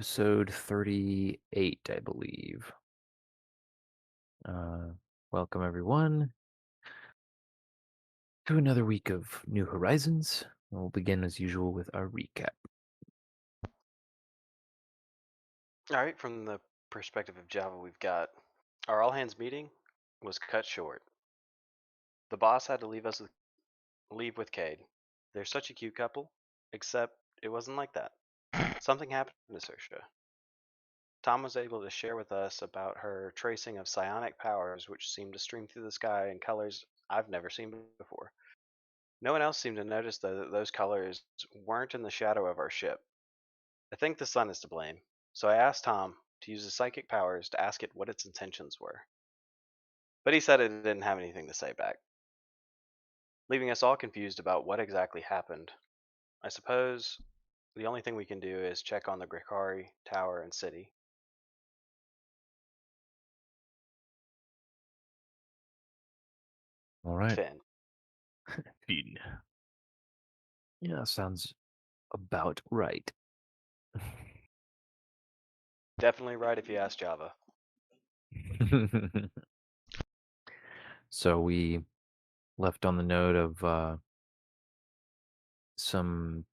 episode 38, I believe. Uh, Welcome, everyone, to another week of New Horizons. We'll begin, as usual, with our recap. All right, from the perspective of Java, we've got our all hands meeting was cut short. The boss had to leave with Cade. They're such a cute couple, except it wasn't like that. Something happened to Saoirse. Tom was able to share with us about her tracing of psionic powers, which seemed to stream through the sky in colors I've never seen before. No one else seemed to notice, though, that those colors weren't in the shadow of our ship. I think the sun is to blame, so I asked Tom to use his psychic powers to ask it what its intentions were. But he said it didn't have anything to say back, leaving us all confused about what exactly happened. I suppose the only thing we can do is check on the Grikari Tower and city. All right. Finn. Finn. Yeah, sounds about right. Definitely right if you ask Java. So we left on the note of some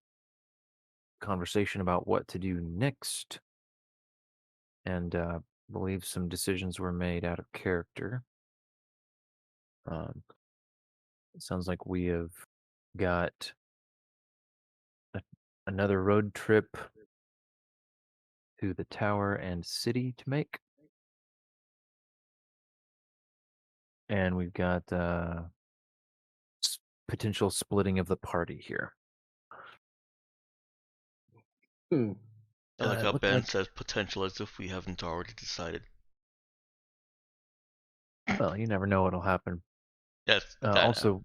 conversation about what to do next, and believe some decisions were made out of character. Um, it sounds like we have got a, another road trip to the tower and city to make. And we've got potential splitting of the party here. Hmm. I like It how looked Ben like, says potential as if we haven't already decided. well, you never know what'll happen. Yes, that Also,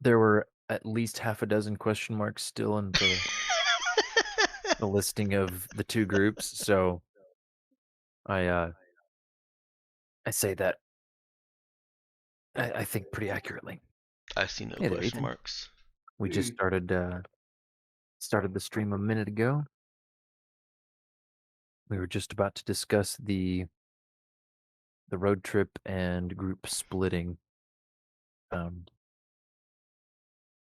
there were at least half a dozen question marks still in the listing of the two groups, so I say that I think pretty accurately. I see no Hey there, question Ethan. marks. We just started the stream a minute ago. We were just about to discuss the road trip and group splitting. Um,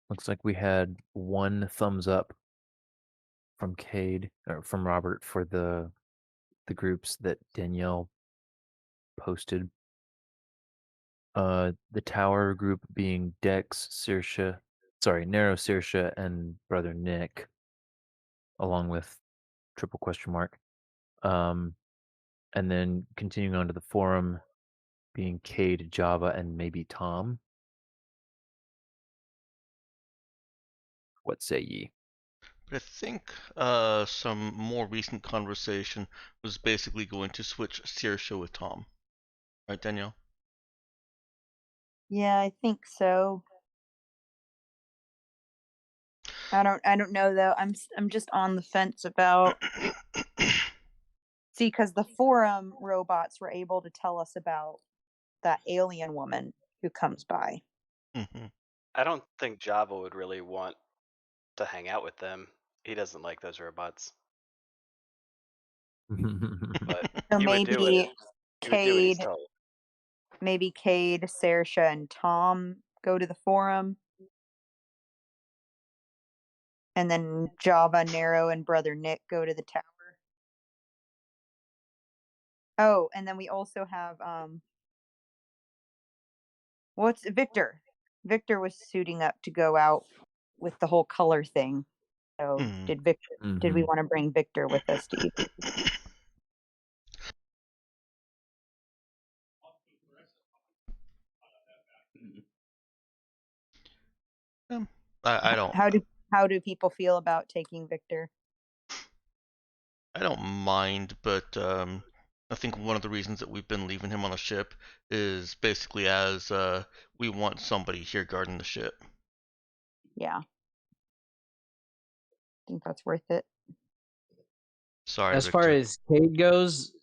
Looks like we had one thumbs up from Cade or from Robert for the groups that Danielle posted. The tower group being Dex, Narrow Saoirse, and Brother Nick, along with triple question mark. Um, and then continuing on to the forum being Cade, Java, and maybe Tom. What say ye? But I think some more recent conversation was basically going to switch Saoirse with Tom. Right, Danielle? Yeah, I think so. I don't know though. I'm just on the fence about see cuz the forum robots were able to tell us about that alien woman who comes by. hmm I don't think Java would really want to hang out with them. He doesn't like those robots. But So he would do it. maybe He would do what he's Cade, told. Saoirse, and Tom go to the forum, and then Java, Nero, and Brother Nick go to the tower. Oh, and then we also have what's Victor? Victor was suiting up to go out with the whole color thing. So mm. did we Mhm. want to bring Victor with us, Steve? Um, I don't How do people feel about taking Victor? I don't mind, but I think one of the reasons that we've been leaving him on a ship is basically as we want somebody here guarding the ship. Yeah. I think that's worth it. Sorry, As far Victor. as Cade goes,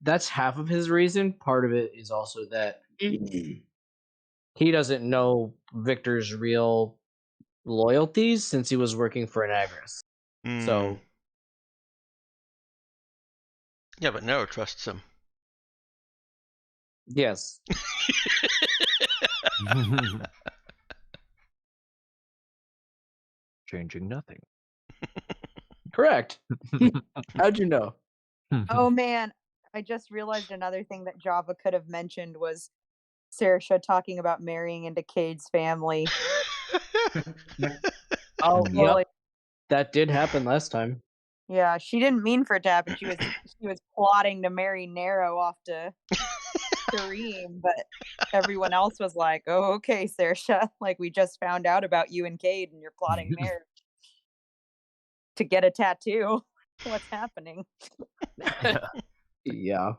that's half of his reason. Part of it is also that he doesn't know Victor's real loyalties since he was working for Anagras. Mm, So Yeah, but Nero trusts him. Yes. Changing nothing. Correct. How'd you know? Oh man, I just realized another thing that Java could have mentioned was Saoirse talking about marrying into Cade's family. Oh, Mm. Well, yep. That did happen last time. yeah, she didn't mean for it to happen. She was plotting to marry Nero off to Kareem, but everyone else was like, "Oh, okay, Saoirse, like we just found out about you and Cade, and you're plotting marriage to get a tattoo. What's happening?" Yeah, Yeah.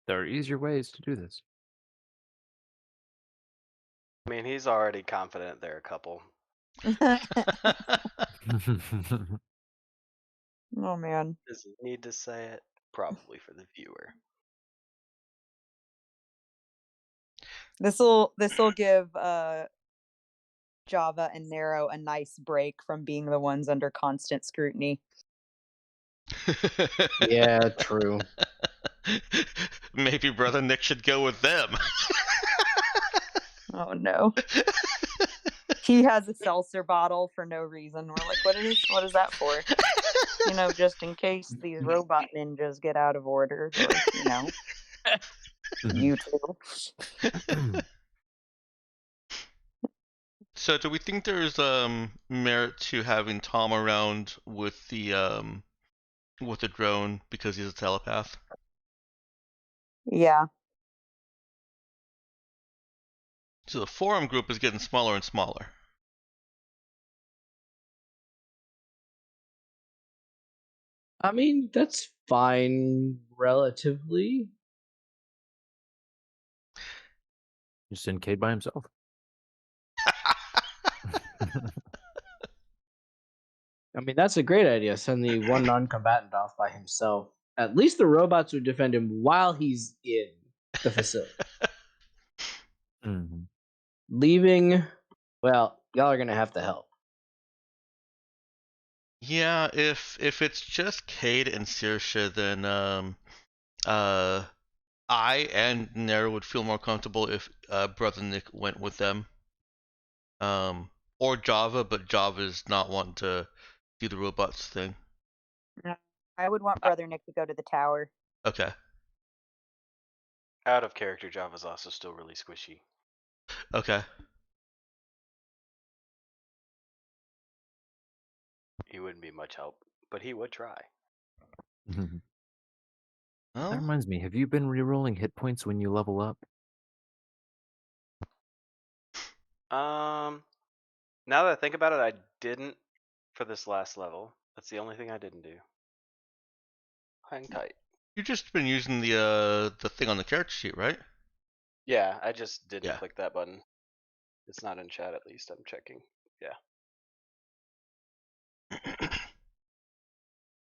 there are easier ways to do this. I mean, he's already confident they're a couple. Oh man, Does he need to say it? Probably for the viewer. this'll give Java and Nero a nice break from being the ones under constant scrutiny. Yeah, true. Maybe Brother Nick should go with them. Oh no. He has a seltzer bottle for no reason. We're like, what is that for? You know, just in case these robot ninjas get out of order, or you know, you two. So, do we think there's merit to having Tom around with the drone because he's a telepath? Yeah. So the forum group is getting smaller and smaller. I mean, that's fine relatively. Just send Cade by himself. I mean, that's a great idea. Send the one non-combatant off by himself. At least the robots would defend him while he's in the facility. Mhm. Leaving, well, y'all are gonna have to help. Yeah, if it's just Cade and Saoirse, then I and Nero would feel more comfortable if Brother Nick went with them. Or Java, but Java's not wanting to do the robots thing. I would want Brother Nick to go to the tower. Okay. Out of character, Java's also still really squishy. Okay. He wouldn't be much help, but he would try. Mhm. That Well, reminds me, have you been rerolling hit points when you level up? Now that I think about it, I didn't for this last level. That's the only thing I didn't do. Hang tight. you've just been using the thing on the character sheet, right? Yeah, I just didn't Yeah. click that button. It's not in chat, at least. I'm checking. Yeah.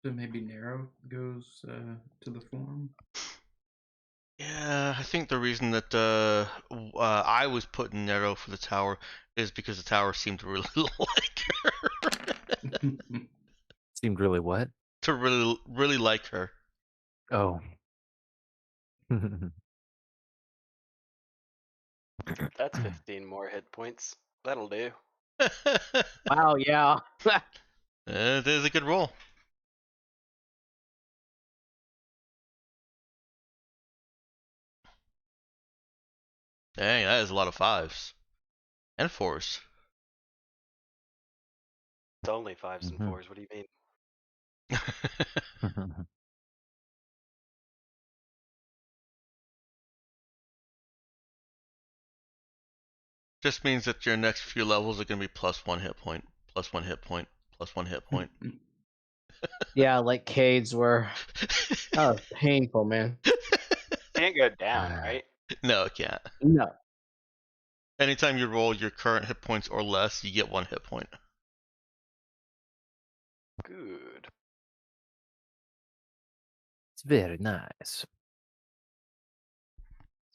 So maybe Nero goes to the forum. Yeah, I think the reason that I was putting Nero for the tower is because the tower seemed to really like her. Seemed really what? To really like her. Oh. That's 15 more hit points. That'll do. Wow, yeah. It is a good roll. Dang, that is a lot of fives and fours. It's only 5s and Mhm. 4s. What do you mean? Just means that your next few levels are gonna be plus 1 hit point, plus 1 hit point, plus 1 hit point. Yeah, like Cade's were. Oh, painful, man. Can't go down, right? No, it can't. No. Anytime you roll your current hit points or less, you get 1 hit point. Good. It's very nice. It's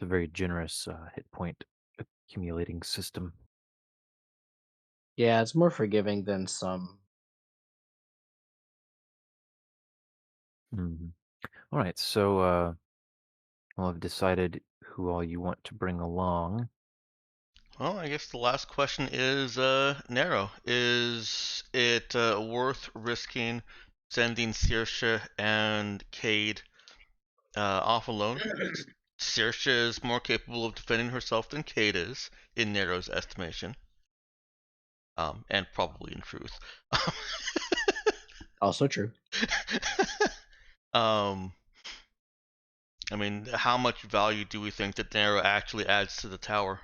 a very generous hit point accumulating system. Yeah, it's more forgiving than some. Mhm. All right, so well, I've decided who all you want to bring along. Well, I guess the last question is narrow. Is it worth risking sending Saoirse and Cade off alone? Saoirse is more capable of defending herself than Cade is, in Narrow's estimation. And probably in truth. Also true. um, I mean, how much value do we think that Narrow actually adds to the tower?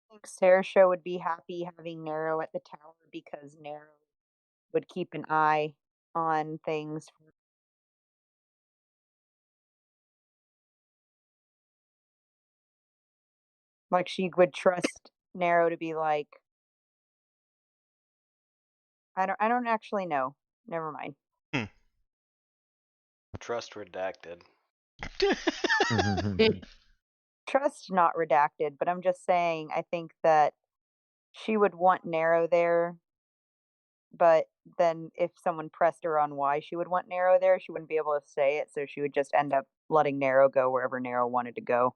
I think Saoirse would be happy having Nero at the tower because Nero would keep an eye on things. Like she would trust Nero to be like, I don't actually know. Never mind. Trust redacted. Trust not redacted, but I'm just saying I think that she would want Nero there, but then if someone pressed her on why she would want Nero there, she wouldn't be able to say it, so she would just end up letting Nero go wherever Nero wanted to go.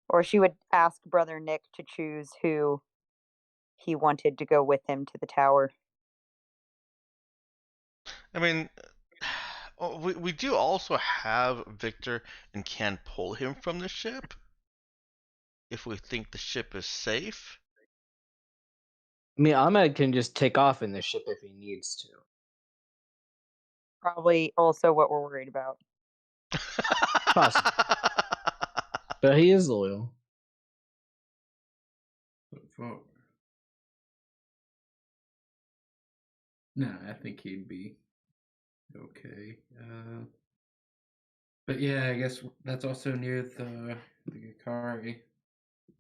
Or she would ask brother Nick to choose who he wanted to go with him to the tower. I mean, we do also have Victor and can pull him from the ship if we think the ship is safe. I mean, Ahmed can just take off in the ship if he needs to. Probably also what we're worried about. Possible. But he is loyal. No, I think he'd be okay. But yeah, I guess that's also near the Gakari.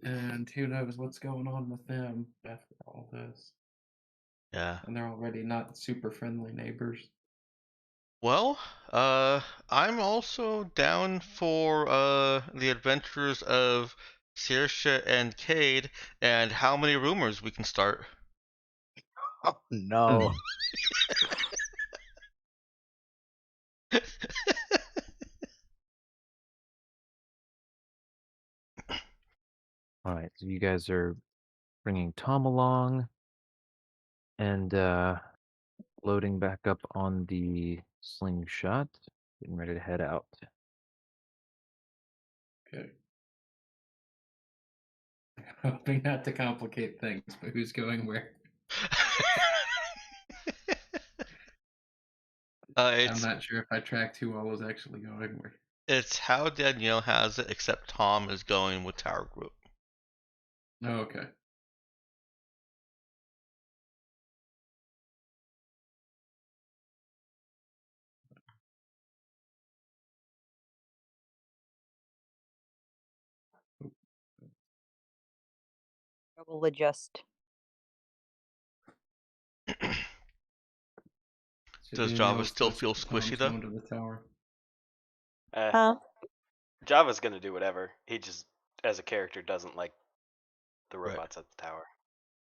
And who knows what's going on with them after all this. Yeah. And they're already not super friendly neighbors. Well, I'm also down for the adventures of Saoirse and Cade and how many rumors we can start. Oh no. All right, so you guys are bringing Tom along and loading back up on the slingshot, getting ready to head out. Okay. Hoping not to complicate things, but who's going where? I'm not sure if I tracked who all was actually going where. It's how Danielle has it, except Tom is going with Tower Group. Oh, okay. I will adjust. So Does Java Danielle's still supposed feel to- Tom's squishy though? going to the tower. Huh? Java's gonna do whatever. He just, as a character, doesn't like the Right. robots at the tower.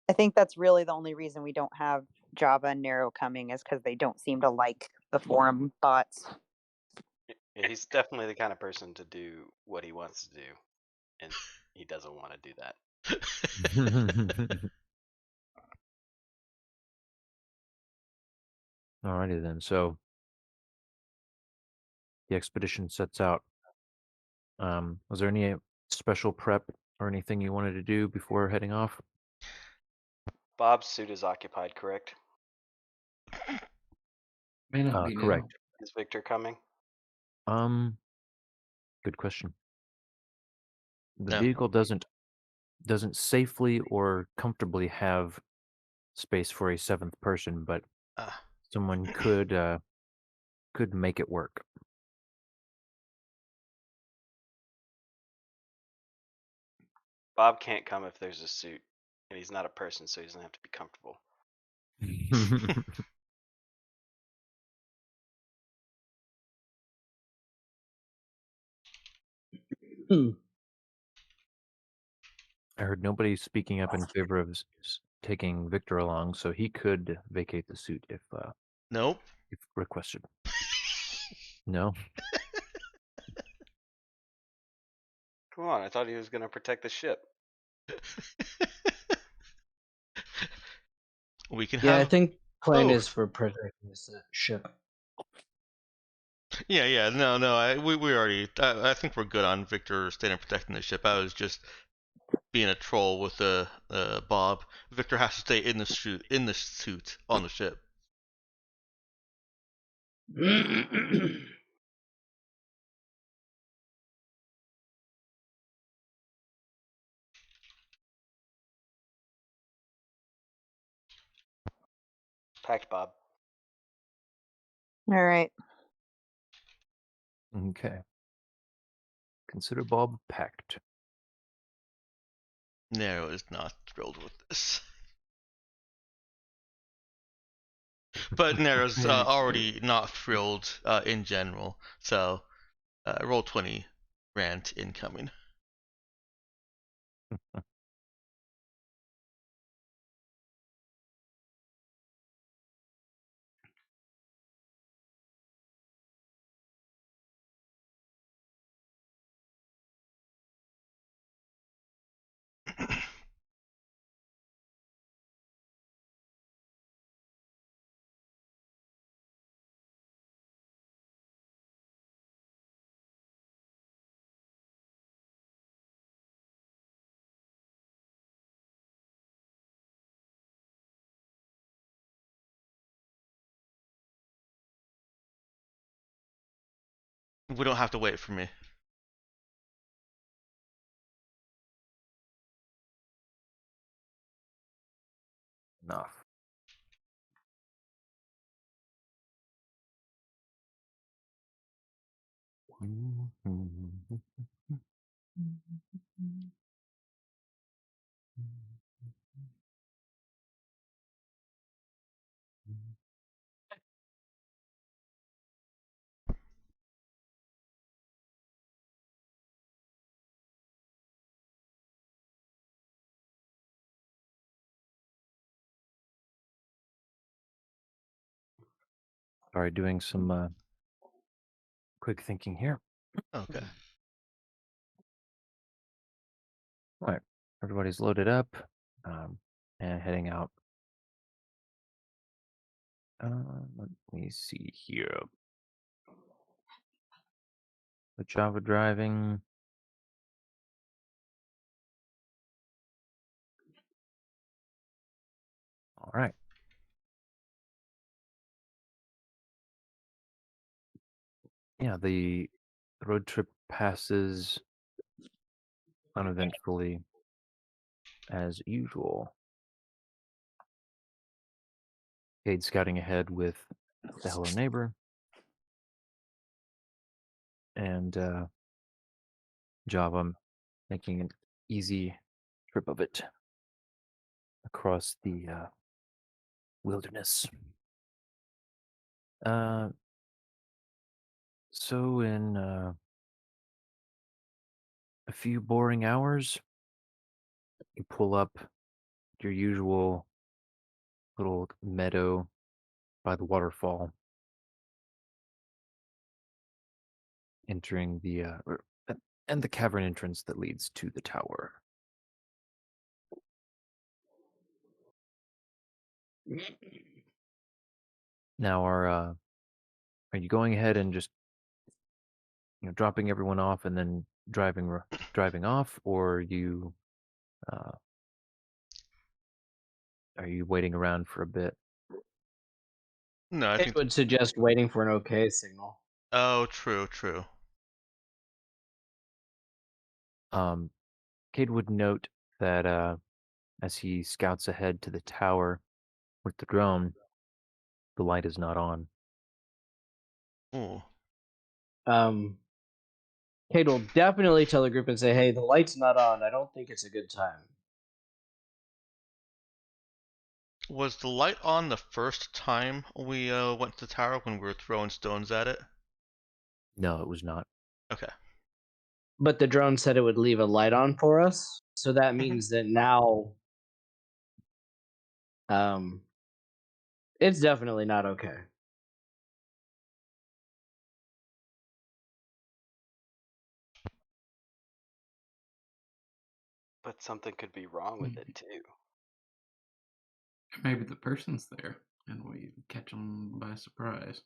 I think that's really the only reason we don't have Java and Nero coming is because they don't seem to like the forum bots. Yeah, he's definitely the kind of person to do what he wants to do, and he doesn't want to do that. Alrighty then. So the expedition sets out. Was there any special prep or anything you wanted to do before heading off? Bob's suit is occupied, correct? May not be Correct. Is Victor coming? Good question. The No. vehicle doesn't safely or comfortably have space for a seventh person, but someone could make it work. Bob can't come if there's a suit, and he's not a person, so he doesn't have to be comfortable. I heard nobody speaking up in favor of taking Victor along, so he could vacate the suit Nope. if requested. No? Come on, I thought he was going to protect the ship. We can Yeah, I have. think plan Oh. is for protecting this ship. Yeah. No. We already. I think we're good on Victor staying and protecting the ship. I was just being a troll with Bob. Victor has to stay in the suit on the ship. Packed, Bob. All right. Okay. Consider Bob packed. Nero is not thrilled with this. But Nero's already not thrilled in general. So, roll 20 rant incoming. We don't have to wait for me. Enough. Sorry, doing some quick thinking here. Okay. All right, everybody's loaded up and heading out. Let me see here. The Java driving. All right. Yeah, the road trip passes uneventfully as usual. Cade scouting ahead with the Hello Neighbor. And Java making an easy trip of it across the wilderness. So in a few boring hours, you pull up your usual little meadow by the waterfall, entering the and the cavern entrance that leads to the tower. Now, are you going ahead and just dropping everyone off and then driving off, or are you waiting around for a bit? No, I I think. would suggest waiting for an okay signal. Oh, true. Cade would note that as he scouts ahead to the tower with the drone, the light is not on. Ooh. Kate will definitely tell the group and say, hey, the light's not on. I don't think it's a good time. Was the light on the first time we went to the tower when we were throwing stones at it? No, it was not. Okay. But the drone said it would leave a light on for us. So that means that now Um, it's definitely not okay. But something could be wrong with it too. Maybe the person's there and we catch them by surprise.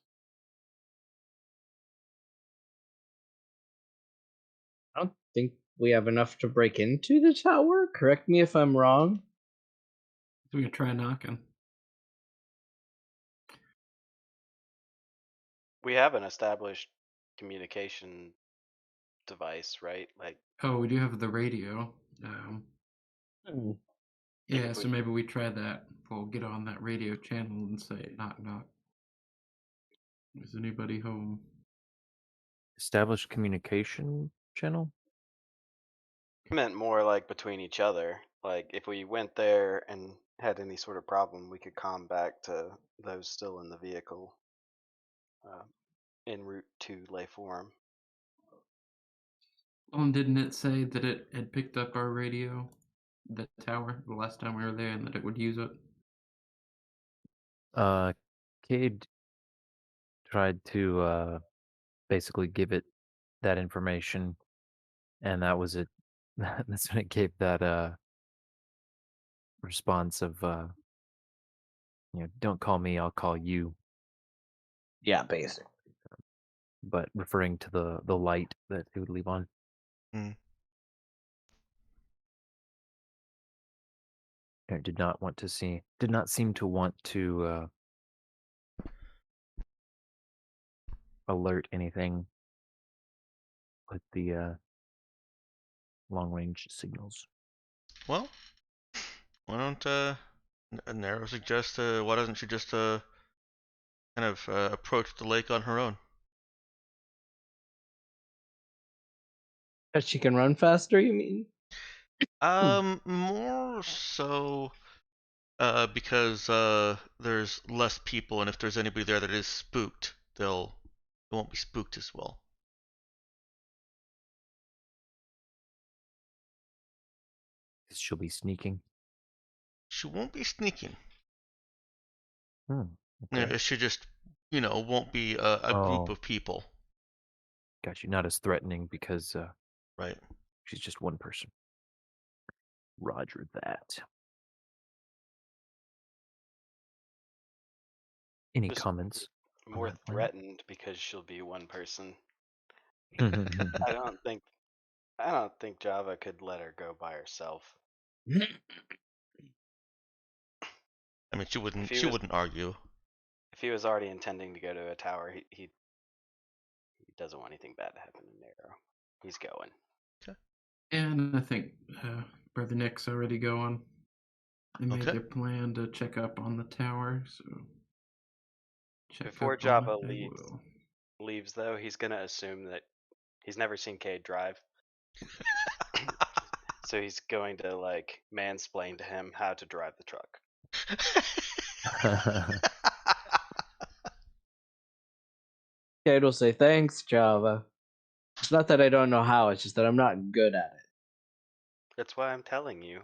I don't think we have enough to break into the tower. Correct me if I'm wrong. So we can try knocking. We have an established communication device, right? Like, Oh, we do have the radio. Hmm. Yeah, if so we, maybe we try that. We'll get on that radio channel and say, knock, knock. Is anybody home? Established communication channel? I meant more like between each other. Like, if we went there and had any sort of problem, we could come back to those still in the vehicle, uh, en route to Lay Forum. Well, and didn't it say that it had picked up our radio, the tower, the last time we were there, and that it would use it? Cade tried to basically give it that information, and that was it. That's when it gave that response of don't call me, I'll call you, Yeah, basically. but referring to the light that he would leave on. Hmm. It did not seem to want to alert anything with the long range signals. Well, why don't Nero suggest why doesn't she just kind of approach the lake on her own? That she can run faster, you mean? More so because there's less people, and if there's anybody there that is spooked, they won't be spooked as well. She'll be sneaking. She won't be sneaking. Okay. She just, won't be a group Oh, of people. got you. Not as threatening because Right. she's just one person. Roger that. Any Just comments on more that plan? threatened because she'll be one person. I don't think Java could let her go by herself. I mean, she If wouldn't. he She was wouldn't argue. if he was already intending to go to a tower, he doesn't want anything bad to happen to Nero. He's going. And I think Brother Nick's already going. They made Okay. their plan to check up on the tower, so check Before up on Java it they will. leaves though, he's gonna assume that he's never seen Cade drive. So he's going to like mansplain to him how to drive the truck. Cade will say, thanks, Java. It's not that I don't know how, it's just that I'm not good at it. That's why I'm telling you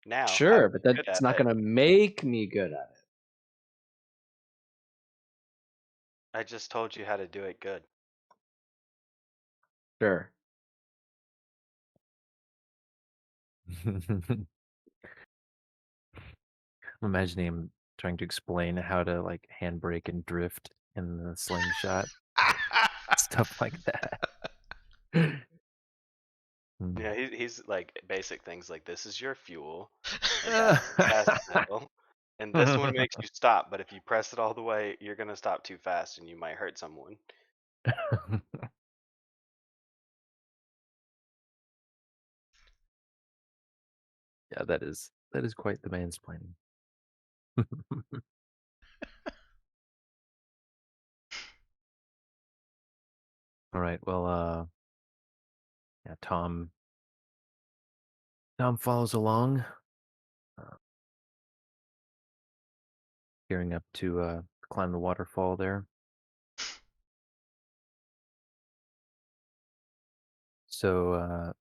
now. how Sure, to but be good that's at not it. going to make me good at it. I just told you how to do it good. Sure. I'm imagining him trying to explain how to like handbrake and drift in the slingshot, stuff like that. Yeah, he's like basic things like this is your fuel, and gas pedal, and this one makes you stop. But if you press it all the way, you're gonna stop too fast, and you might hurt someone. Yeah, that is quite the mansplaining. All right, well, yeah, Tom follows along, gearing up to climb the waterfall there. So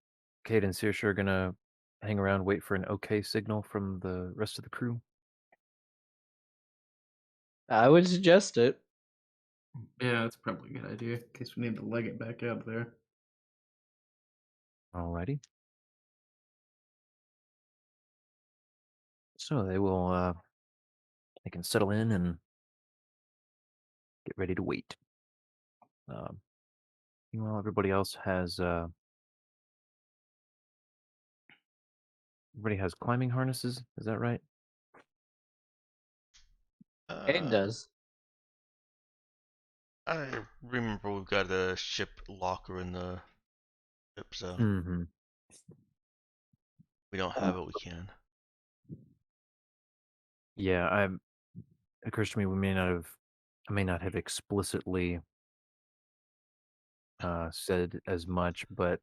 Kate and Saoirse are gonna hang around, wait for an okay signal from the rest of the crew. I would suggest it. Yeah, that's probably a good idea in case we need to leg it back out there. Alrighty. So they can settle in and get ready to wait. Um, Meanwhile, everybody has climbing harnesses. Is that right? It does. I remember we've got a ship locker in the ship, so Mm-hmm. we don't have it. We can. Yeah, it occurs to me I may not have explicitly said as much, but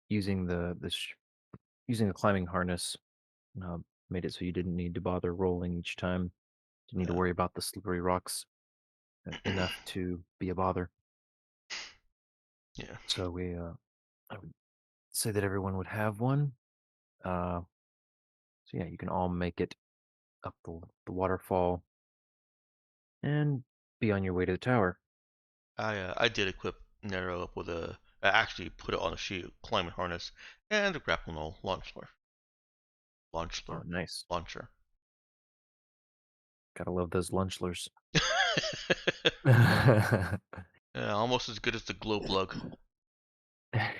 using using the climbing harness uh, made it so you didn't need to bother rolling each time. Didn't need to Yeah. worry about the slippery rocks enough to be a bother. Yeah. So I would say that everyone would have one. So yeah, you can all make it up the waterfall and be on your way to the tower. I did equip Nero up with I actually put it on a sheet climbing harness and a grapple launcher. Oh, nice. Launcher. Gotta love those lunchlers. Yeah, almost as good as the glow plug.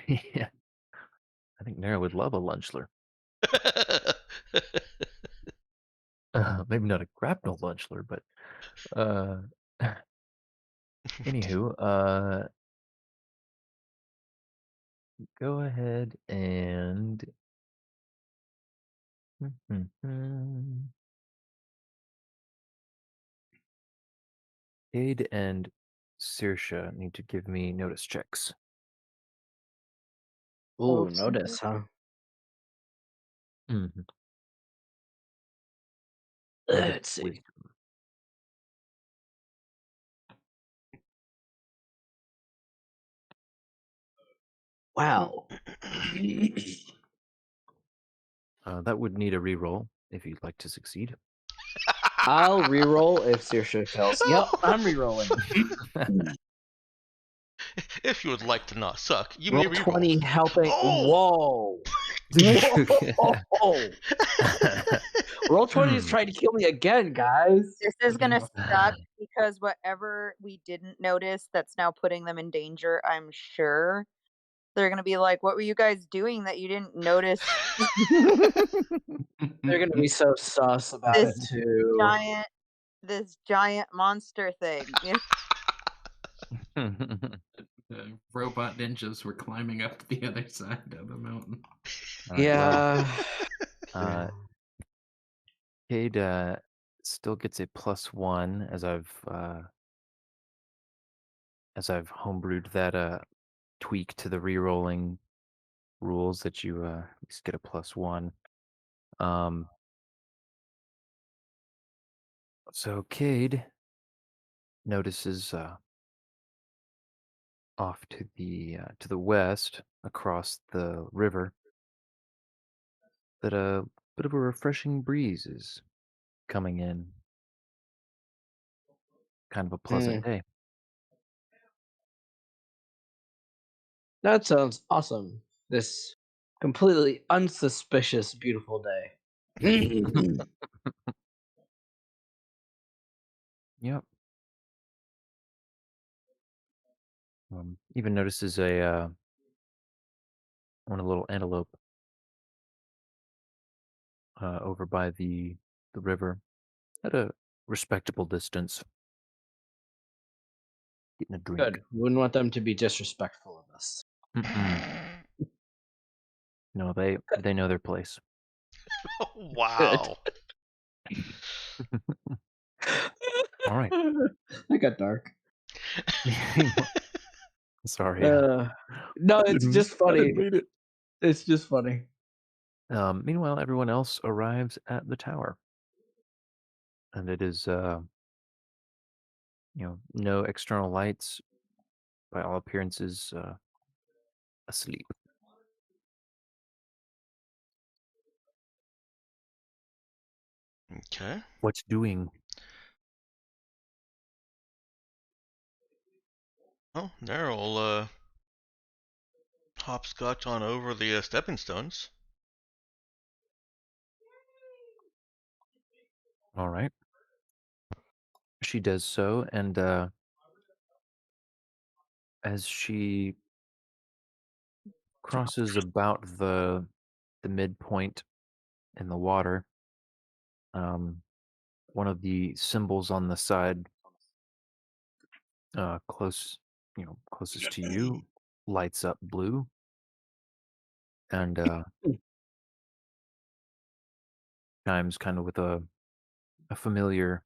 Yeah, I think Nara would love a lunchler. Maybe not a grapnel lunchler, but uh, anywho, go ahead and Cade and Saoirse need to give me notice checks. Ooh, Okay. notice, huh? Mm-hmm. Let's see. Wow. That would need a reroll if you'd like to succeed. I'll reroll if Saoirse fails. Yep, I'm rerolling. If you would like to not suck, you Roll may reroll. 20 helping. Oh! Whoa! Whoa! Roll 20 is trying to kill me again, guys. This is gonna suck because whatever we didn't notice that's now putting them in danger, I'm sure they're gonna be like, "What were you guys doing that you didn't notice?" They're gonna be so sus about it This too. this giant monster thing. The robot ninjas were climbing up the other side of the mountain. Yeah. Well, Cade still gets a +1 as I've homebrewed that tweak to the rerolling rules that you at least get a +1. So Cade notices off to the west across the river that a bit of a refreshing breeze is coming in. Kind of a pleasant day. That sounds awesome. This completely unsuspicious, beautiful day. Yep. Even notices a little antelope over by the river at a respectable distance, getting a drink. Good. Wouldn't want them to be disrespectful of us. No, they know their place. Wow. All right. That got dark. Sorry. No, it's just funny. It's just funny. Meanwhile, everyone else arrives at the tower, and it is no external lights, by all appearances, asleep. Okay. What's doing? Well, Nero will hopscotch on over the stepping stones. All right. She does so, and as she crosses about the midpoint in the water, um, one of the symbols on the side, closest to you, lights up blue, and chimes kind of with a familiar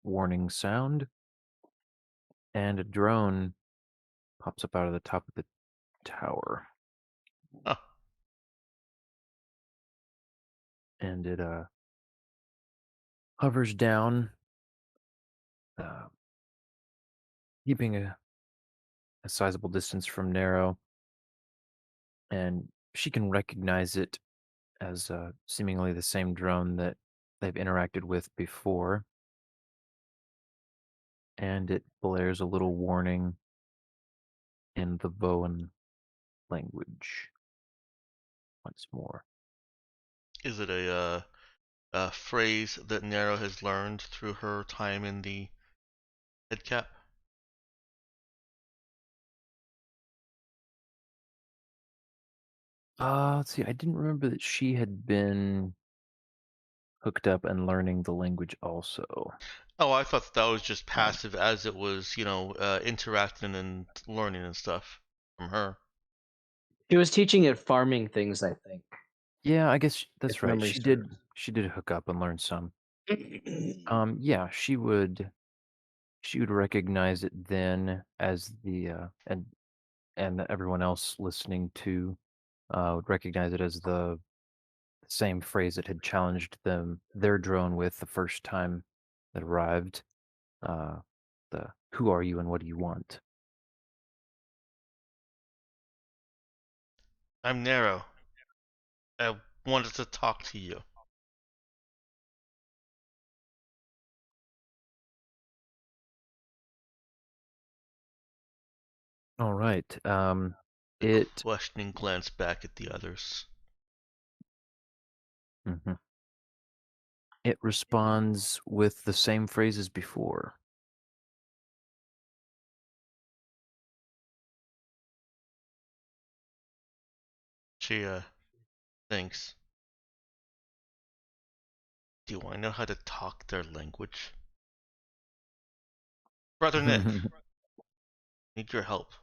warning sound, and a drone pops up out of the top of the tower, Huh. and it hovers down, uh, keeping a sizable distance from Narrow, and she can recognize it as seemingly the same drone that they've interacted with before, and it blares a little warning in the Bowen language once more. Is it a phrase that Nero has learned through her time in the headcap? Let's see. I didn't remember that she had been hooked up and learning the language also. Oh, I thought that was just passive as it was, interacting and learning and stuff from her. She was teaching it farming things, I think. Yeah, I guess that's If right. memory She did. serves. She did hook up and learn some. Yeah, she would. She would recognize it then as the and everyone else listening to would recognize it as the same phrase that had challenged their drone with the first time it arrived. Uh, the "Who are you and what do you want?" I'm Nero. I wanted to talk to you. All right. A It questioning glance back at the others. mhm. It responds with the same phrase as before. She thinks, do I know how to talk their language? Brother Nick, need your help.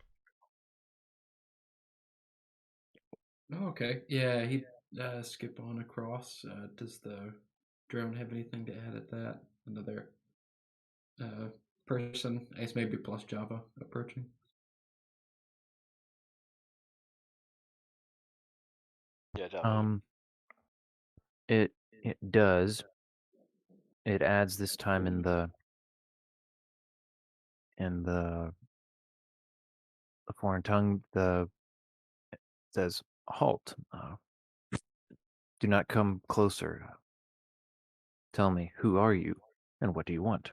Oh, okay. Yeah, he'd skip on across. Does the drone have anything to add at that? Another person, Ace maybe plus Java approaching. Yeah, Java. It does. It adds this time in the foreign tongue. The it says halt. Do not come closer. Tell me, who are you, and what do you want?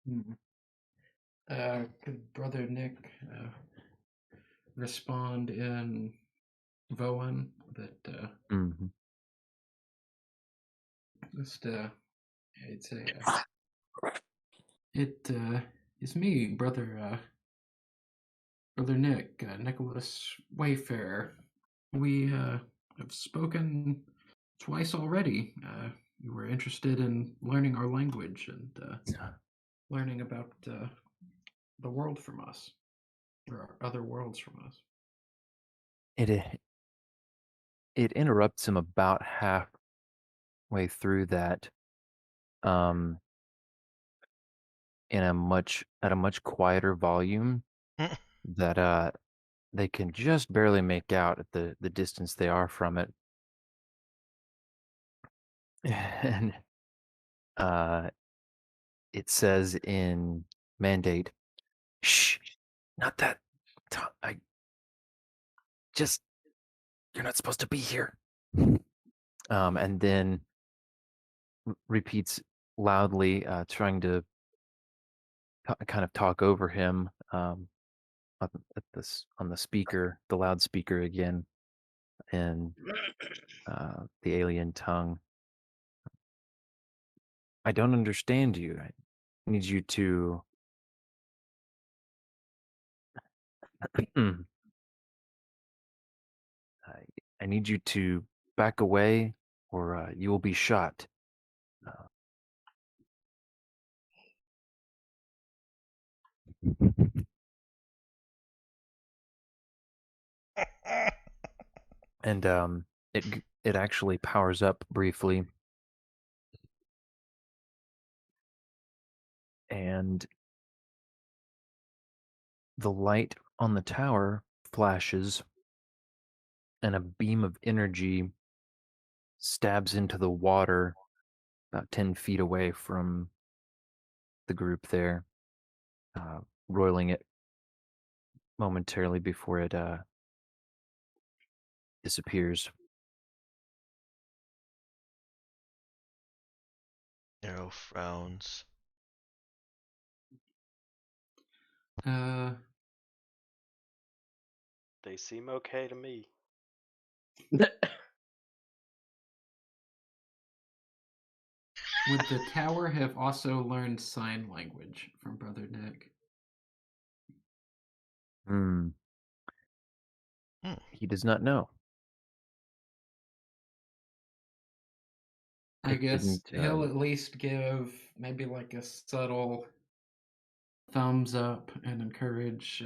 Hmm. Could Brother Nick respond in Voan that Mm-hmm. just I'd say it is me, Brother Nick, Nicholas Wayfarer. We have spoken twice already. You were interested in learning our language and learning about the world from us, or other worlds from us. It interrupts him about halfway through that, um, in at a much quieter volume that they can just barely make out at the distance they are from it. And uh, it says in mandate, "Shh, not that. I just you're not supposed to be here." and then repeats loudly, trying to kind of talk over him on the speaker, the loudspeaker again, in the alien tongue. I don't understand you. I need you to. I need you to back away, or you will be shot. And it actually powers up briefly, and the light on the tower flashes, and a beam of energy stabs into the water about 10 feet away from the group there, roiling it momentarily before it disappears. Nero frowns. They seem okay to me. Would the tower have also learned sign language from Brother Nick? He does not know. I It guess didn't, he'll at least give maybe like a subtle thumbs up and encourage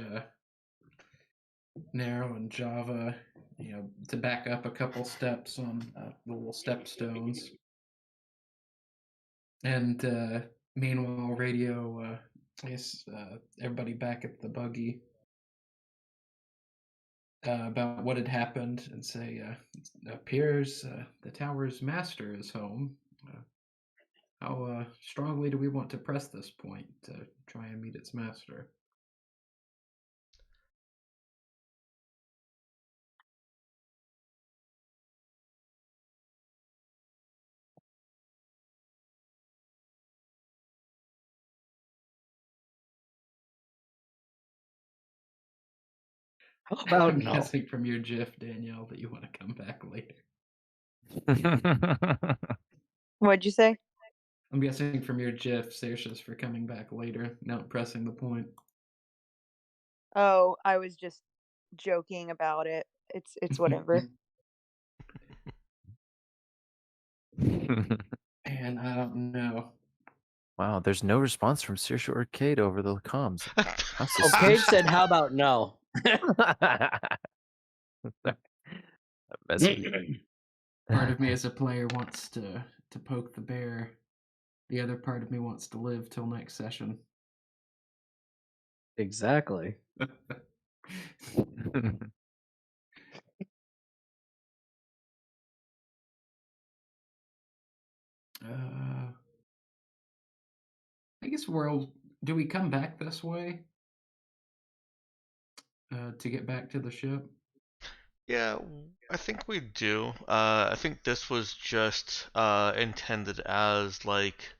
Nero and Java, to back up a couple steps on the little stepstones. And meanwhile, radio, I guess everybody back at the buggy about what had happened and say, it appears the tower's master is home. How strongly do we want to press this point to try and meet its master? How about I'm no? guessing from your GIF, Danielle, that you want to come back later. What'd you say? I'm guessing from your GIF, Saoirse's for coming back later, not pressing the point. Oh, I was just joking about it. It's whatever. And I don't know. Wow, there's no response from Saoirse or Cade over the comms. How Okay, suspicious. said, "How about no?" Mess with you. Part of me as a player wants to poke the bear. The other part of me wants to live till next session. Exactly. I guess do we come back this way to get back to the ship? Yeah, I think we do. I think this was just intended as like,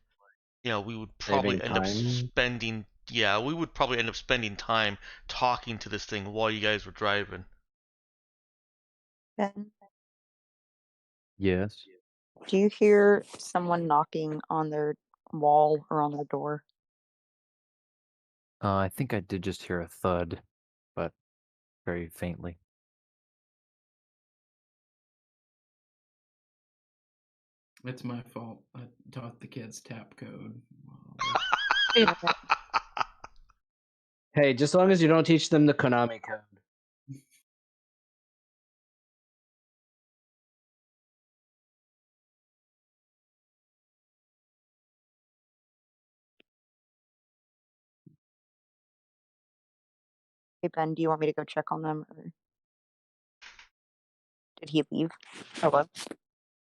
we would probably Saving end up time. spending. Yeah, we would probably end up spending time talking to this thing while you guys were driving. Ben, Yes. do you hear someone knocking on their wall or on their door? I think I did just hear a thud, but very faintly. It's my fault. I taught the kids tap code. Hey, just as long as you don't teach them the Konami code. Hey Ben, do you want me to go check on them, or did he leave? Hello.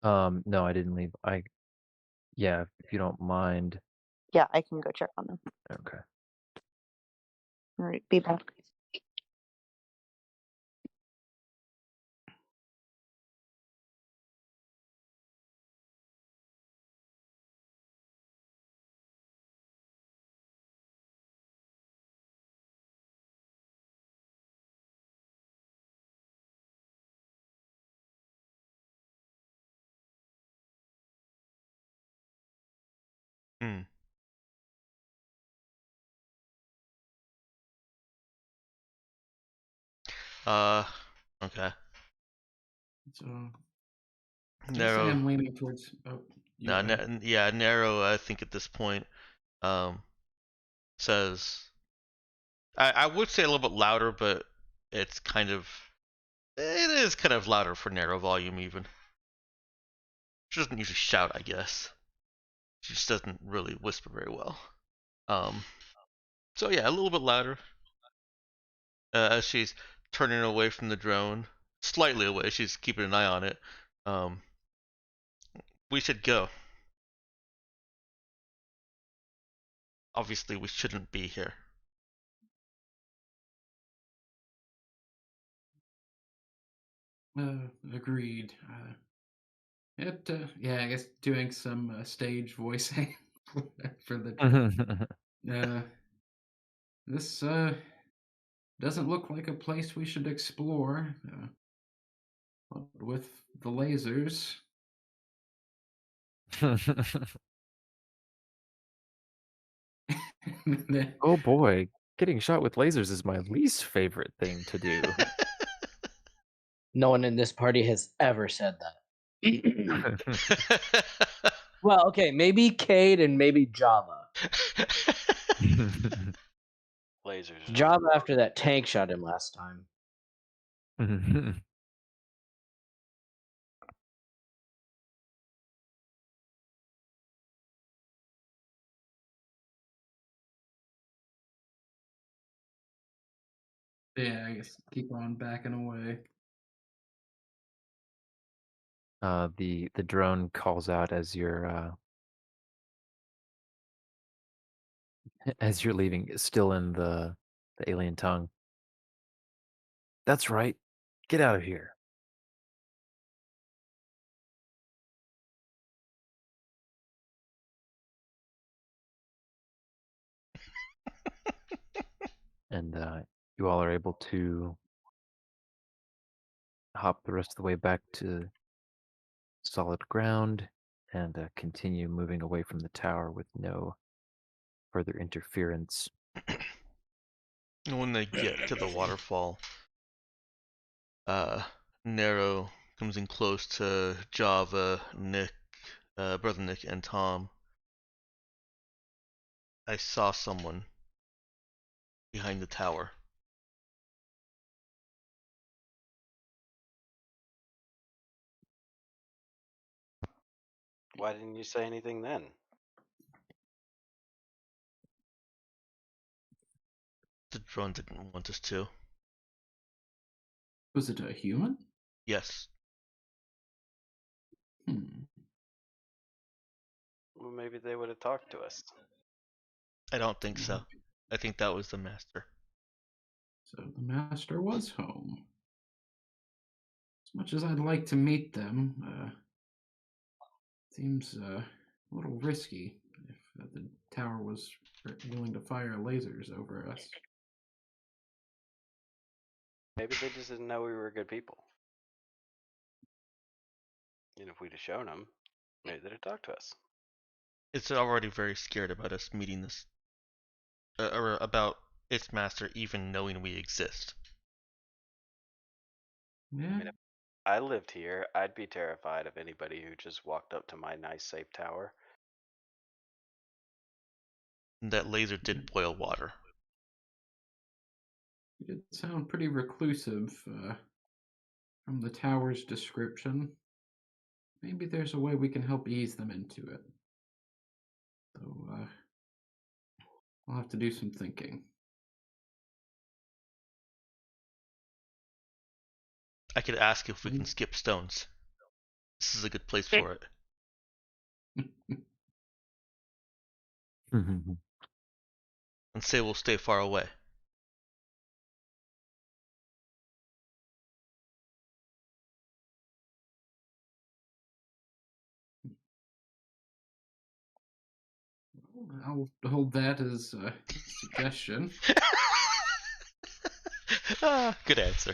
No, I didn't leave. Yeah, if you don't mind. Yeah, I can go check on them. Okay. All right, be back. Hmm. Okay. So, I say Narrow. I'm leaning towards. Oh, you go ahead. Yeah, Narrow. I think at this point, says I would say a little bit louder, but it's kind of it is kind of louder for Narrow volume even. She doesn't usually shout, I guess. She just doesn't really whisper very well. So yeah, a little bit louder. As she's turning away from the drone, slightly away. She's keeping an eye on it. Um, we should go. Obviously, we shouldn't be here. Agreed. Yeah, I guess doing some stage voicing for the. This doesn't look like a place we should explore. But with the lasers. Oh boy, getting shot with lasers is my least favorite thing to do. No one in this party has ever said that. Well, okay, maybe Cade and maybe Java. Lasers. are Java after that tank shot him last time. Yeah, I guess keep on backing away. The drone calls out as you're leaving, still in the alien tongue. That's right. Get out of here. And you all are able to hop the rest of the way back to solid ground and continue moving away from the tower with no further interference. When they get to the waterfall, Narrow comes in close to Java, Nick, Brother Nick, and Tom. I saw someone behind the tower. Why didn't you say anything then? The drone didn't want us to. Was it a human? Yes. Well, maybe they would have talked to us. I don't think so. I think that was the master. So the master was home. As much as I'd like to meet them, seems a little risky if the tower was willing to fire lasers over us. Maybe they just didn't know we were good people. And if we'd have shown them, maybe they'd have talked to us. It's already very scared about us meeting this, or about its master even knowing we exist. Yeah. I mean, if I lived here, I'd be terrified of anybody who just walked up to my nice, safe tower. And that laser did boil water. It did sound pretty reclusive from the tower's description. Maybe there's a way we can help ease them into it. So, I'll have to do some thinking. I could ask if we can skip stones. This is a good place for it. And say we'll stay far away. I'll hold that as a suggestion. Good answer.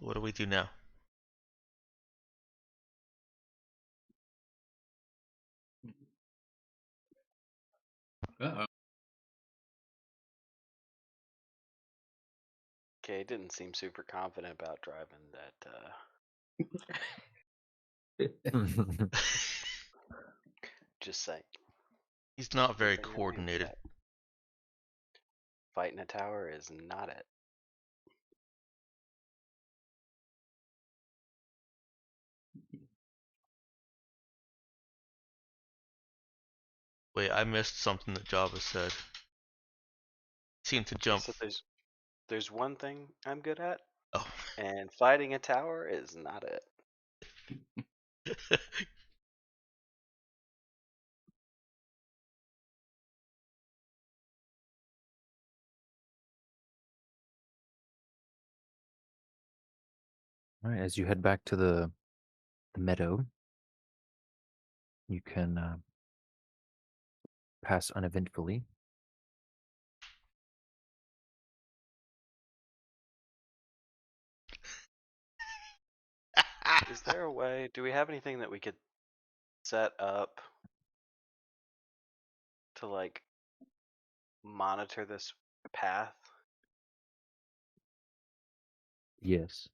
What do we do now? Uh-oh. Cade didn't seem super confident about driving that. Just saying. He's not very Something that we coordinated. get. Fighting a tower is not it. Wait, I missed something that Java said. Seemed to He jump. said there's one thing I'm good at, Oh. and fighting a tower is not it. All right, as you head back to the meadow, you can pass uneventfully. Is there a way? Do we have anything that we could set up to like monitor this path? Yes.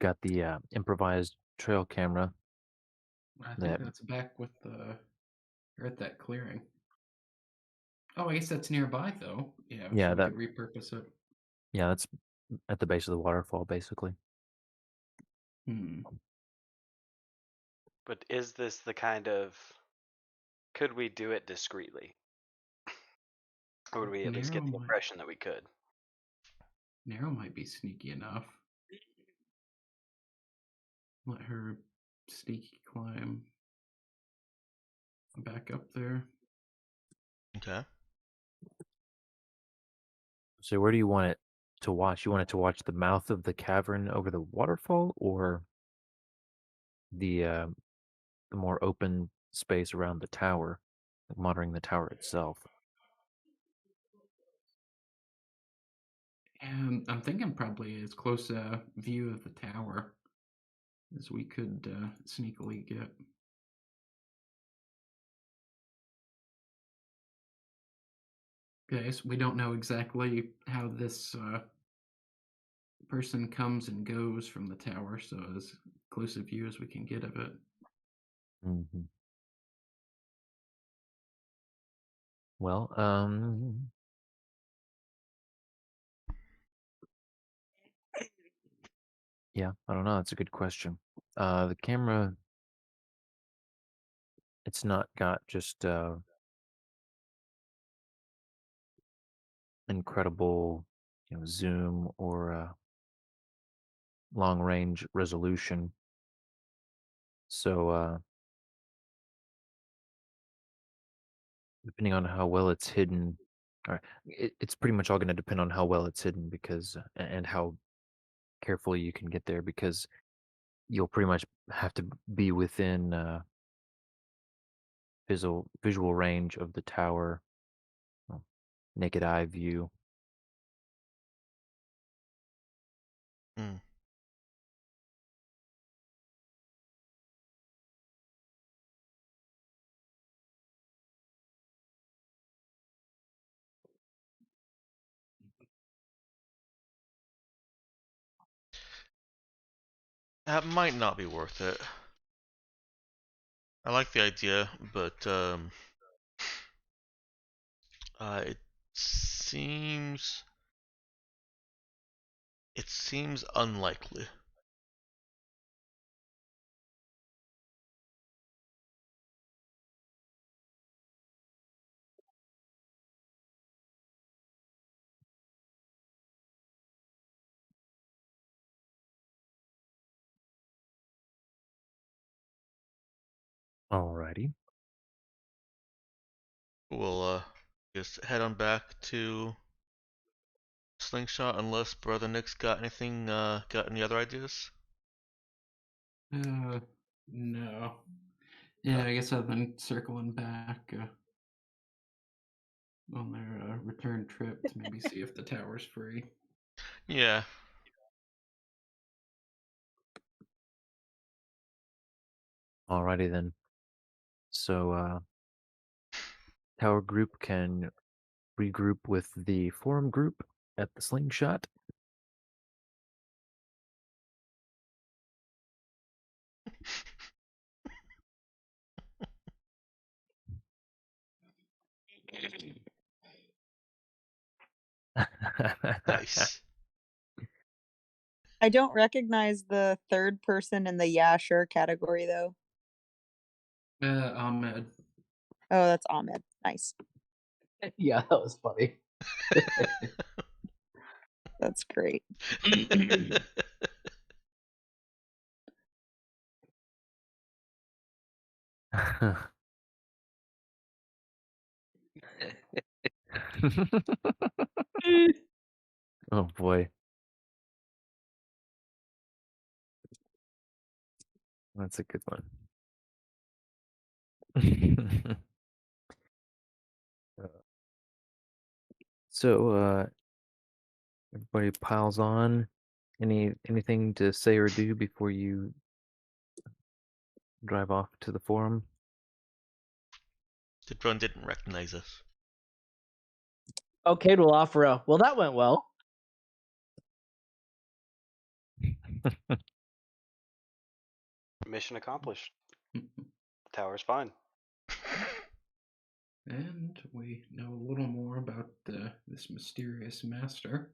Got the improvised trail camera. I think That that's back with the. Or at that clearing. Oh, I guess that's nearby though. Yeah, Yeah, so we that- could repurpose it. yeah, that's at the base of the waterfall, basically. Hmm. But is this the kind of? Could we do it discreetly? Or would we at least get the Narrow might- impression that we could? Narrow might be sneaky enough. Let her sneaky climb back up there. Okay. So where do you want it to watch? You want it to watch the mouth of the cavern over the waterfall, or the more open space around the tower, like monitoring the tower itself? And I'm thinking probably as close a view of the tower as we could sneakily get. Okay, so we don't know exactly how this person comes and goes from the tower, so as close a view as we can get of it. Mm-hmm. Well, yeah, I don't know. That's a good question. The camera, it's not got just incredible, zoom or long range resolution. So depending on how well it's hidden, or it's pretty much all going to depend on how well it's hidden, because and how carefully you can get there, because you'll pretty much have to be within visual range of the tower, naked eye view. Hmm. That might not be worth it. I like the idea, but it seems unlikely. Alrighty. We'll just head on back to Slingshot unless Brother Nick's got anything, got any other ideas? No. Yeah, I guess I've been circling back on their return trip to maybe see if the tower's free. Yeah. Alrighty then. So, Tower Group can regroup with the Forum Group at the Slingshot. Nice. I don't recognize the third person in the yeah sure category though. Ahmed. Oh, that's Ahmed. Nice. Yeah, that was funny. That's great. Oh boy. That's a good one. So, everybody piles on. Anything to say or do before you drive off to the Forum? The drone didn't recognize us. Okay, we'll offer a. Well, that went well. Mission accomplished. Tower's fine. And we know a little more about this mysterious master.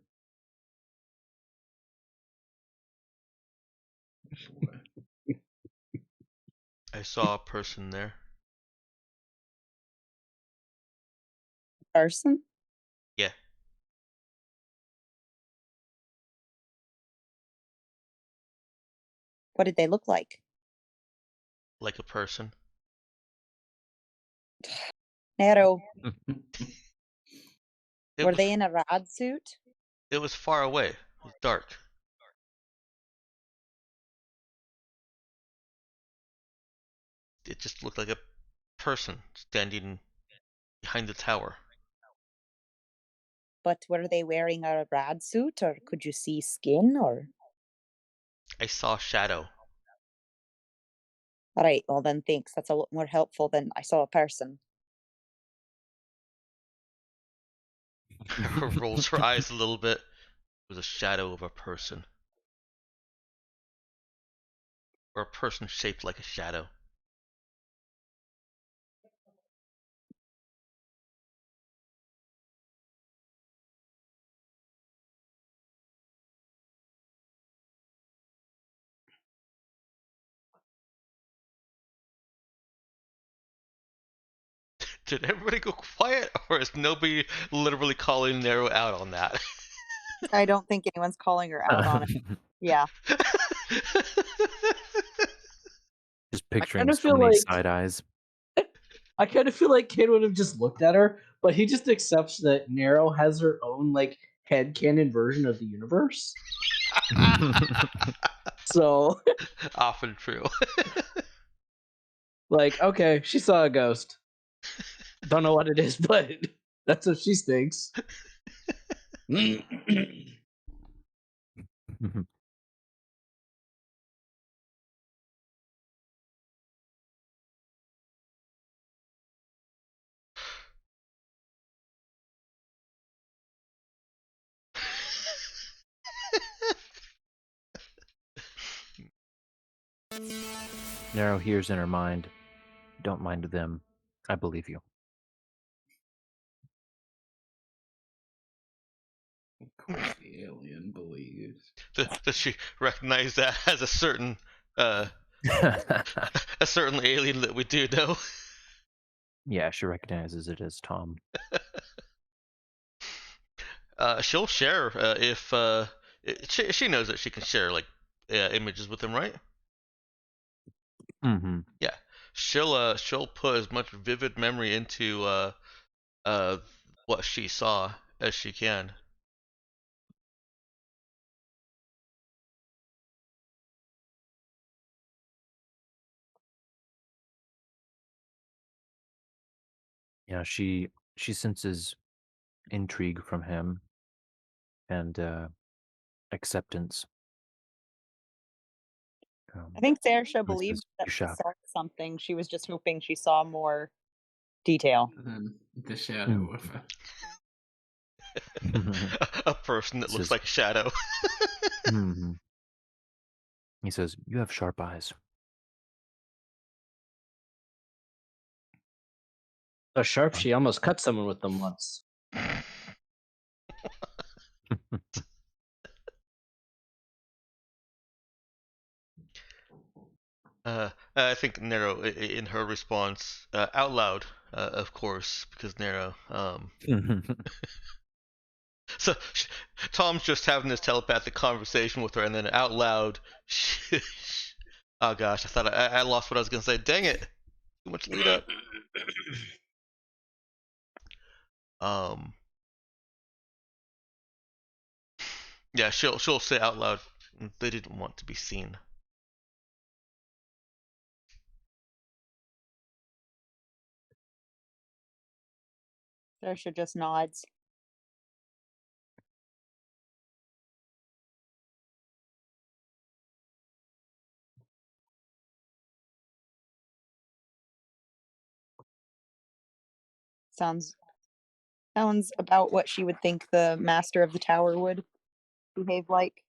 So, I saw a person there. Person? Yeah. What did they look like? Like a person. Nero, It were was, they in a rad suit? It was far away. It was dark. It just looked like a person standing behind the tower. But were they wearing a rad suit, or could you see skin, or? I saw a shadow. All right, well then thanks. That's a lot more helpful than I saw a person. Rolls her eyes a little bit. It was a shadow of a person. Or a person shaped like a shadow. Did everybody go quiet, or is nobody literally calling Nero out on that? I don't think anyone's calling her out on it. Yeah. Just picturing kinda so feel many like- side eyes. I kind of feel like Kid would have just looked at her, but he just accepts that Nero has her own like headcanon version of the universe. So, Often true. like, okay, she saw a ghost. Don't know what it is, but that's what she thinks. Nero hears in her mind, "Don't mind them. I believe you." of course, the alien believes. Does she recognize that as a certain a certain alien that we do know? Yeah, she recognizes it as Tom. She'll share if she knows that she can share like images with him, right? Mm-hmm. Yeah, she'll put as much vivid memory into what she saw as she can. Yeah, she senses intrigue from him and acceptance. I think Saoirse This believed is that the Yusha. sex something. She was just hoping she saw more detail. Then the shadow of A person that This looks is- like a shadow. Mhm. He says, "You have sharp eyes." So sharp, she almost cut someone with them once. I think Nero, in her response, out loud, of course, because Nero. So Tom's just having this telepathic conversation with her, and then out loud, oh gosh, I thought I lost what I was gonna say. Dang it! Too much lead up. Yeah, she'll say out loud, they didn't want to be seen. Saoirse just nods. Sounds about what she would think the master of the tower would behave like.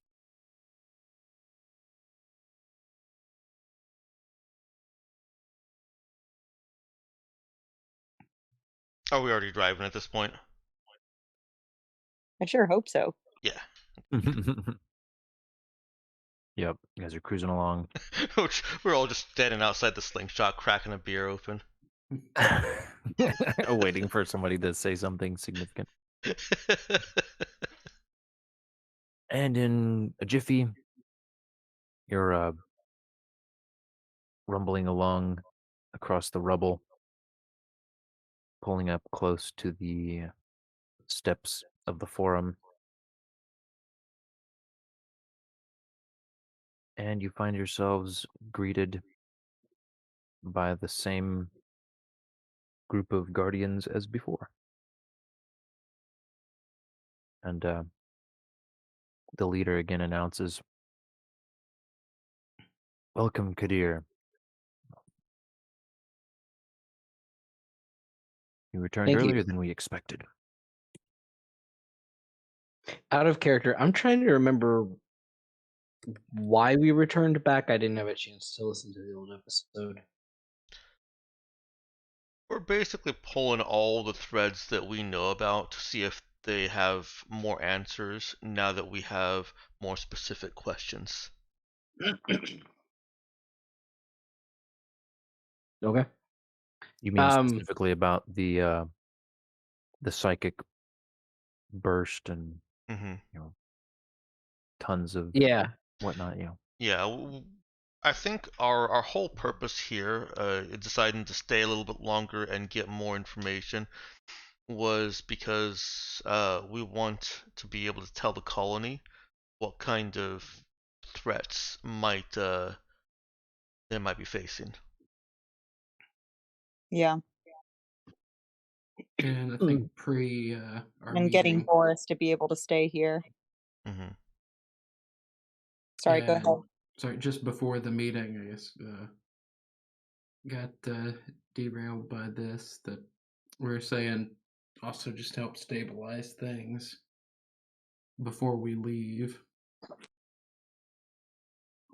Are we already driving at this point? I sure hope so. Yeah. Yep, you guys are cruising along. We're all just standing outside the slingshot, cracking a beer open. Waiting for somebody to say something significant. And in a jiffy, you're rumbling along across the rubble, pulling up close to the steps of the forum. And you find yourselves greeted by the same group of guardians as before. And the leader again announces, "Welcome, Kadir. You returned Thank you. earlier than we expected." Out of character, I'm trying to remember why we returned back. I didn't have a chance to listen to the old episode. We're basically pulling all the threads that we know about to see if they have more answers now that we have more specific questions. Okay. You mean Um, specifically about the psychic burst and Mm-hmm. tons of Yeah. whatnot, Yeah, I think our whole purpose here, deciding to stay a little bit longer and get more information, was because we want to be able to tell the colony what kind of threats they might be facing. Yeah. and I think pre our And getting meeting, Boris to be able to stay here. Mm-hmm. Sorry, go ahead. sorry, just before the meeting, I guess got derailed by this that we were saying also just help stabilize things before we leave.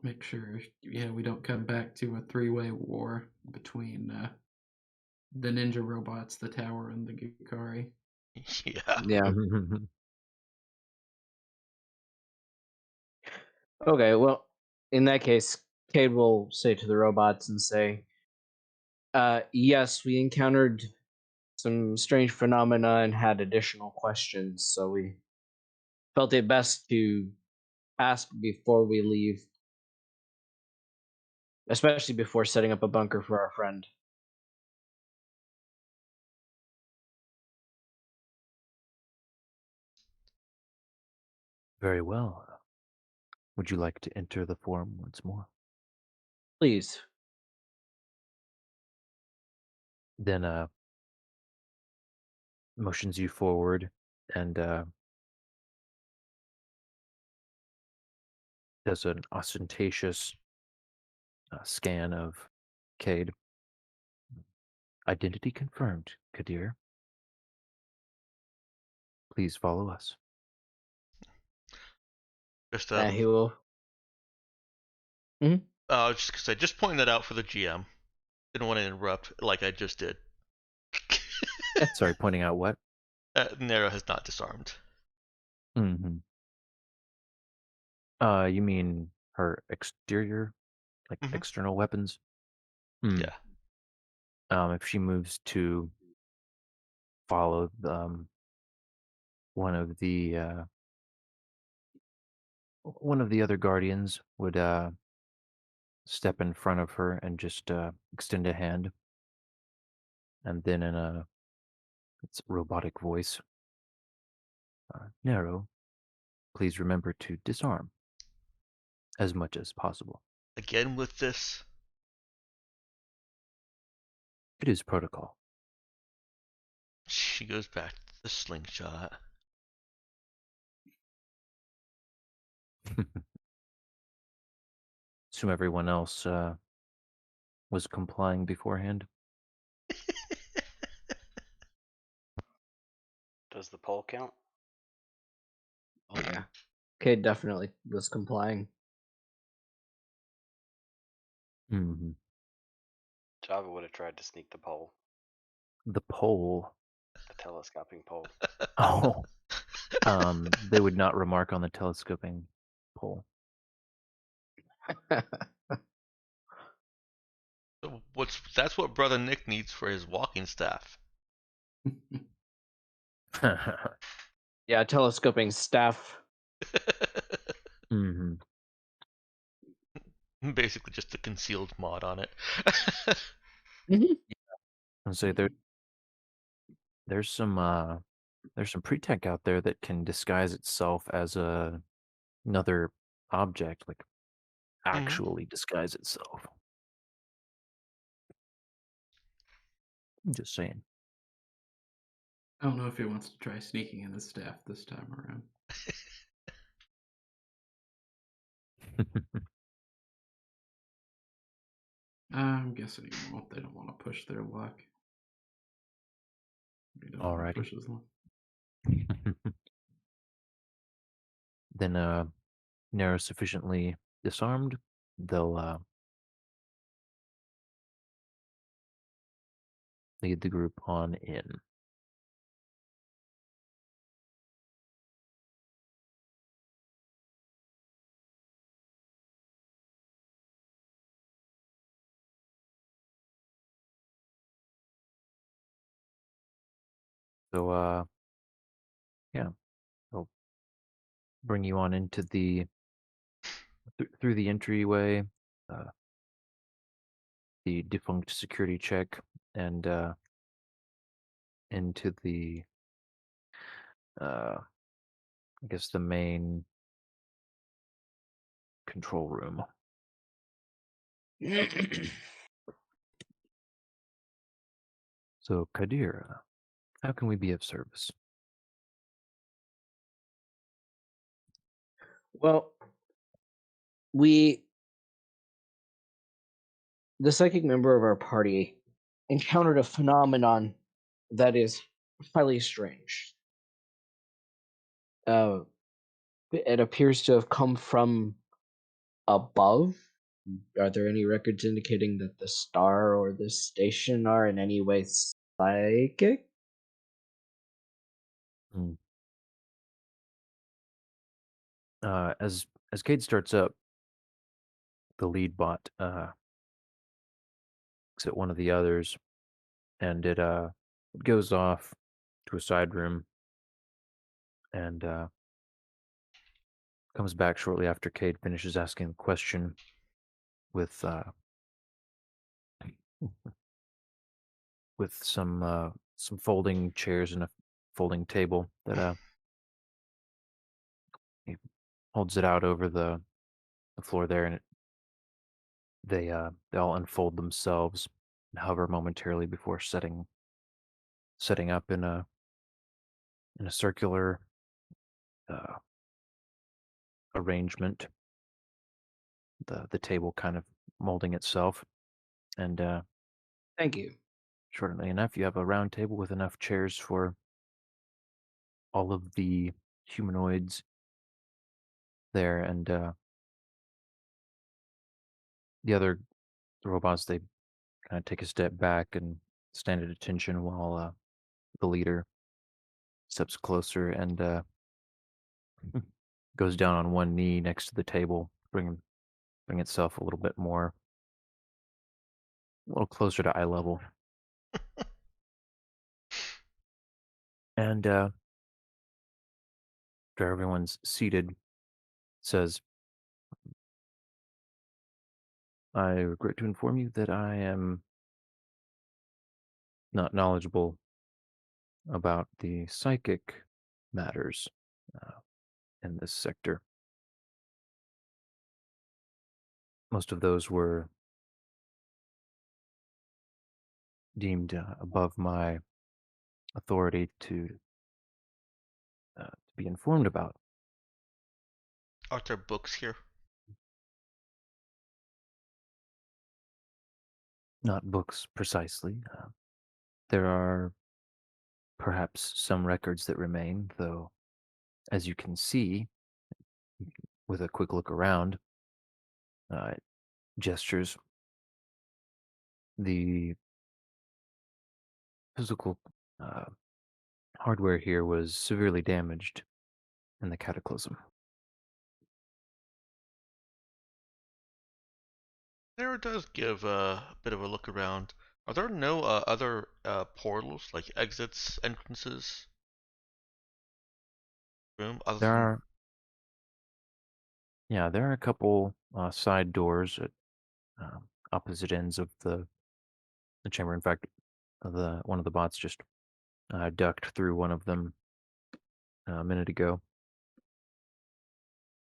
Make sure, we don't come back to a three-way war between the ninja robots, the tower, and the Gukari. Yeah. Yeah. Okay, well, in that case, Cade will say to the robots and say, yes, we encountered some strange phenomena and had additional questions, so we felt it best to ask before we leave, especially before setting up a bunker for our friend. Very well. Would you like to enter the forum once more? Please. Then motions you forward and does an ostentatious scan of Cade. Identity confirmed, Kadir. Please follow us. Just He will. just because I just pointed that out for the GM. Didn't want to interrupt like I just did. Sorry, pointing out what? Nero has not disarmed. Mm-hmm. You mean her exterior, like Mhm. external weapons? Yeah. If she moves to follow one of the other guardians would step in front of her and just extend a hand, and then in a robotic voice, Nero, please remember to disarm as much as possible. Again with this. It is protocol. She goes back to the slingshot. Assume everyone else was complying beforehand. Does the poll count? Oh yeah. Cade definitely was complying. Mm-hmm. Java would have tried to sneak the poll, The pole. the telescoping poll. Oh. They would not remark on the telescoping pole. That's what Brother Nick needs for his walking staff. Yeah, telescoping staff. Mm-hmm. Basically just a concealed mod on it. And so there's some pre-tech out there that can disguise itself as another object, like actually disguise itself. I'm just saying. I don't know if he wants to try sneaking in his staff this time around. I'm guessing he won't. They don't want to push their luck. He doesn't want to Alrighty. push his luck. Then Nero sufficiently disarmed, they'll lead the group on in. So yeah, they'll bring you on into the through the entryway, the defunct security check, and into the I guess the main control room. So Kadir, how can we be of service? Well, the psychic member of our party, encountered a phenomenon that is highly strange. It appears to have come from above. Are there any records indicating that the star or this station are in any way psychic? As Cade starts up, the lead bot looks at one of the others, and it goes off to a side room, and comes back shortly after Cade finishes asking the question with some folding chairs and a folding table that he holds it out over the floor there, and they all unfold themselves and hover momentarily before setting up in a circular arrangement. The table kind of molding itself, And Thank you. shortly enough, you have a round table with enough chairs for all of the humanoids there, and the other robots, they kind of take a step back and stand at attention while the leader steps closer and goes down on one knee next to the table, bring itself a little bit more, a little closer to eye level. And after everyone's seated, says, I regret to inform you that I am not knowledgeable about the psychic matters uh, in this sector. Most of those were deemed above my authority to be informed about. Are there books here? Not books precisely. There are perhaps some records that remain, though, as you can see with a quick look around, uh, gestures, the physical uh, hardware here was severely damaged in the cataclysm. Nero does give a bit of a look around. Are there no other portals, like exits, entrances, room, other There than... are, yeah, there are a couple side doors at opposite ends of the chamber. In fact, the one of the bots just ducked through one of them a minute ago,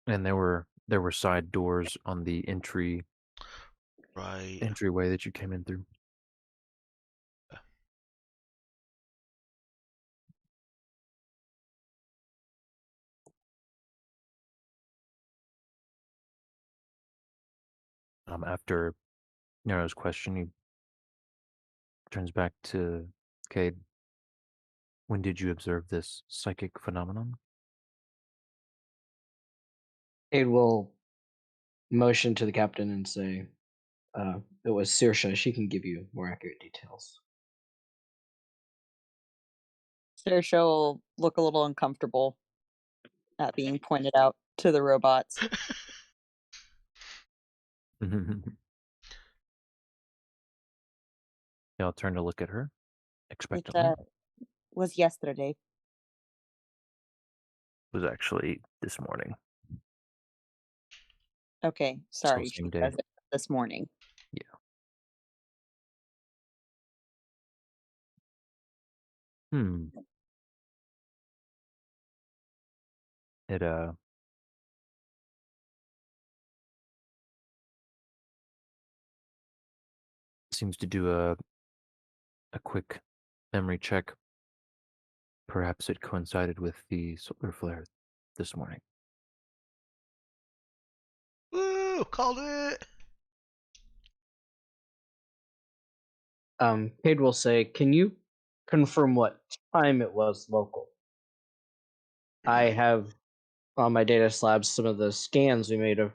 and there were side doors on the Right. entryway that you came in through. After Nero's question, he turns back to Cade. When did you observe this psychic phenomenon? Cade will motion to the captain and say, it was Saoirse. She can give you more accurate details. Saoirse will look a little uncomfortable at being pointed out to the robots. I'll turn to look at her It expectantly. was yesterday. It was actually this morning. Okay, Still sorry. same She day. says it this morning. Hmm. It seems to do a quick memory check. Perhaps it coincided with the solar flare this morning. Woo! Called it! Cade will say, can you confirm what time it was local? I have on my data slabs some of the scans we made of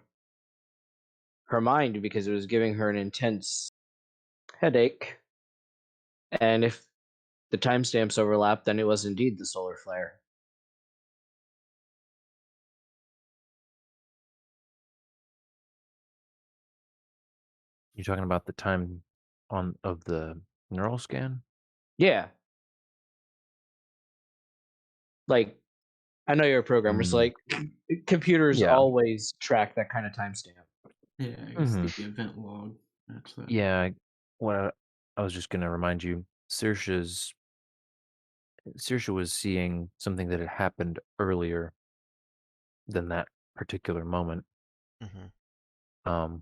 her mind because it was giving her an intense headache. And if the timestamps overlap, then it was indeed the solar flare. You talking about the time of the neural scan? Yeah. Like, I know you're a programmer, so like computers Yeah. always track that kind of timestamp. Yeah, I guess the event log. That's that. Yeah. What I was just going to remind you, Saoirse was seeing something that had happened earlier than that particular moment. Mm-hmm.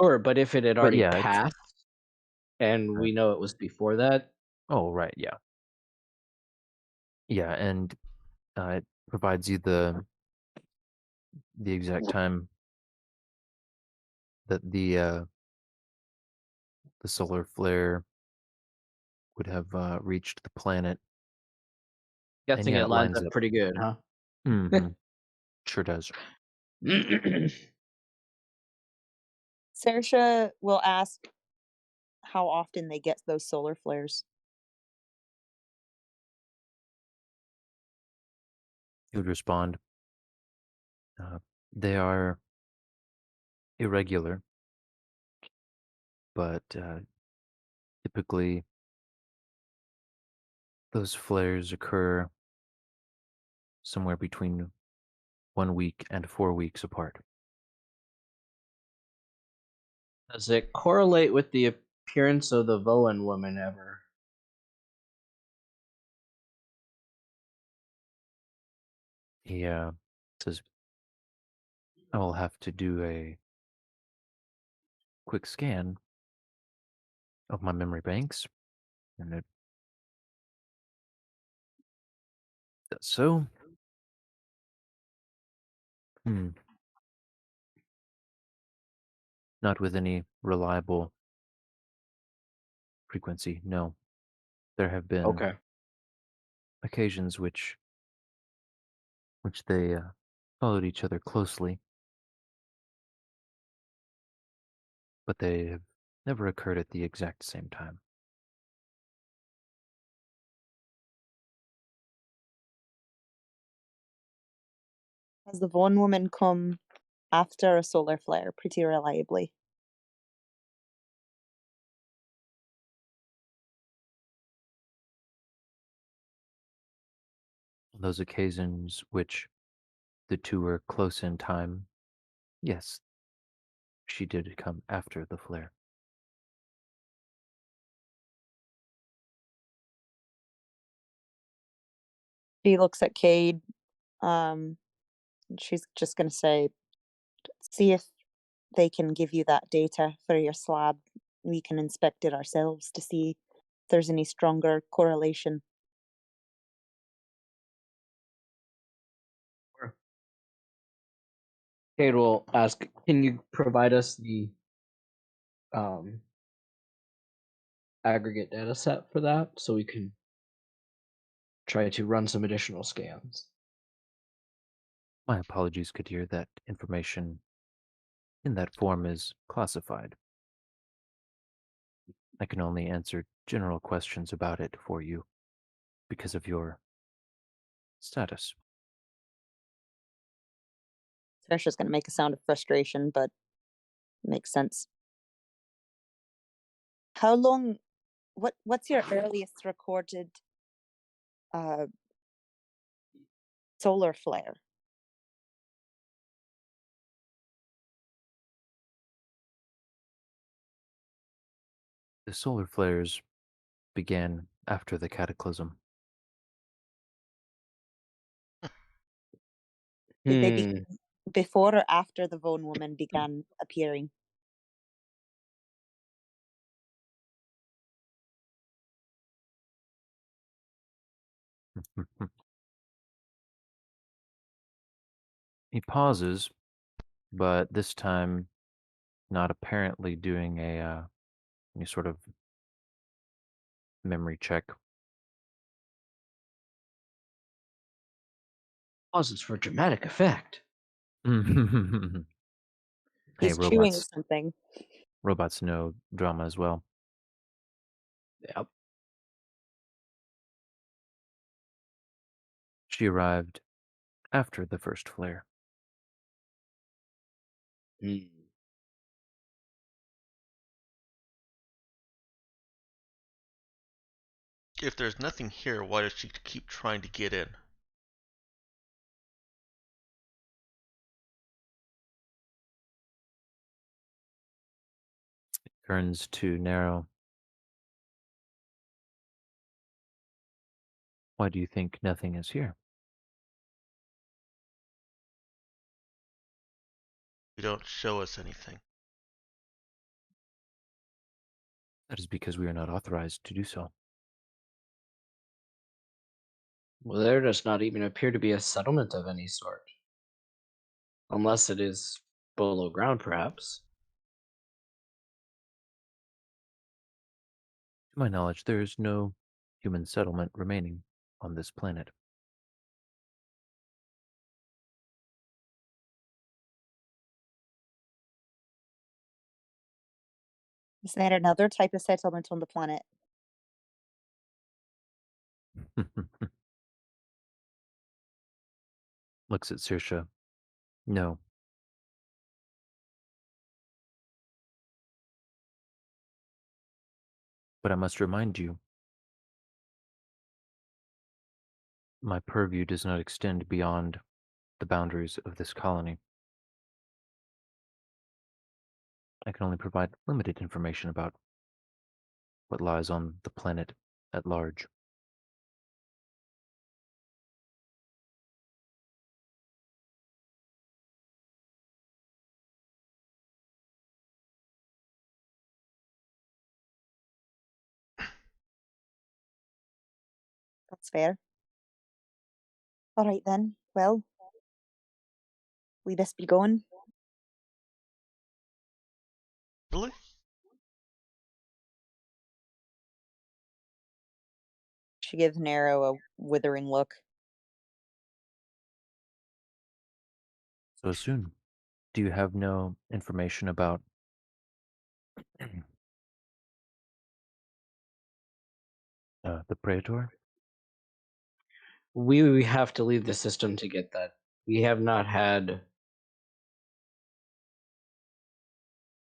Sure, but if it had But already yeah, it's- passed and we know it was before that, Oh, right, yeah. Yeah, and it provides you the exact time that the the solar flare would have reached the planet. And Guessing yeah, it it lines lines up up. pretty good, huh? Hmm. Sure does. Saoirse will ask how often they get those solar flares. He would respond, they are irregular, but typically those flares occur somewhere between 1 week and 4 weeks apart. Does it correlate with the appearance of the Voan woman ever? He says, I will have to do a quick scan of my memory banks, and it does so. Hmm. Not with any reliable frequency, no. There have been Okay. occasions which they followed each other closely, but they have never occurred at the exact same time. Has the Vaughn woman come after a solar flare pretty reliably? On those occasions which the two were close in time, yes, she did come after the flare. She looks at Cade. And she's just going to say, see if they can give you that data for your slab. We can inspect it ourselves to see if there's any stronger correlation. Sure. Cade will ask, can you provide us the aggregate data set for that so we can try to run some additional scans? My apologies, Kadir. That information in that form is classified. I can only answer general questions about it for you because of your status. Trisha's going to make a sound of frustration, but makes sense. How long? What's your earliest recorded solar flare? The solar flares began after the cataclysm. Did they Hmm. begin before or after the Vaughn woman began appearing? He pauses, but this time not apparently doing any sort of memory check. Pauses for dramatic effect. Hey, He's chewing robots. something. Robots know drama as well. Yep. She arrived after the first flare. Hmm. If there's nothing here, why does she keep trying to get in? Turns to Narrow. Why do you think nothing is here? You don't show us anything. That is because we are not authorized to do so. Well, there does not even appear to be a settlement of any sort. Unless it is below ground, perhaps. my knowledge, there is no human settlement remaining on this planet. Is there another type of settlement on the planet? Looks at Saoirse. No. But I must remind you, my purview does not extend beyond the boundaries of this colony. I can only provide limited information about what lies on the planet at large. That's fair. All right then. Well, we best be going. Really? She gives Nero a withering look. So soon. Do you have no information about the Praetor? We have to leave the system to get that. We have not had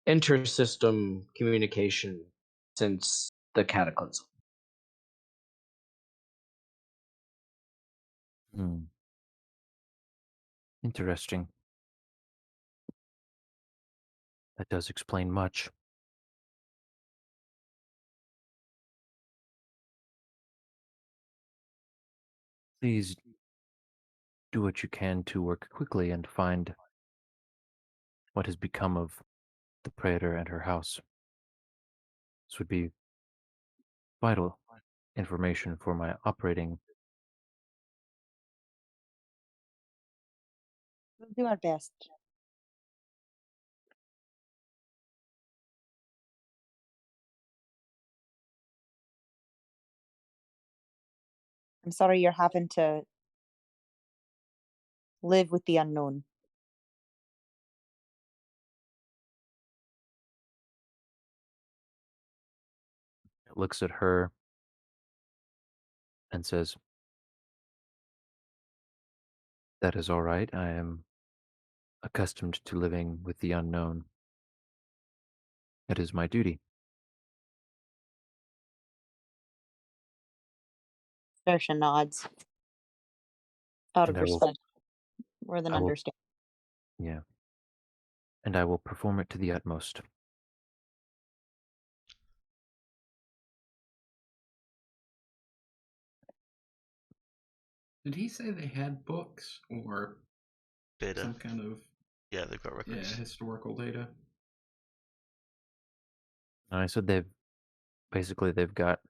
inter-system communication since the Cataclysm. Hmm. Interesting. That does explain much. Please do what you can to work quickly and find what has become of the Praetor and her house. This would be vital information for my operating. We'll do our best. I'm sorry you're having to live with the unknown. Looks at her and says, "That is all right. I am accustomed to living with the unknown. It is my duty." Saoirse nods. Out And of I will, respect. More than I will, understand. yeah, and I will perform it to the utmost. Did he say they had books or Data. some kind of Yeah, they've got records. historical data? And I said they've got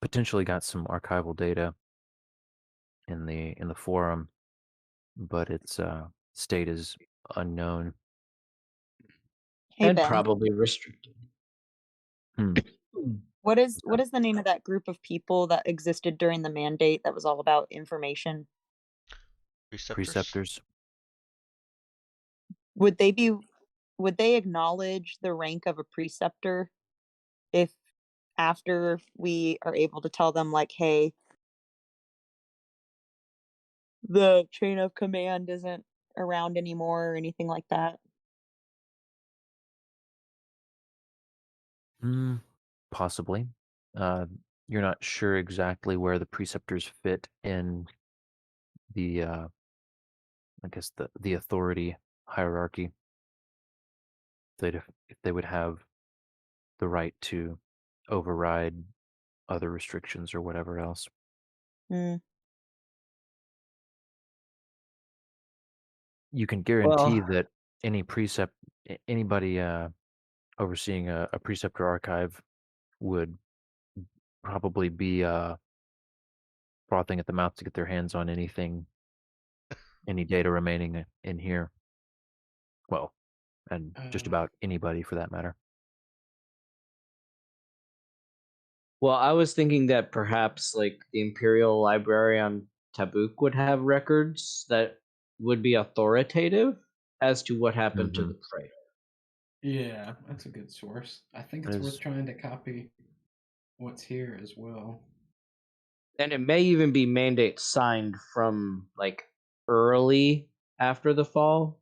potentially got some archival data in the forum, but its state is unknown. Hey And Ben, probably restricted. Hmm. what is the name of that group of people that existed during the mandate that was all about information? Preceptors. Preceptors. Would they acknowledge the rank of a preceptor if after we are able to tell them like, hey, the chain of command isn't around anymore or anything like that? Possibly. Uh, you're not sure exactly where the preceptors fit in the, I guess the authority hierarchy. If they would have the right to override other restrictions or whatever else. Hmm. You can guarantee Well, that anybody overseeing a preceptor archive would probably be frothing at the mouth to get their hands on any data remaining in here. Well, and just Uh, about anybody for that matter. Well, I was thinking that perhaps like the Imperial Library on Tabuk would have records that would be authoritative as to what happened to Mhm. the Praetor. Yeah, that's a good source. I think it's worth Is trying to copy what's here as well. And it may even be mandate signed from like early after the fall,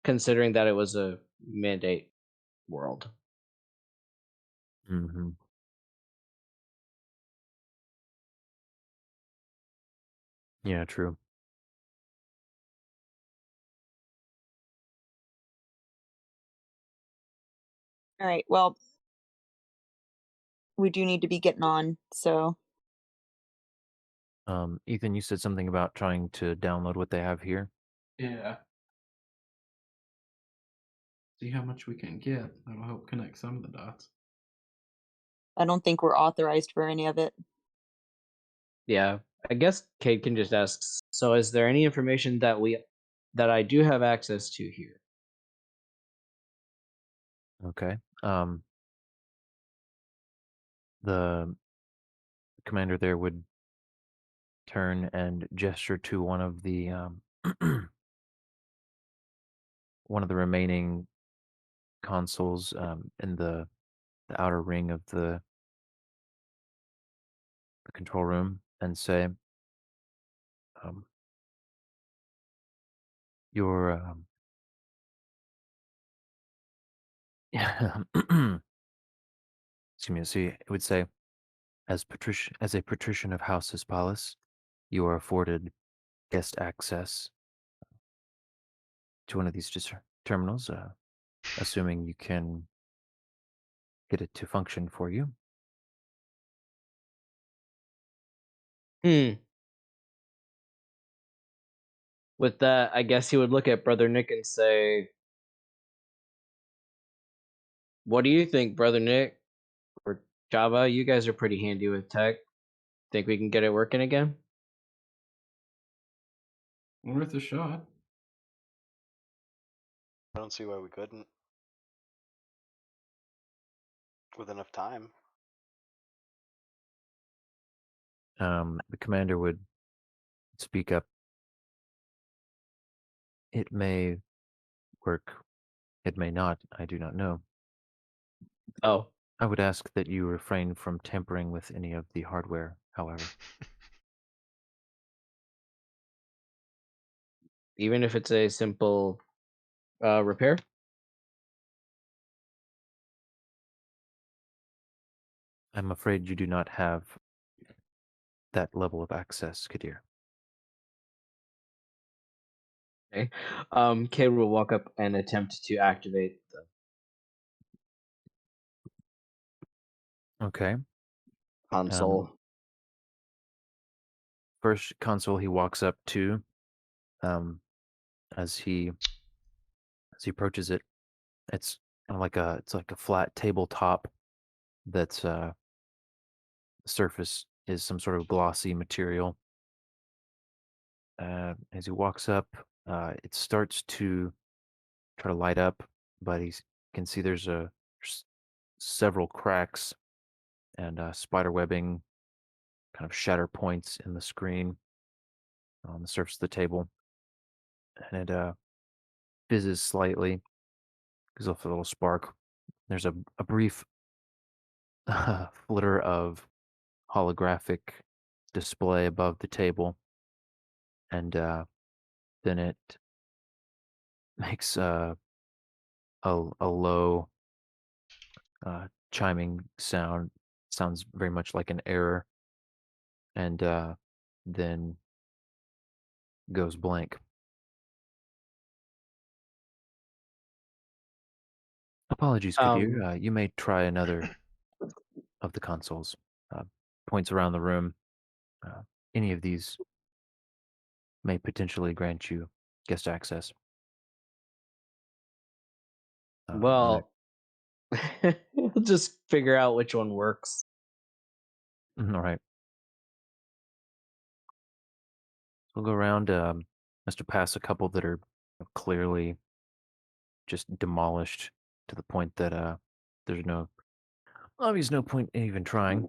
considering that it was a mandate world. Mhm. Yeah, true. All right. Well, we do need to be getting on. So Ethan, you said something about trying to download what they have here. Yeah. See how much we can get. That'll help connect some of the dots. I don't think we're authorized for any of it. Yeah, I guess Kate can just ask. So, is there any information that I do have access to here? Okay. The commander there would turn and gesture to one of the one of the remaining consoles in the outer ring of the control room and say, um, "Your excuse me." See, it would say, as a patrician of House Palace, you are afforded guest access to one of these terminals, assuming you can get it to function for you." Hmm. With that, I guess he would look at Brother Nick and say, "What do you think, Brother Nick or Java? You guys are pretty handy with tech. Think we can get it working again?" Worth a shot. I don't see why we couldn't. With enough time. The commander would speak up. "It may work, it may not. I do not know. Oh, I would ask that you refrain from tampering with any of the hardware, however." even if it's a simple repair. "I'm afraid you do not have that level of access, Kadir." Okay. Kate will walk up and attempt to activate the Okay. console. First console he walks up to, um, as he approaches it, it's kind of like a flat tabletop that's surface is some sort of glossy material. As he walks up, it starts to try to light up, but he can see there's several cracks and spider webbing, kind of shatter points in the screen on the surface of the table, and it fizzes slightly, gives off a little spark. There's a brief flitter of holographic display above the table, and then it makes a low chiming sound. Sounds very much like an error, and then goes blank. "Apologies, Kadir. Um, You may try another of the consoles." Points around the room. Uh, any of these may potentially grant you guest access. You well, we'll just figure out which one works. may, all right. We'll go around. Mr. Pass a couple that are clearly just demolished to the point that there's no Obviously, no point in even trying.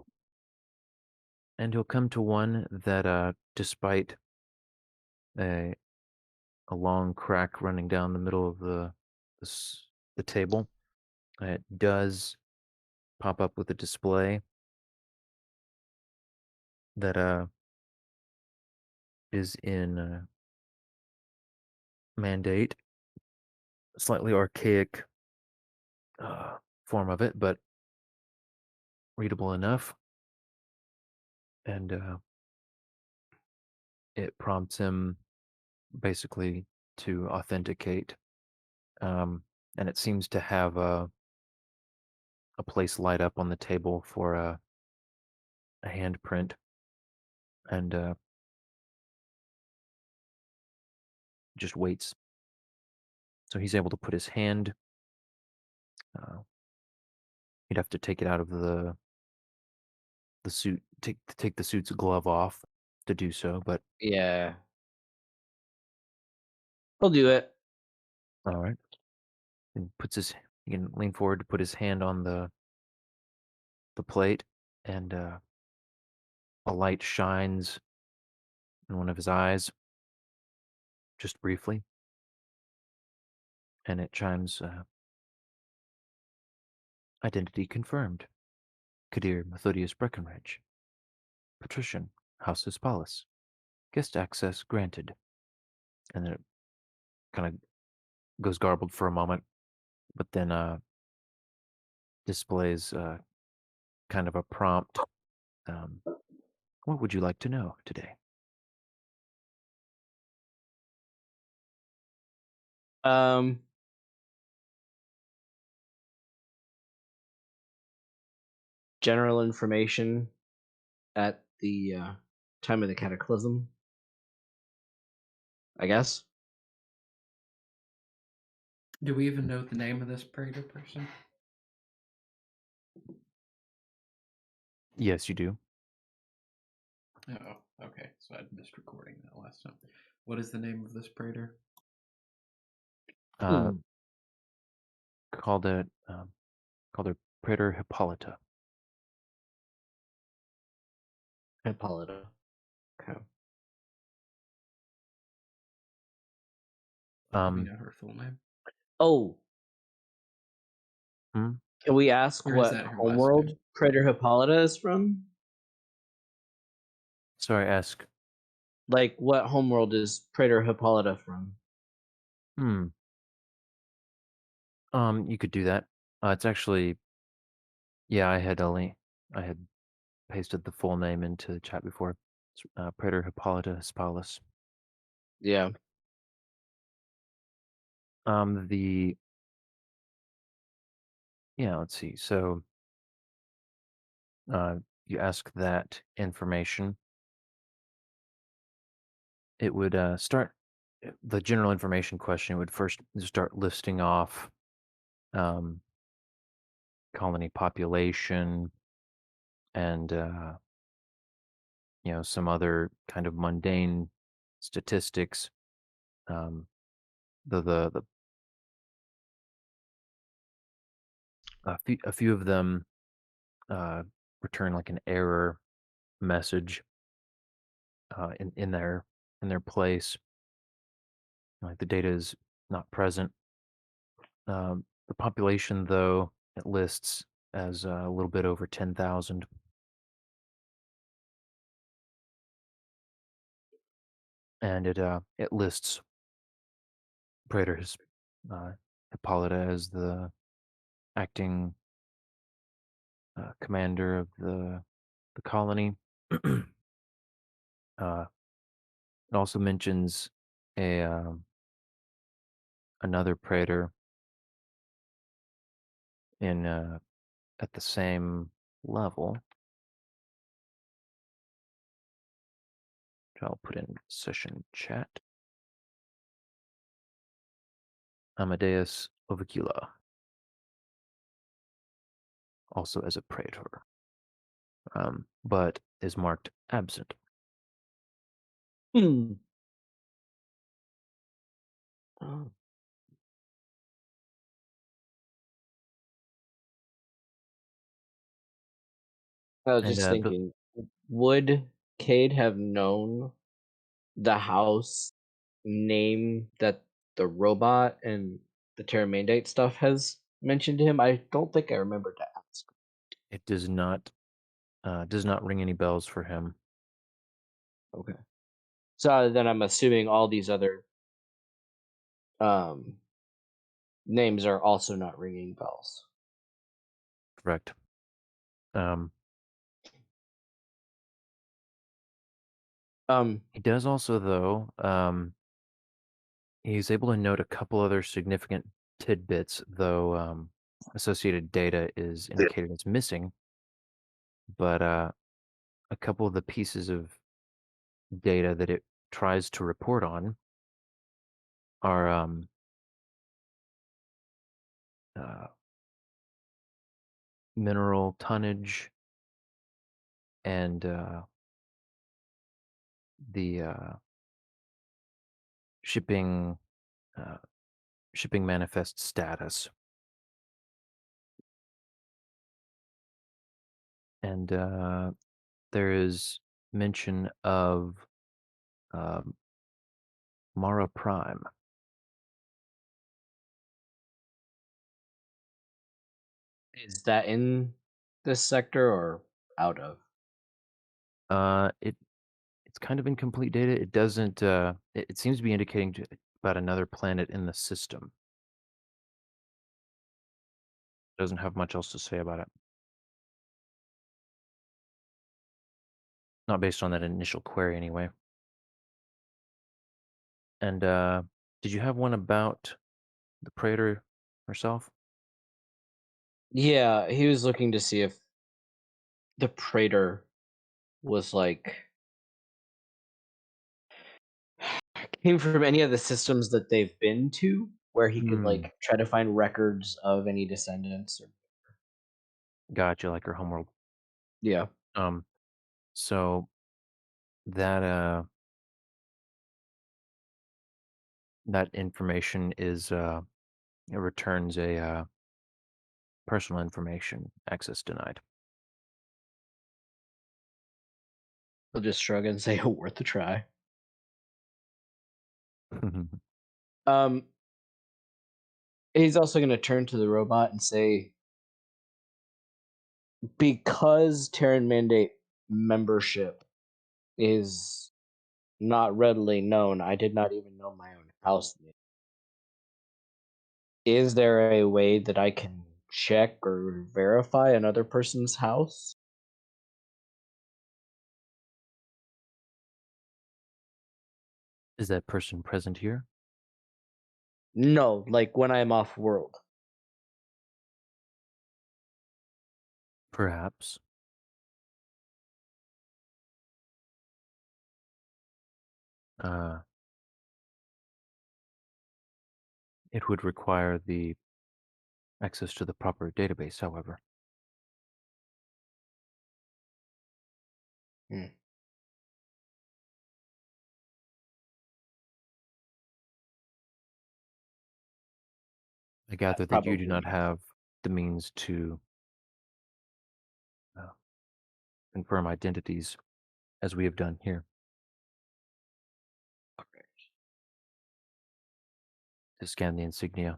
And he'll come to one that, despite a a long crack running down the middle of the table, it does pop up with a display that is in Mandate, slightly archaic form of it, but readable enough. And it prompts him basically to authenticate. And it seems to have a place light up on the table for a handprint. And just waits. So he's able to put his hand. He'd have to take it out of the suit, take the suit's glove off to do so. But Yeah. He'll do it. all right, and he can lean forward to put his hand on the plate, and a light shines in one of his eyes, just briefly, and it chimes. Identity confirmed. Kadir Methodius Breckenridge. Patrician, House Hispalis. Guest access granted. And then it kind of goes garbled for a moment, but then displays kind of a prompt. What would you like to know today? Um, General information at the time of the cataclysm, I guess. Do we even know the name of this Praetor person? Yes, you do. Oh, okay. So I missed recording that last time. What is the name of this Praetor? Called it called her Praetor Hippolyta. Hippolyta. Okay. Do we know her full name? Oh. Hmm? Can we ask Or is what that her last homeworld name? Praetor Hippolyta is from? Sorry, ask. Like, what homeworld is Praetor Hippolyta from? You could do that. It's actually, yeah, I had pasted the full name into the chat before. It's Praetor Hippolyta Hispalis. Yeah. Let's see. So, you ask that information. It would start the general information question. It would first start listing off colony population and some other kind of mundane statistics. The a few of them return like an error message in their place. Like the data is not present. The population, though, it lists as a little bit over 10,000. And it lists Praetor Hippolyta as the acting commander of the colony. It also mentions a another Praetor in at the same level, which I'll put in session chat. Amadeus Ovicula, also as a Praetor, but is marked absent. Oh. I was And just thinking, would Cade have known the house name that the robot and the Terra Mandate stuff has mentioned to him? I don't think I remember to ask. it does not ring any bells for him. Okay. So then I'm assuming all these other um names are also not ringing bells. Correct. Um, he does also, though. He's able to note a couple other significant tidbits, though associated data is indicated as missing. But a couple of the pieces of data that it tries to report on are uh, mineral tonnage and the shipping shipping manifest status. And there is mention of um, Mara Prime. Is that in this sector or out of? It's kind of incomplete data. It doesn't. It seems to be indicating about another planet in the system. Doesn't have much else to say about it. Not based on that initial query, anyway. And did you have one about the Praetor herself? Yeah, he was looking to see if the Praetor was like came from any of the systems that they've been to, where he could like try to find records of any descendants. Or... Gotcha, like her homeworld. Yeah. So that that information is it returns a personal information access denied. He'll just shrug and say, "Oh, worth a try." Um, he's also going to turn to the robot and say, because Terran Mandate membership is not readily known, I did not even know my own house name. Is there a way that I can check or verify another person's house? Is that person present here? No, like when I'm off world. Perhaps. It would require the access to the proper database, however. I gather that you do not Probably. have the means to confirm identities as we have done here. To scan the insignia.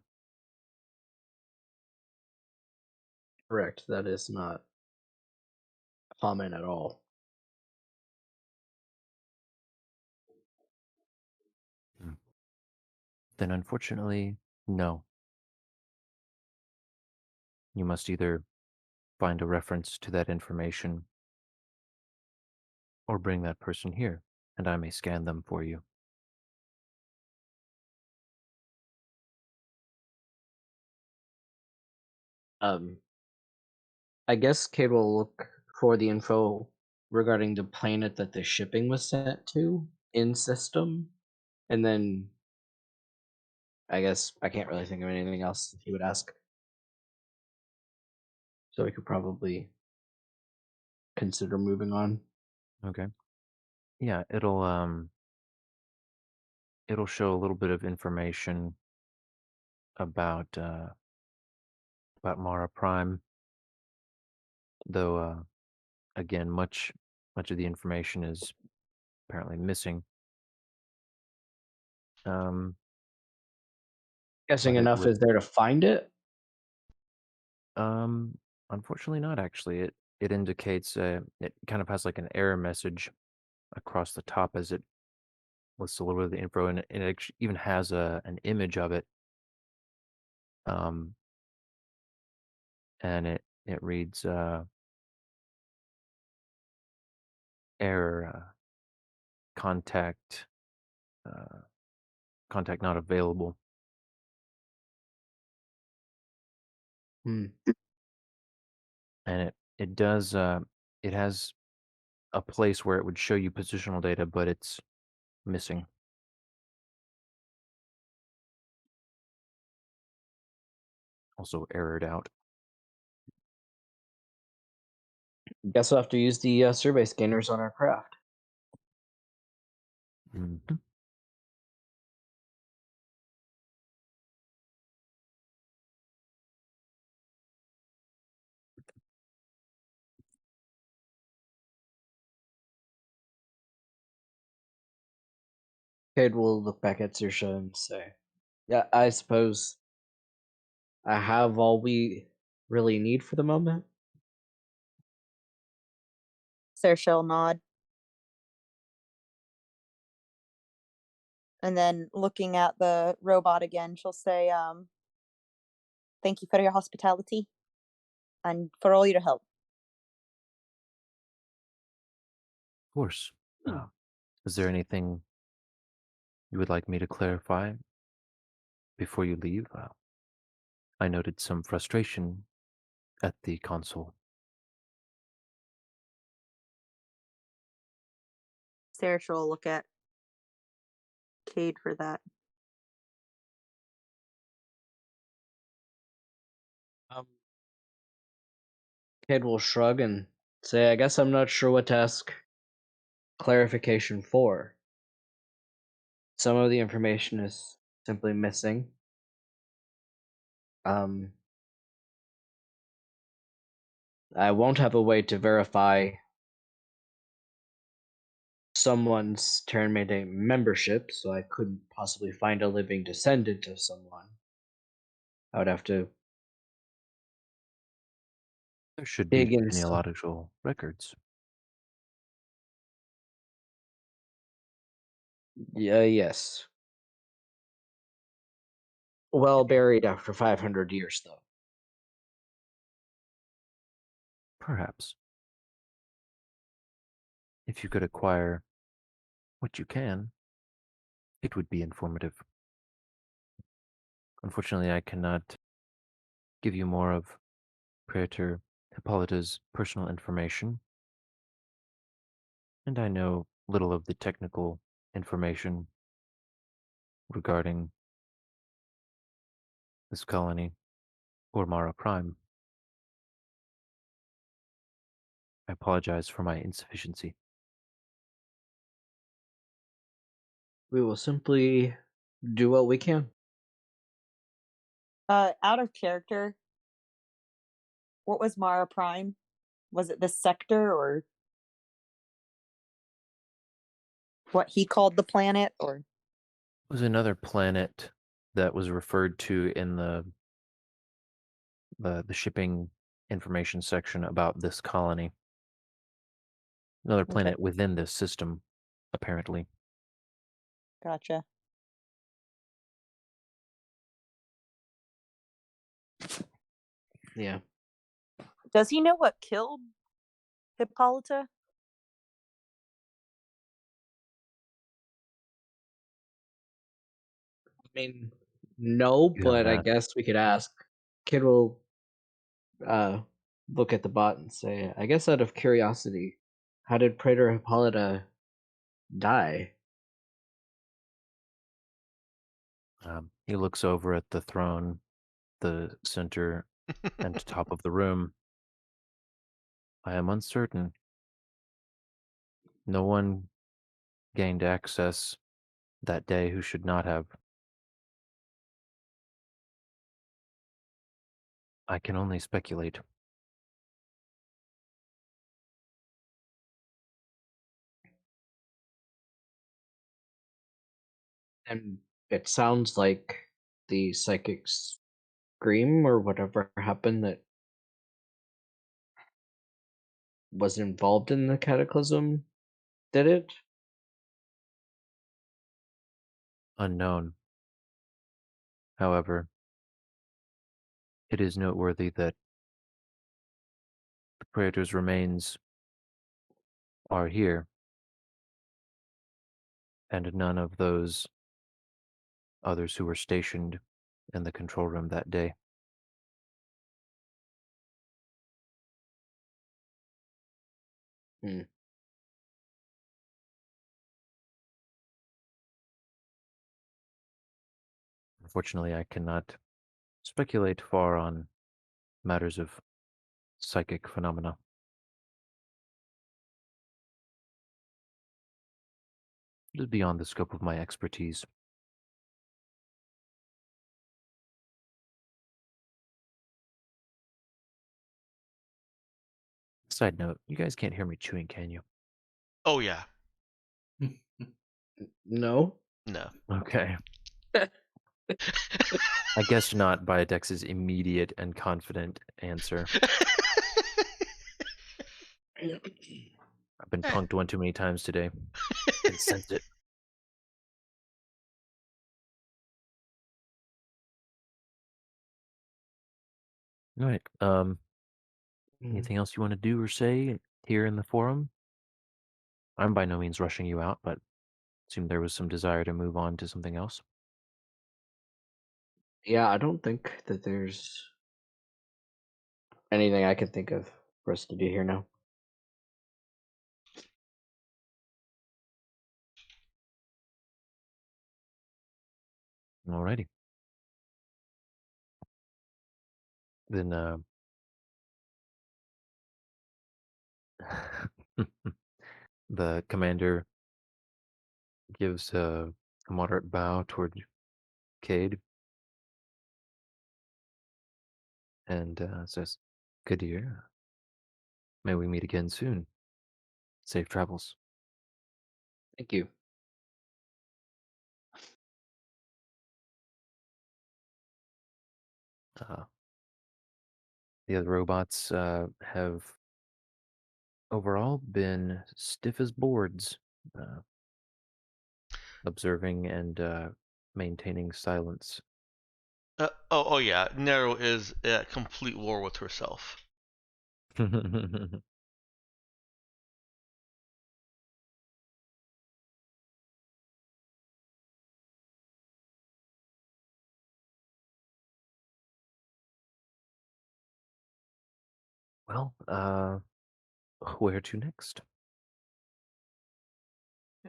Correct. That is not common at all. Then unfortunately, no. You must either find a reference to that information or bring that person here, and I may scan them for you. I guess Cade will look for the info regarding the planet that the shipping was sent to in system, and then I guess I can't really think of anything else that he would ask. So we could probably consider moving on. Okay. Yeah, it'll show a little bit of information about Mara Prime, though again, much of the information is apparently missing. Guessing But it enough would, is there to find it. unfortunately, not actually. It indicates it kind of has like an error message across the top as it lists a little bit of the info, and it even has an image of it. And it reads error contact contact not available. Hmm. And it does it has a place where it would show you positional data, but it's missing. Also errored out. Guess we'll have to use the survey scanners on our craft. Mhm. Cade will look back at Saoirse and say, "Yeah, I suppose I have all we really need for the moment." Saoirse will nod. And then looking at the robot again, she'll say, thank you for your hospitality and for all your help. Of course. Is there anything you would like me to clarify before you leave? I noted some frustration at the console. Saoirse will look at Cade for that. Cade will shrug and say, "I guess I'm not sure what to ask clarification for. Some of the information is simply missing. I won't have a way to verify someone's Terminating membership, so I couldn't possibly find a living descendant of someone. I would have to There should dig be in some. genealogical records. Yeah, yes. Well buried after 500 years, though. Perhaps. If you could acquire what you can, it would be informative. Unfortunately, I cannot give you more of Praetor Hippolyta's personal information, and I know little of the technical information regarding this colony or Mara Prime. I apologize for my insufficiency. We will simply do what we can. Out of character, what was Mara Prime? Was it this sector or what he called the planet? Or It was another planet that was referred to in the shipping information section about this colony. Another okay, planet within this system, apparently. gotcha. Yeah. Does he know what killed Hippolyta? I mean, no, You haven't but I asked. guess we could ask. Kid will look at the bot and say, "I guess out of curiosity, how did Praetor Hippolyta die?" He looks over at the throne, the center and top of the room. I am uncertain. No one gained access that day who should not have. I can only speculate. And it sounds like the psychic scream or whatever happened that was involved in the cataclysm did it. Unknown. However, it is noteworthy that the Praetor's remains are here, and none of those others who were stationed in the control room that day. Hmm. Unfortunately, I cannot speculate far on matters of psychic phenomena. It is beyond the scope of my expertise. Side note, you guys can't hear me chewing, can you? Oh yeah. No. No. Okay. I guess not by Dex's immediate and confident answer. I've been punked one too many times today. I can sense it. All right. Anything else you want to do or say here in the forum? I'm by no means rushing you out, but assume there was some desire to move on to something else. Yeah, I don't think that there's anything I can think of for us to do here now. Alrighty. Then the commander gives a moderate bow toward Cade and says, "Kadir, may we meet again soon. Safe travels." Thank you. The other robots have overall been stiff as boards, observing and maintaining silence. Oh yeah. Nero is at complete war with herself. Well, where to next?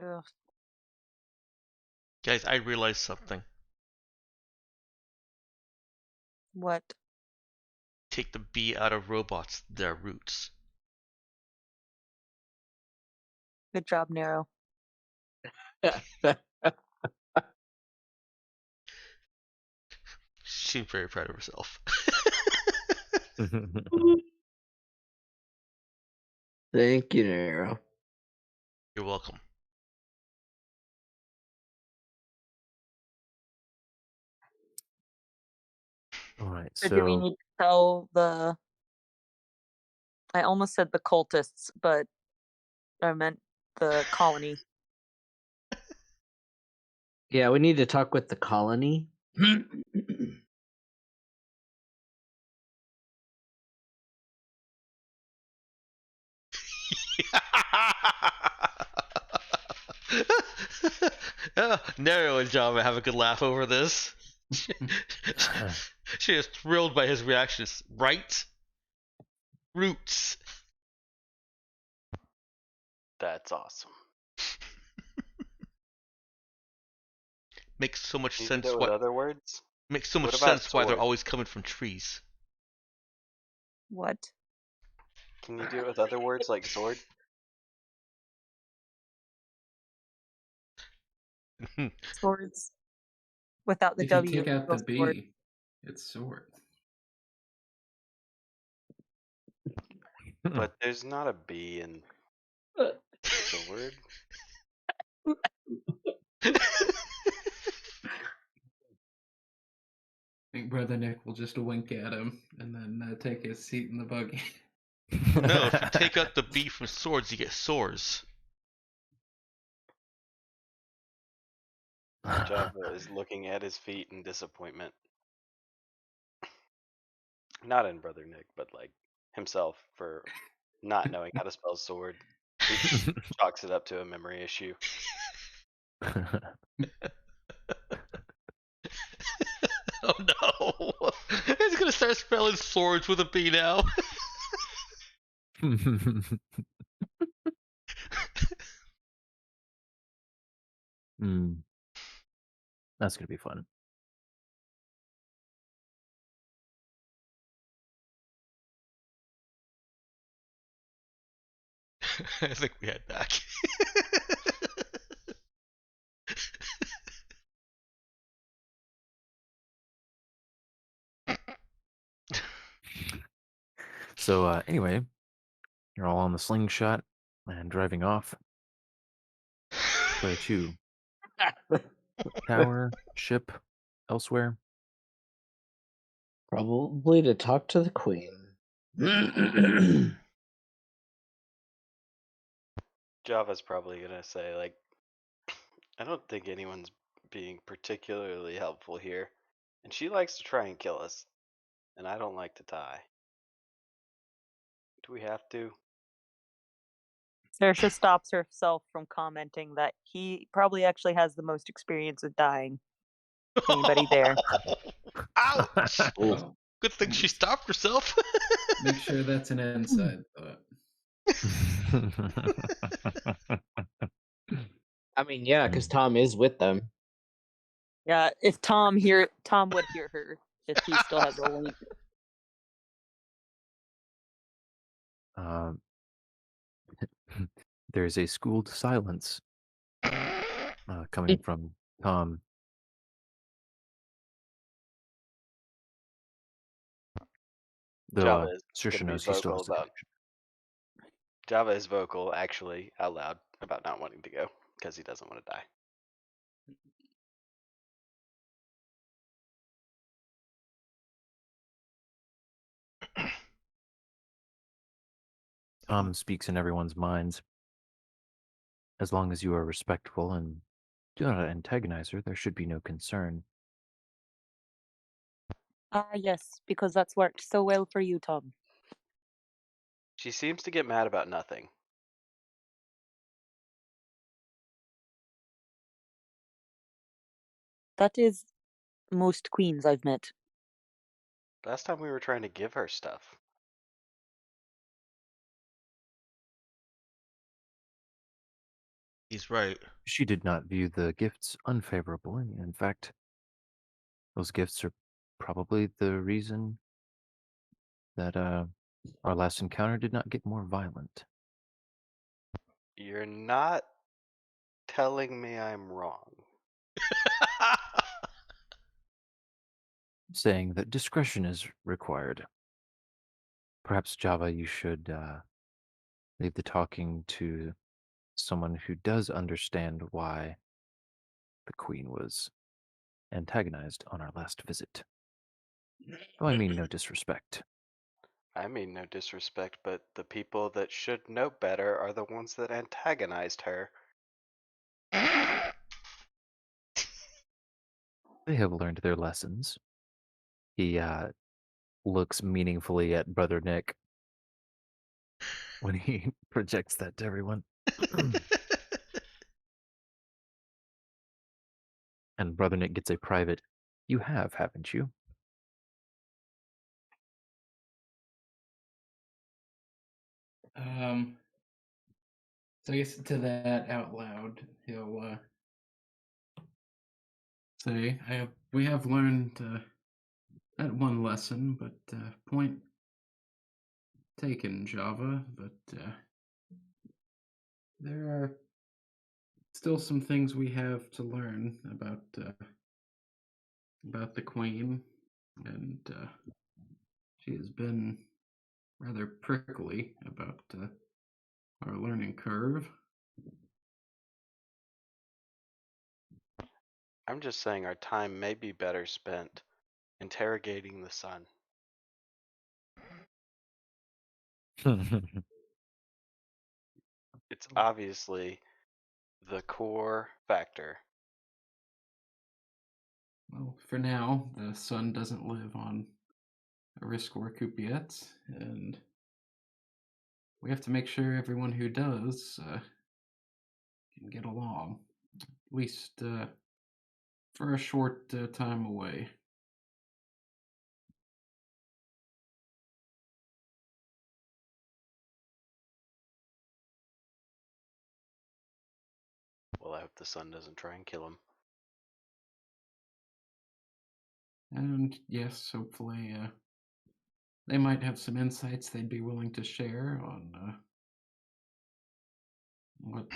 Ugh. Guys, I realized something. What? Take the B out of robots, their roots. Good job, Nero. She's very proud of herself. Thank you, Nero. You're welcome. All right, So do we so need to tell the? I almost said the cultists, but I meant the colony. Yeah, we need to talk with the colony. Nero and Java have a good laugh over this. She is thrilled by his reactions. Right? Roots. That's awesome. Makes so much Can you do sense that with other words? makes so much What about sense why they're sword? always coming from trees. What? Can you do it with other words like sword? Swords. Without the If you W. take out the it's sword. B, it's sword. But there's not a B in sword. Brother Nick will just wink at him and then take his seat in the buggy. No, if you take out the B from swords, you get sores. Java is looking at his feet in disappointment. Not in Brother Nick, but like himself for not knowing how to spell sword. He just chalks it up to a memory issue. Oh no! He's gonna start spelling swords with a B now. That's gonna be fun. I think we head back. So anyway, you're all on the slingshot and driving off. Where to? Tower, ship, elsewhere? Probably to talk to the queen. Java's probably gonna say like, I don't think anyone's being particularly helpful here, and she likes to try and kill us, and I don't like to die. Do we have to? Saoirse stops herself from commenting that he probably actually has the most experience with dying. Anybody there? Ouch! Oh, Good thing she stopped herself. make sure that's an inside thought. I mean, yeah, because Tom is with them. Yeah, if Tom would hear her if he still has a link. There's a schooled silence coming from Tom. Though Java is Saoirse gonna be knows he still vocal has the about. connection. Java is vocal, actually, out loud about not wanting to go because he doesn't want to die. Tom speaks in everyone's minds. As long as you are respectful and do not antagonize her, there should be no concern. Ah, yes, because that's worked so well for you, Tom. She seems to get mad about nothing. That is most queens I've met. Last time we were trying to give her stuff. He's right. She did not view the gifts unfavorably. In fact, those gifts are probably the reason that our last encounter did not get more violent. You're not telling me I'm wrong. Saying that discretion is required. Perhaps, Java, you should leave the talking to someone who does understand why the Queen was antagonized on our last visit. Though I mean no disrespect. I mean no disrespect, but the people that should know better are the ones that antagonized her. They have learned their lessons. He looks meaningfully at Brother Nick when he projects that to everyone. And Brother Nick gets a private, "You have, haven't you?" So I guess to that out loud, he'll say, "We have learned that one lesson, but point taken, Java. But there are still some things we have to learn about the Queen, and she has been rather prickly about our learning curve." I'm just saying our time may be better spent interrogating the sun. It's obviously the core factor. Well, for now, the sun doesn't live on Ariskor Kupiet, and we have to make sure everyone who does can get along, at least for a short time away. Well, I hope the sun doesn't try and kill him. And yes, hopefully they might have some insights they'd be willing to share on what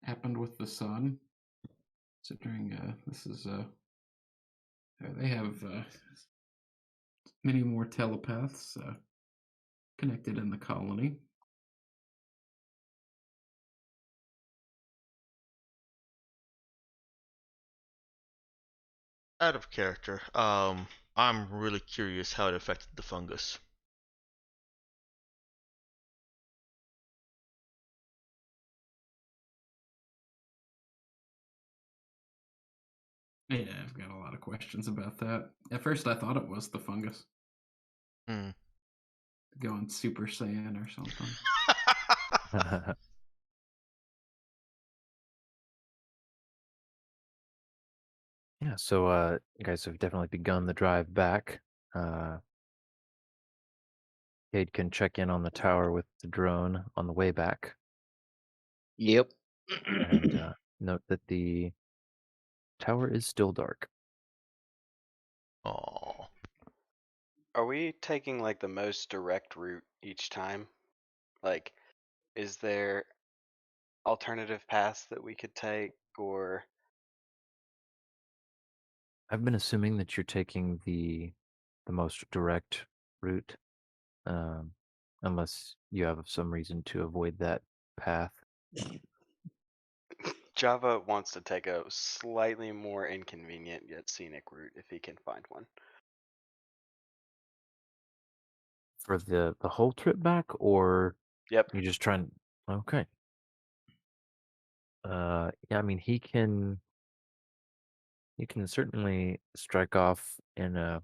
happened with the sun. Considering this is they have many more telepaths connected in the colony. Out of character, I'm really curious how it affected the fungus. Yeah, I've got a lot of questions about that. At first, I thought it was the fungus Hmm. going Super Saiyan or something. Yeah, so you guys have definitely begun the drive back. Cade can check in on the tower with the drone on the way back, Yep. and note that the tower is still dark. Aw. Are we taking like the most direct route each time? Like, is there alternative paths that we could take, or I've been assuming that you're taking the most direct route, um, unless you have some reason to avoid that path. Java wants to take a slightly more inconvenient yet scenic route if he can find one? For the whole trip back, or Yep. you just trying? Okay. Yeah, I mean he can certainly strike off in a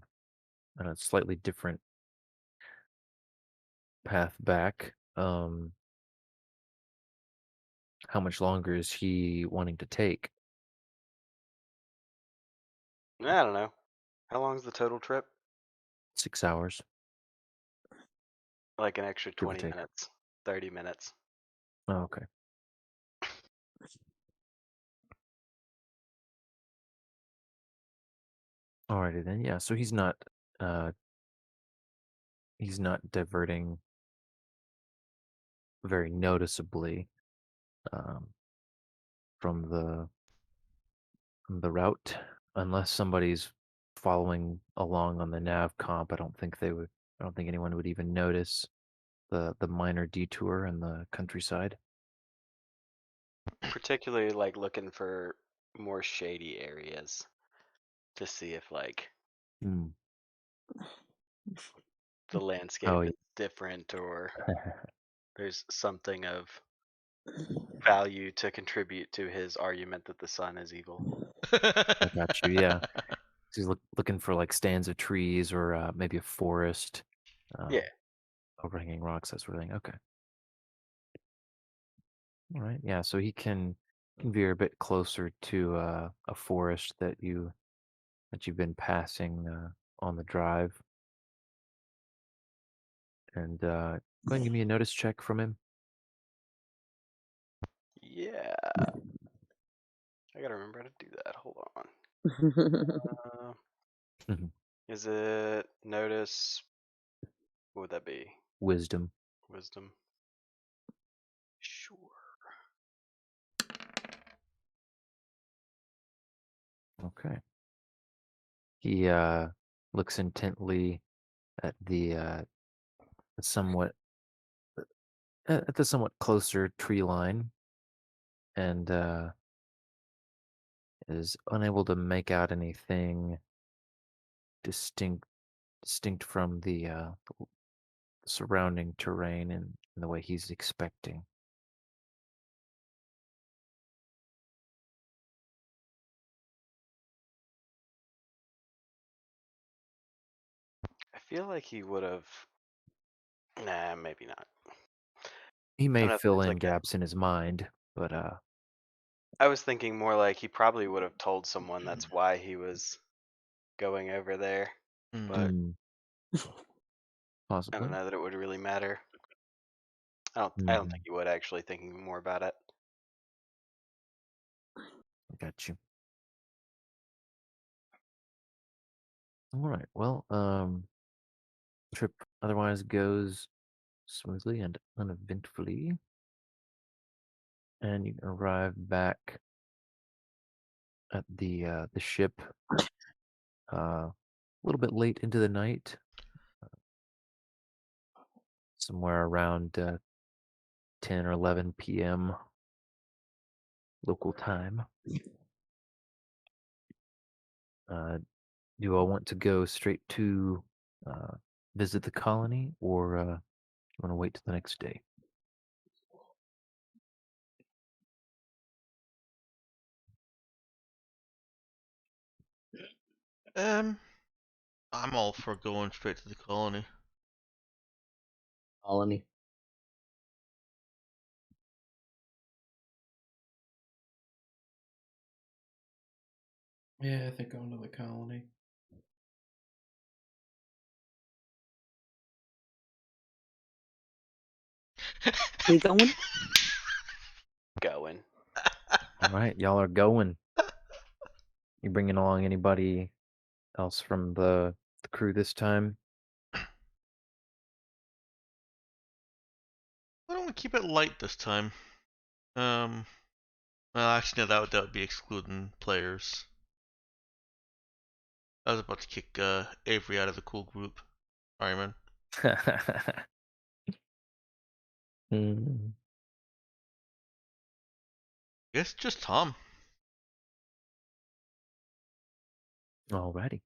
slightly different path back. How much longer is he wanting to take? I don't know. How long's the total trip? 6 hours, Like an extra give or 20 take. minutes, 30 minutes. Oh, okay. Alrighty then. Yeah, so he's not diverting very noticeably from the route, unless somebody's following along on the nav comp. I don't think anyone would even notice the minor detour in the countryside. Particularly like looking for more shady areas to see if like Hmm. the landscape Oh, is different or there's something of value to contribute to his argument that the sun is evil. I got you. Yeah, so he's looking for like stands of trees or maybe a forest, Yeah. overhanging rocks, that sort of thing. Okay. All right. Yeah. So he can veer a bit closer to a forest that you've been passing on the drive, and go ahead and give me a notice check from him. Yeah. I gotta remember how to do that. Hold on. Mhm. Is it notice? What would that be? Wisdom. Wisdom. Sure. Okay. He looks intently at the somewhat at the somewhat closer tree line, and is unable to make out anything distinct from the surrounding terrain and the way he's expecting. I feel like he would have. Nah, maybe not. He may know if fill there's, in like, gaps in his mind, but I was thinking more like he probably would have told someone that's why he was going over there. Mm. But I possibly. don't know that it would really matter. I don't think he would, actually, thinking more about it. Got you. All right. Well, trip otherwise goes smoothly and uneventfully, and you can arrive back at the ship a little bit late into the night, somewhere around 10 or 11 p.m. local time. Do you all want to go straight to visit the colony, or you want to wait till the next day? I'm all for going straight to the colony. Colony. Yeah, I think going to the colony. We going? Going. All right, y'all are going. You bringing along anybody else from the crew this time? Why don't we keep it light this time? Well, actually, no, that would be excluding players. I was about to kick Avery out of the cool group. Sorry, man. Hmm. Guess just Tom. Alrighty.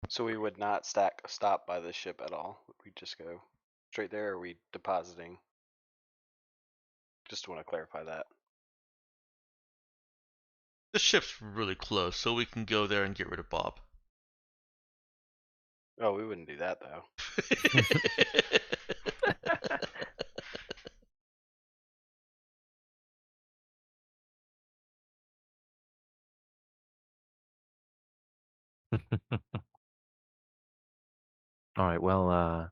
So we would not stop by the ship at all. We just go straight there, or are we depositing? Just want to clarify that. The ship's really close, so we can go there and get rid of Bob. Oh, we wouldn't do that though. All right. Well,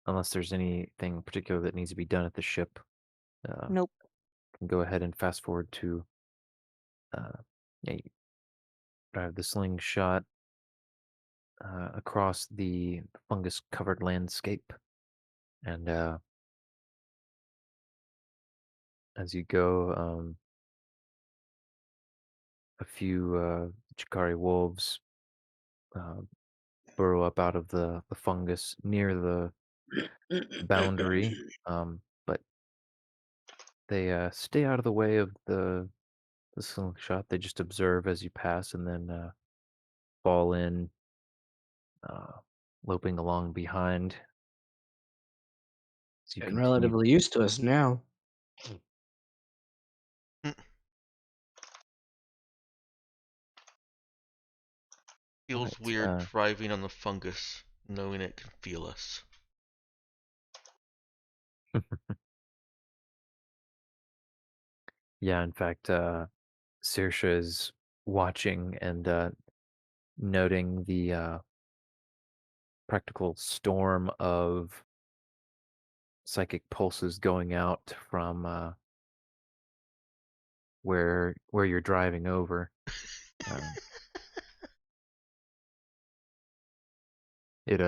unless there's anything particular that needs to be done at the ship, Nope. can go ahead and fast forward to yeah, you drive the slingshot across the fungus-covered landscape, and as you go, a few Chikari wolves burrow up out of the fungus near the boundary, but they stay out of the way of the slingshot. They just observe as you pass, and then fall in, uh, loping along behind. As you Getting continue. relatively used to us now. Feels Right, weird driving on the fungus, knowing it can feel us. Yeah, in fact, Saoirse is watching and noting the practical storm of psychic pulses going out from where you're driving over. It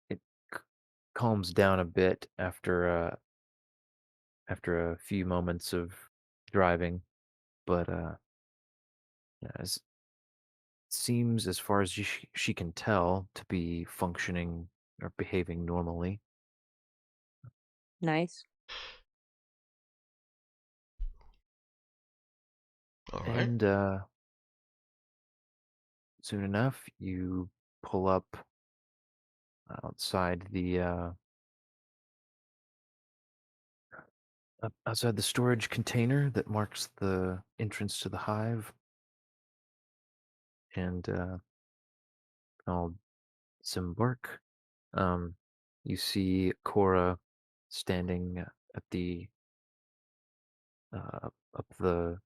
it calms down a bit after a few moments of driving, but yeah, it seems, as far as she can tell, to be functioning or behaving normally. Nice. All right. And soon enough, you pull up outside the outside the storage container that marks the entrance to the hive, and called Simbark. You see Cora standing at the up the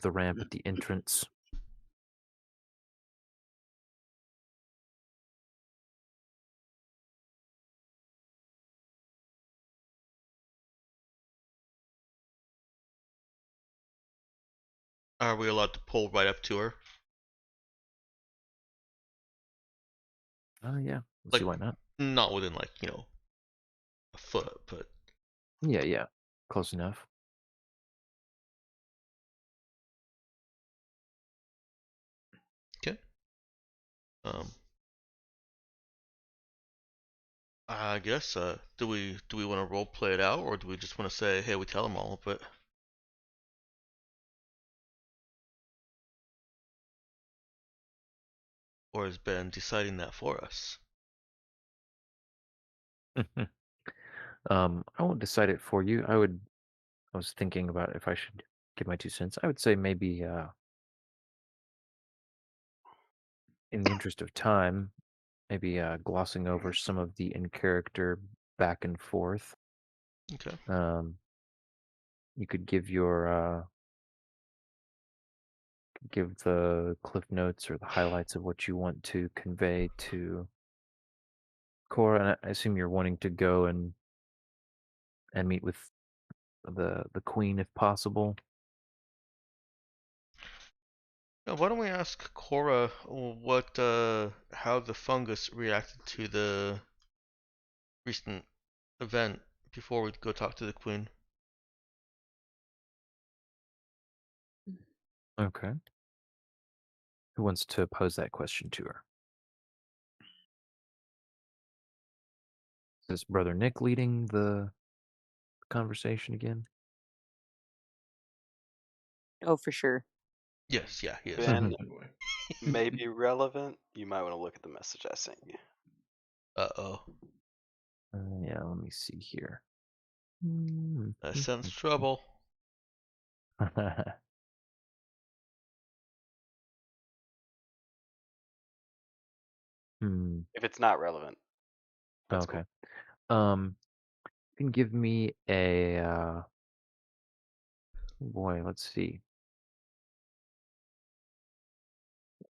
ramp at the entrance. Are we allowed to pull right up to her? Yeah. Let's Like, see why not. not within like, a foot, but Yeah. Close enough. okay. I guess do we want to role play it out, or do we just want to say, hey, we tell them all, but or is Ben deciding that for us? I won't decide it for you. I was thinking about if I should give my 2 cents. I would say maybe in the interest of time, maybe glossing over some of the in character back and forth. Okay. You could give your give the cliff notes or the highlights of what you want to convey to Cora, and I assume you're wanting to go and meet with the queen if possible. Now, why don't we ask Cora what how the fungus reacted to the recent event before we go talk to the queen? Okay. Who wants to pose that question to her? Is Brother Nick leading the conversation again? Oh, for sure. Yes, yeah, he is. Ben Anyway. may be relevant. You might want to look at the message I sent you. Uh-oh. Yeah, let me see here. I sense trouble. If it's not relevant, that's Okay. cool. You can give me a boy, let's see.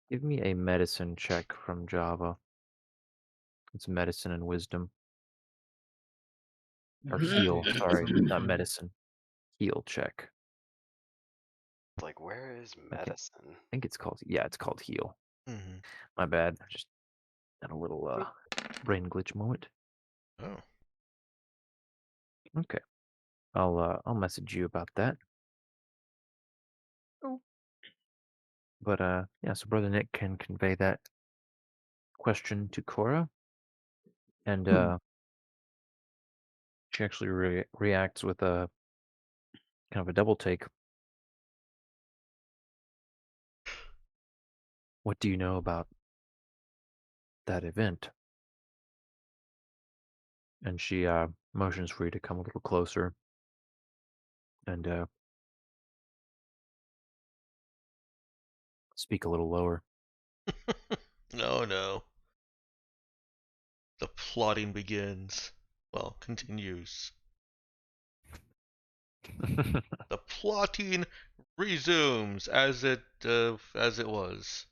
Give me a medicine check from Java. It's medicine and wisdom. Or heal, sorry, not medicine. Heal check. Like, where is I medicine? think it's called, yeah, it's called heal. Mm-hmm. My bad. I just had a little brain glitch moment. Oh. Okay. I'll message you about that. Oh. But yeah, so Brother Nick can convey that question to Cora, and she actually reacts with a kind of a double take. What do you know about that event? And she motions for you to come a little closer, and speak a little lower. No. The plotting begins. Well, continues. The plotting resumes as it was.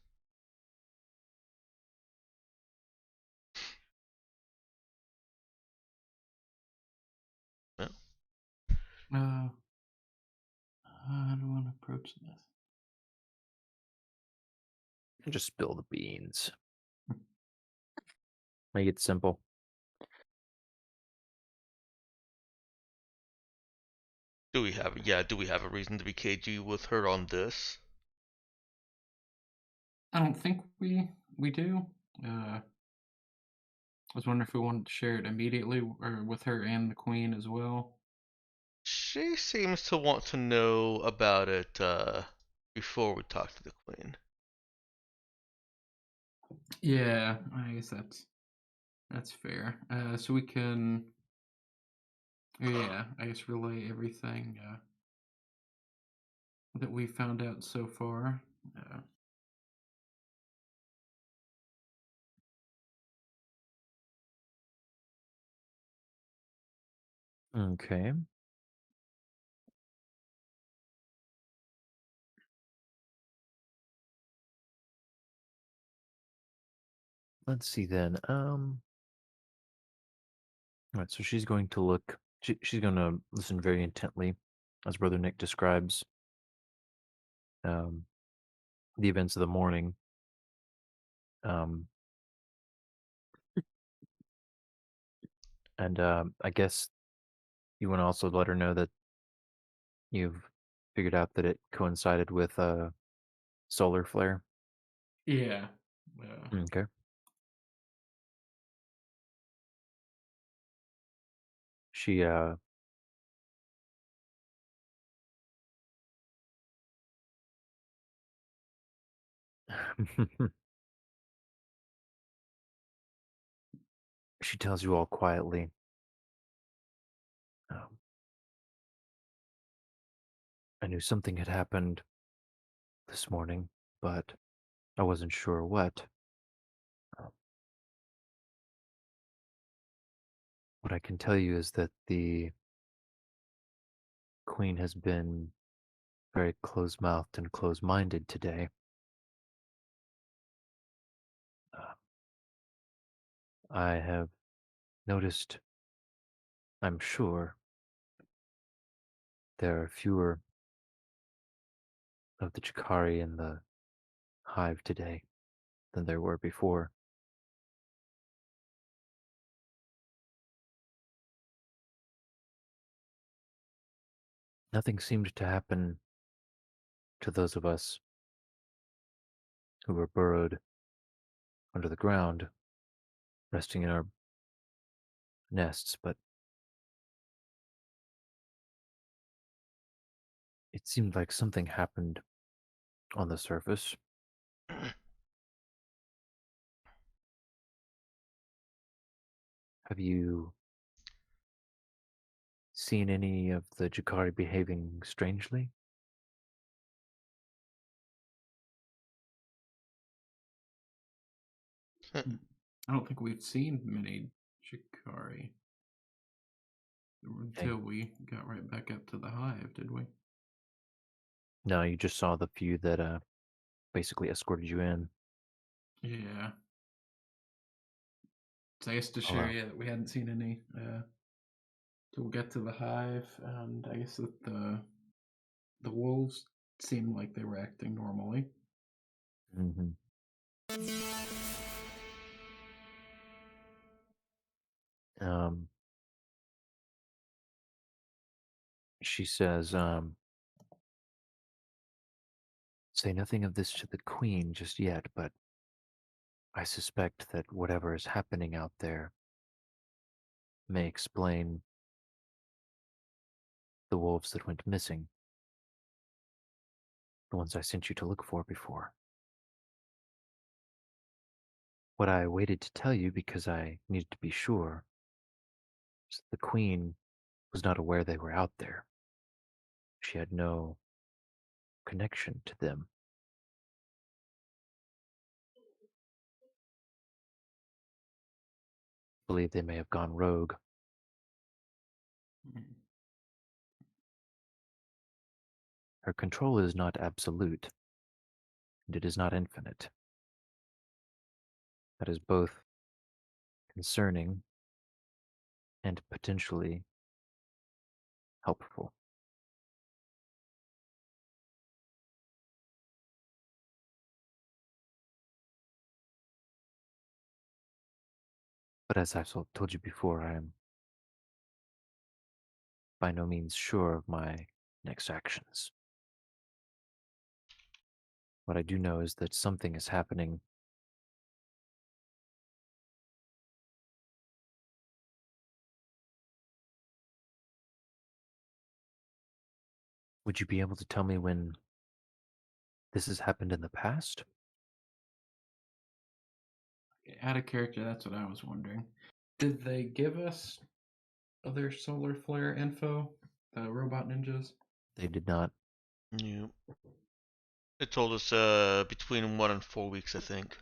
Yeah. How do I want to approach this? Just spill the beans. Make it simple. Do we have a reason to be cagey with her on this? I don't think we do. I was wondering if we wanted to share it immediately or with her and the queen as well. She seems to want to know about it before we talk to the queen. Yeah, I guess that's fair. So we can, yeah, I guess relay everything that we found out so far. Okay. Let's see then. All right, so she's going to look. She's going to listen very intently as Brother Nick describes um, the events of the morning. Um, and I guess you want to also let her know that you've figured out that it coincided with a solar flare. Yeah. Okay. She she tells you all quietly. Um, I knew something had happened this morning, but I wasn't sure what. Um, what I can tell you is that the Queen has been very close-mouthed and close-minded today. Uh, I have noticed, I'm sure, there are fewer of the Chikari in the hive today than there were before. Nothing seemed to happen to those of us who were burrowed under the ground, resting in our nests, but it seemed like something happened on the surface. Have you seen any of the Jakari behaving strangely? I don't think we've seen many Shikari until we got right back up to the hive, did we? No, you just saw the few that basically escorted you in. Yeah. So I guess to Oh, share, wow. yeah, that we hadn't seen any till we get to the hive, and I guess that the wolves seemed like they were acting normally. Mm-hmm. She says, say nothing of this to the Queen just yet, but I suspect that whatever is happening out there may explain the wolves that went missing, the ones I sent you to look for before. What I waited to tell you because I needed to be sure is that the Queen was not aware they were out there. She had no connection to them. I believe they may have gone rogue. Mm. Her control is not absolute, and it is not infinite. That is both concerning and potentially helpful. But as I've told you before, I am by no means sure of my next actions. What I do know is that something is happening. Would you be able to tell me when this has happened in the past? out of character, that's what I was wondering. Did they give us other solar flare info? The robot ninjas? They did not. Yeah. It told us between 1 and 4 weeks, I think.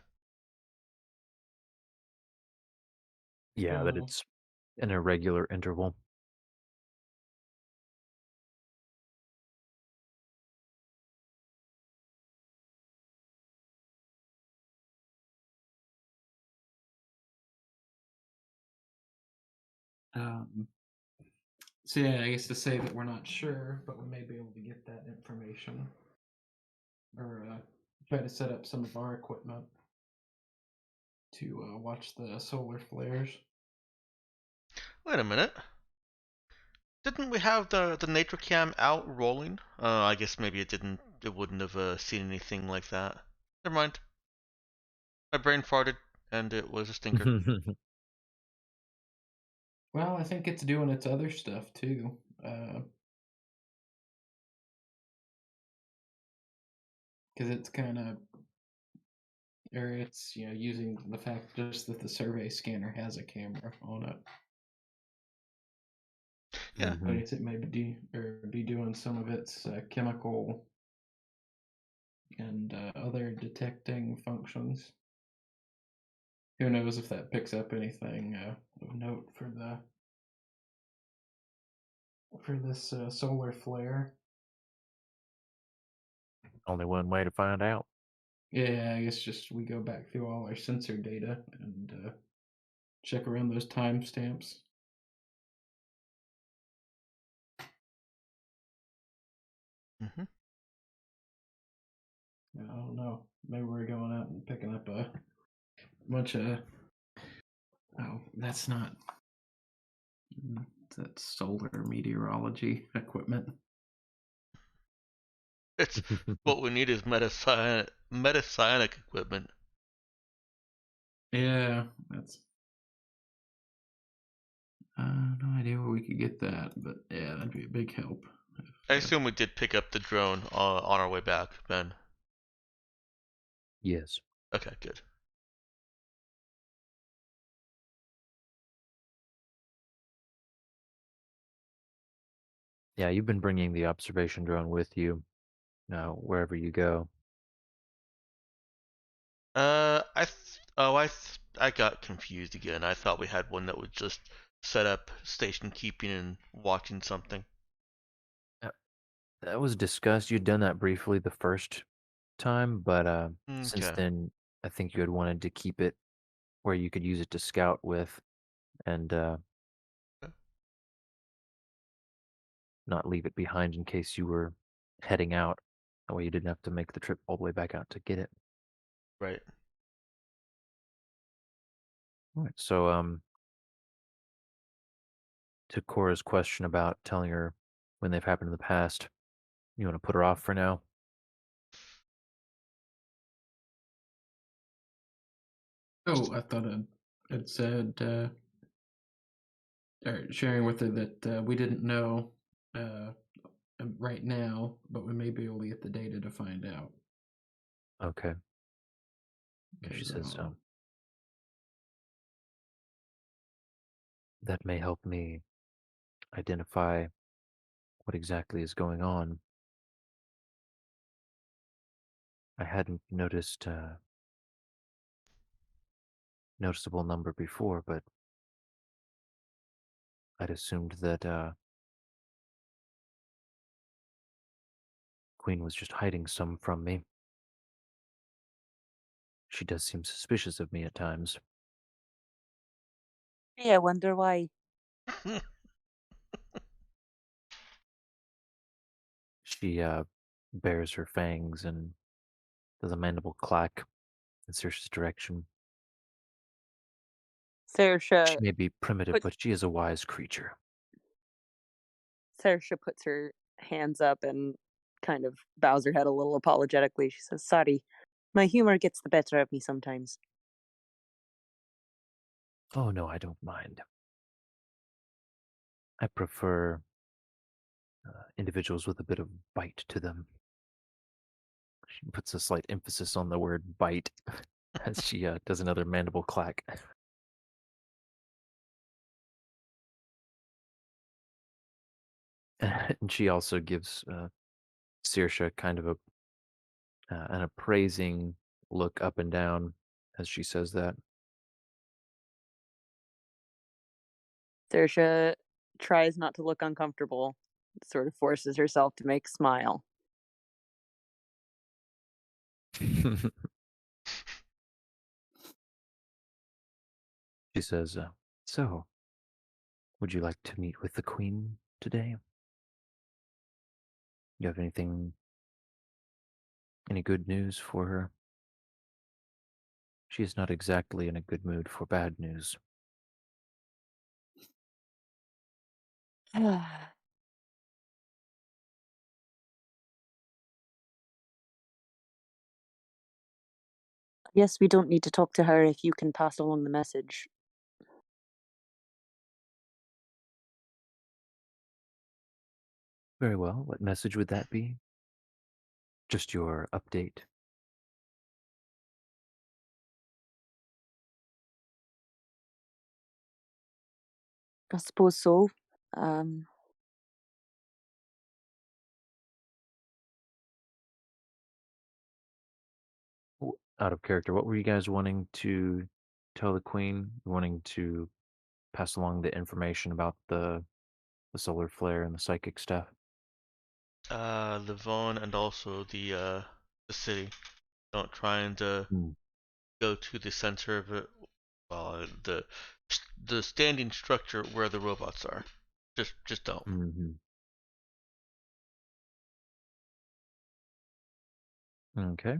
Yeah, that Oh. it's an irregular interval. So yeah, I guess to say that we're not sure, but we may be able to get that information, or try to set up some of our equipment to watch the solar flares. Wait a minute. Didn't we have the nature cam out rolling? I guess maybe it didn't. It wouldn't have seen anything like that. Never mind. My brain farted, and it was a stinker. Well, I think it's doing its other stuff too. Because it's kind of, or it's using the fact just that the survey scanner has a camera on it. Yeah. I guess it may be doing some of its chemical and other detecting functions. Who knows if that picks up anything of note for this solar flare. Only one way to find out. Yeah, I guess just we go back through all our sensor data and check around those timestamps. Mm-hmm. I don't know. Maybe we're going out and picking up a bunch of. Oh, that's not. That's solar meteorology equipment. It's what we need is metapsyonic equipment. Yeah, that's. No idea where we could get that, but yeah, that'd be a big help. I assume we did pick up the drone on our way back, Ben. Yes. Okay, good. Yeah, you've been bringing the observation drone with you now wherever you go. I got confused again. I thought we had one that would just set up station keeping and watching something. That was discussed. You'd done that briefly the first time, but since Okay. then, I think you had wanted to keep it where you could use it to scout with, and not leave it behind in case you were heading out. That way, you didn't have to make the trip all the way back out to get it. Right. All right. So, to Cora's question about telling her when they've happened in the past, you want to put her off for now? Oh, I thought it said or sharing with her that we didn't know right now, but we may be able to get the data to find out. Okay. If she 'Cause, says so. That may help me identify what exactly is going on. I hadn't noticed a noticeable number before, but I'd assumed that Queen was just hiding some from me. She does seem suspicious of me at times. Yeah, I wonder why. She bares her fangs and does a mandible clack in Saoirse's direction. She Saoirse may be primitive, put but she is a wise creature. Saoirse puts her hands up and kind of bows her head a little apologetically. She says, "Sorry, my humor gets the better of me sometimes." Oh no, I don't mind. I prefer individuals with a bit of bite to them. She puts a slight emphasis on the word bite. as she does another mandible clack. And she also gives Saoirse kind of an appraising look up and down as she says that. Saoirse tries not to look uncomfortable, sort of forces herself to make a smile. She says, "So, would you like to meet with the Queen today? You have any good news for her? She is not exactly in a good mood for bad news." Yes, we don't need to talk to her if you can pass along the message. Very well. What message would that be? Just your update. I suppose so. Um, Out of character, what were you guys wanting to tell the Queen? Wanting to pass along the information about the solar flare and the psychic stuff? Livon and also the city. Don't trying to Hmm. go to the center of it. Well, the standing structure where the robots are. Just don't. Mm-hmm. Okay.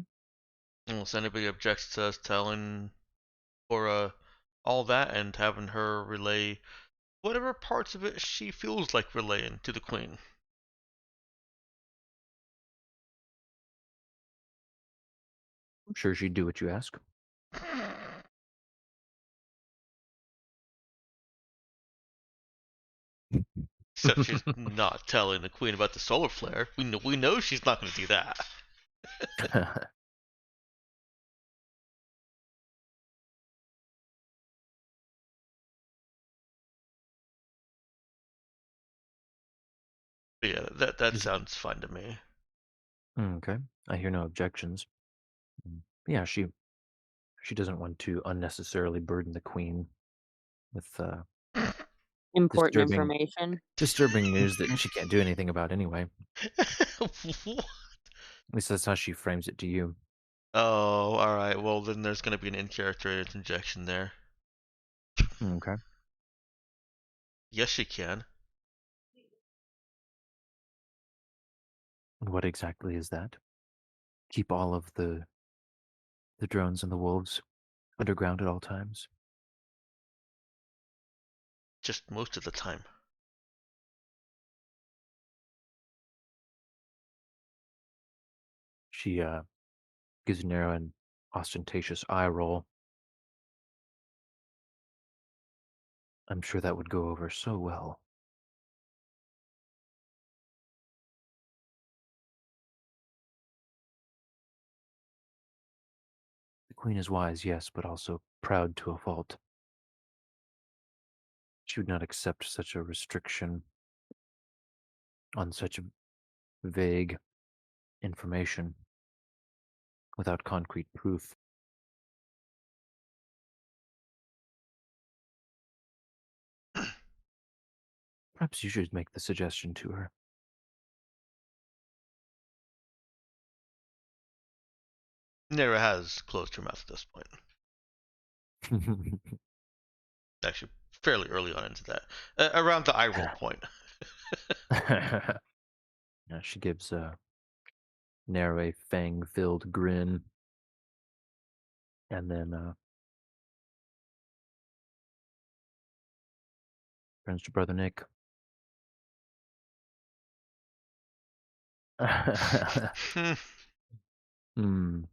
Unless anybody objects to us telling or all that and having her relay whatever parts of it she feels like relaying to the Queen. I'm sure she'd do what you ask. Except she's not telling the Queen about the solar flare. We know she's not going to do that. But yeah, that sounds fine to me. Okay. I hear no objections. Yeah, she doesn't want to unnecessarily burden the Queen with important disturbing information. news that she can't do anything about anyway. What? At least that's how she frames it to you. Oh, all right. Well, then there's going to be an in-character interjection there. Okay. Yes, she can. What exactly is that? Keep all of the drones and the wolves underground at all times? Just most of the time. She gives Nero an ostentatious eye roll. I'm sure that would go over so well. The Queen is wise, yes, but also proud to a fault. She would not accept such a restriction on such vague information without concrete proof. Perhaps you should make the suggestion to her. Nera has closed her mouth at this point. Actually, fairly early on into that. Around the eye roll point. Now she gives Nero a fang-filled grin, and then turns to Brother Nick. Hmm.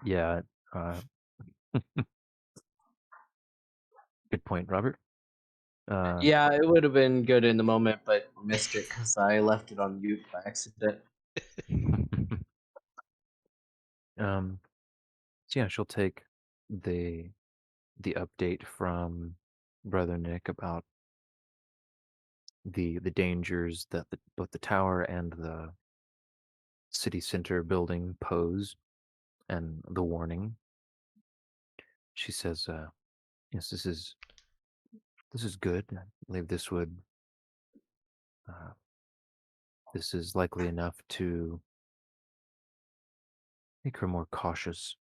Yeah. Good point, Robert. Yeah, it would have been good in the moment, but missed it because I left it on mute by accident. So yeah, she'll take the update from Brother Nick about the dangers that both the tower and the city center building pose, and the warning. She says, "Yes, this is good. I believe uh, this is likely enough to make her more cautious.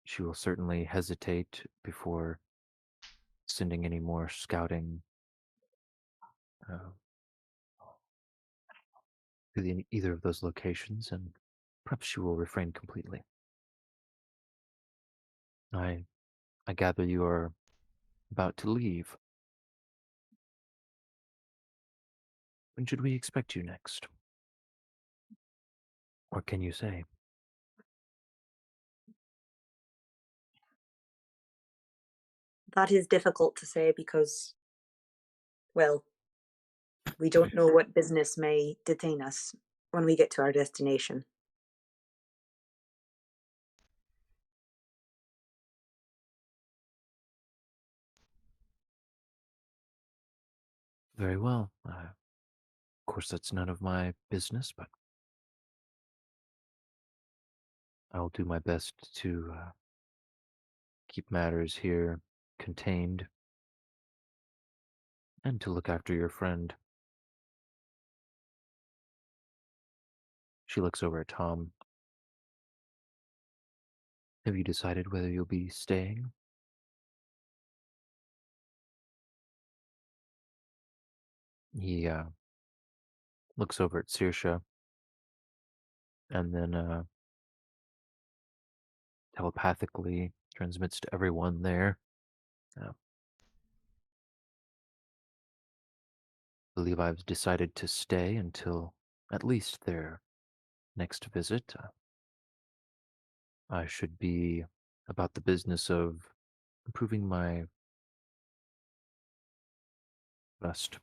She will certainly hesitate before sending any more scouting uh, to either of those locations, and perhaps she will refrain completely. I gather you are about to leave. When should we expect you next? What can you say?" That is difficult to say because, well, we don't know what business may detain us when we get to our destination. Very well. Of course, that's none of my business, but I'll do my best to keep matters here contained and to look after your friend. She looks over at Tom. Have you decided whether you'll be staying? He looks over at Saoirse and then telepathically transmits to everyone there. I believe I've decided to stay until at least their next visit. I should be about the business of improving my trust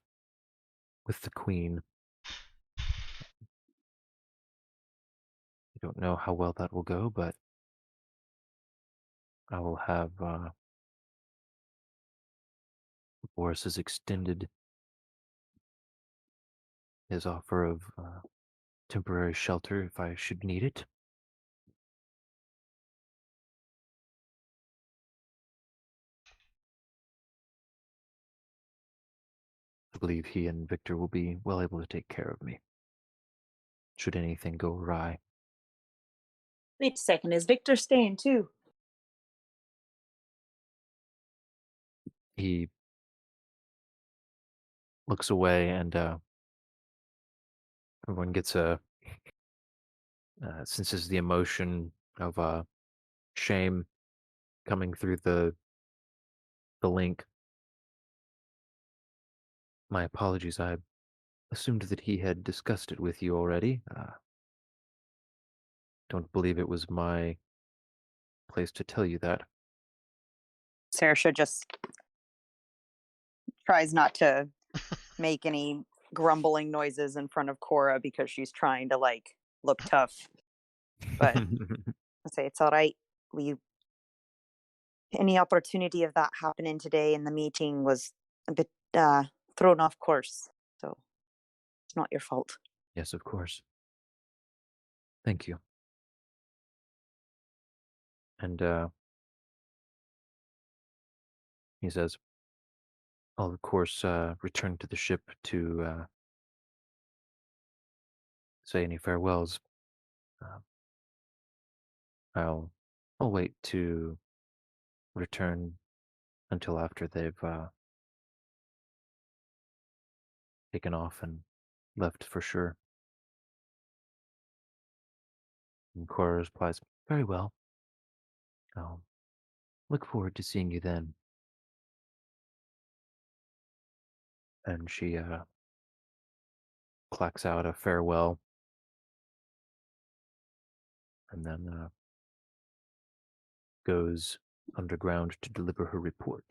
with the Queen. I don't know how well that will go, but I will have Boris has extended his offer of temporary shelter if I should need it. I believe he and Victor will be well able to take care of me, should anything go awry. Wait a second, is Victor staying too? He looks away, and everyone gets a senses the emotion of shame coming through the link. My apologies. I assumed that he had discussed it with you already. Don't believe it was my place to tell you that. Saoirse just tries not to make any grumbling noises in front of Cora because she's trying to like look tough. But I say it's all right. We Any opportunity of that happening today in the meeting was a bit thrown off course. So it's not your fault. Yes, of course. Thank you. And he says, I'll of course return to the ship to say any farewells. Uh, I'll wait to return until after they've taken off and left for sure. And Cora replies, very well. I'll look forward to seeing you then. And she clacks out a farewell and then goes underground to deliver her report.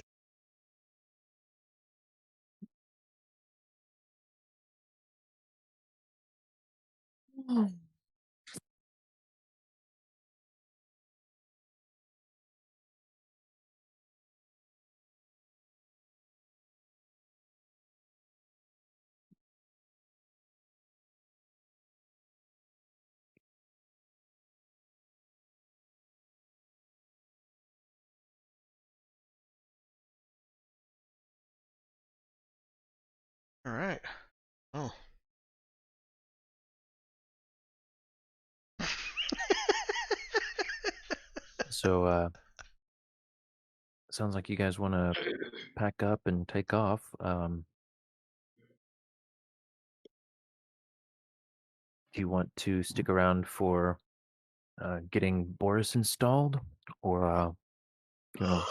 All right. Oh. So, sounds like you guys want to pack up and take off. Do you want to stick around for getting Boris installed, or you know,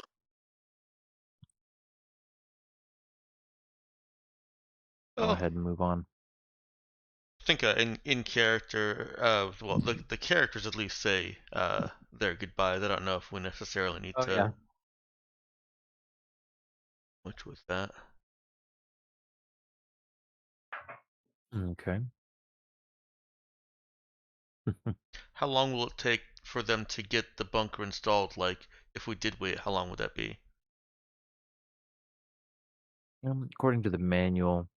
go Oh, ahead and move on? I think in character, well, the characters at least say their goodbyes. I don't know if we necessarily need Oh, to. yeah. Which was that? Okay. How long will it take for them to get the bunker installed? Like, if we did wait, how long would that be? According to the manual,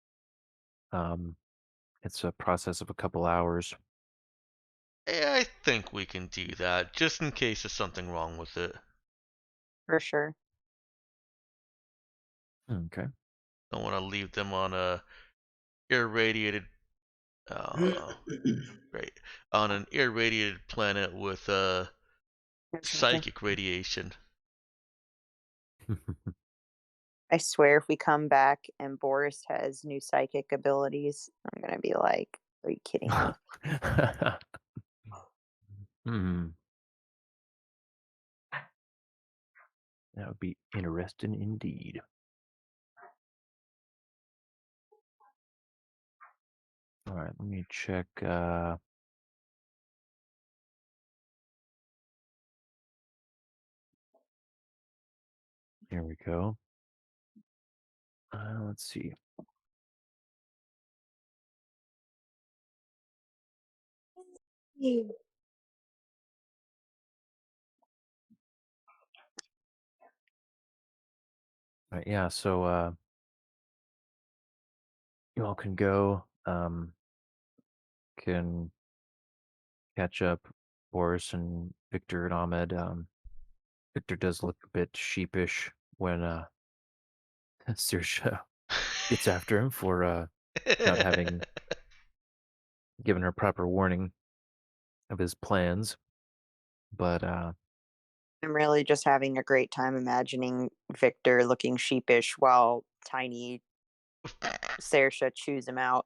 it's a process of a couple hours. I think we can do that, just in case there's something wrong with it. For sure. Okay. Don't want to leave them on a irradiated, right, on an irradiated planet with psychic radiation. I swear, if we come back and Boris has new psychic abilities, I'm gonna be like, "Are you kidding me?" Hmm. That would be interesting indeed. All right, let me check. Here we go. Let's see. All right, yeah, so you all can go. Can catch up Boris and Victor and Ahmed. Victor does look a bit sheepish when Saoirse gets after him for not having given her proper warning of his plans. But I'm really just having a great time imagining Victor looking sheepish while tiny Saoirse chews him out.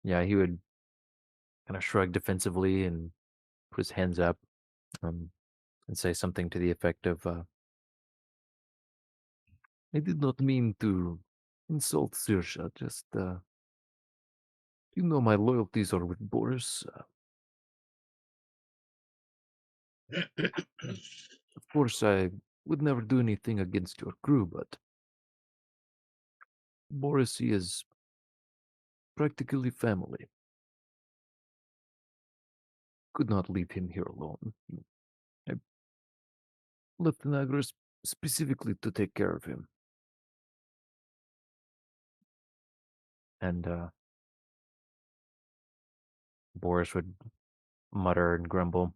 yeah, he would kind of shrug defensively and put his hands up and say something to the effect of, I did not mean to insult Saoirse, just, you know my loyalties are with Boris. Of course, I would never do anything against your crew, but Boris, he is practically family. Could not leave him here alone. I left Niagara specifically to take care of him. And Boris would mutter and grumble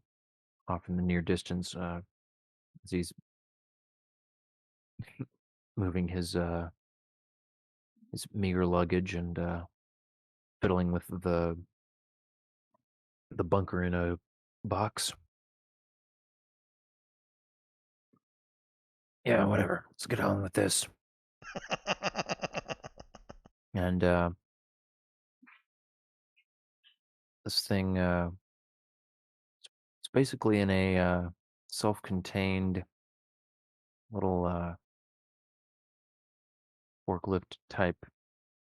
off in the near distance as he's moving his meager luggage and fiddling with the bunker in a box. Yeah, whatever. Let's get on with this. And this thing, it's basically in a self-contained little forklift type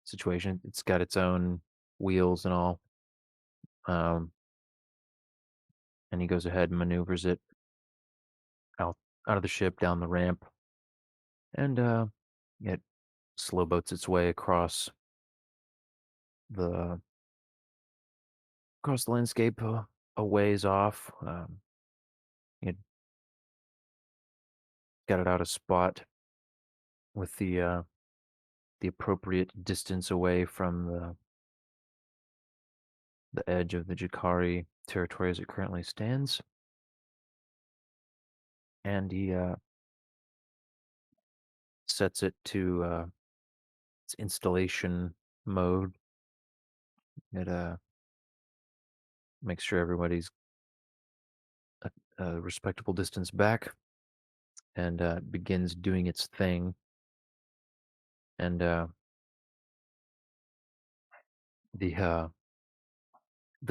situation. It's got its own wheels and all. And he goes ahead and maneuvers it out of the ship down the ramp, and it slow boats its way the across the landscape a ways off. It got it out a spot with the appropriate distance away from the edge of the Jakari territory as it currently stands. And he sets it to its installation mode. It makes sure everybody's a respectable distance back, and begins doing its thing. And the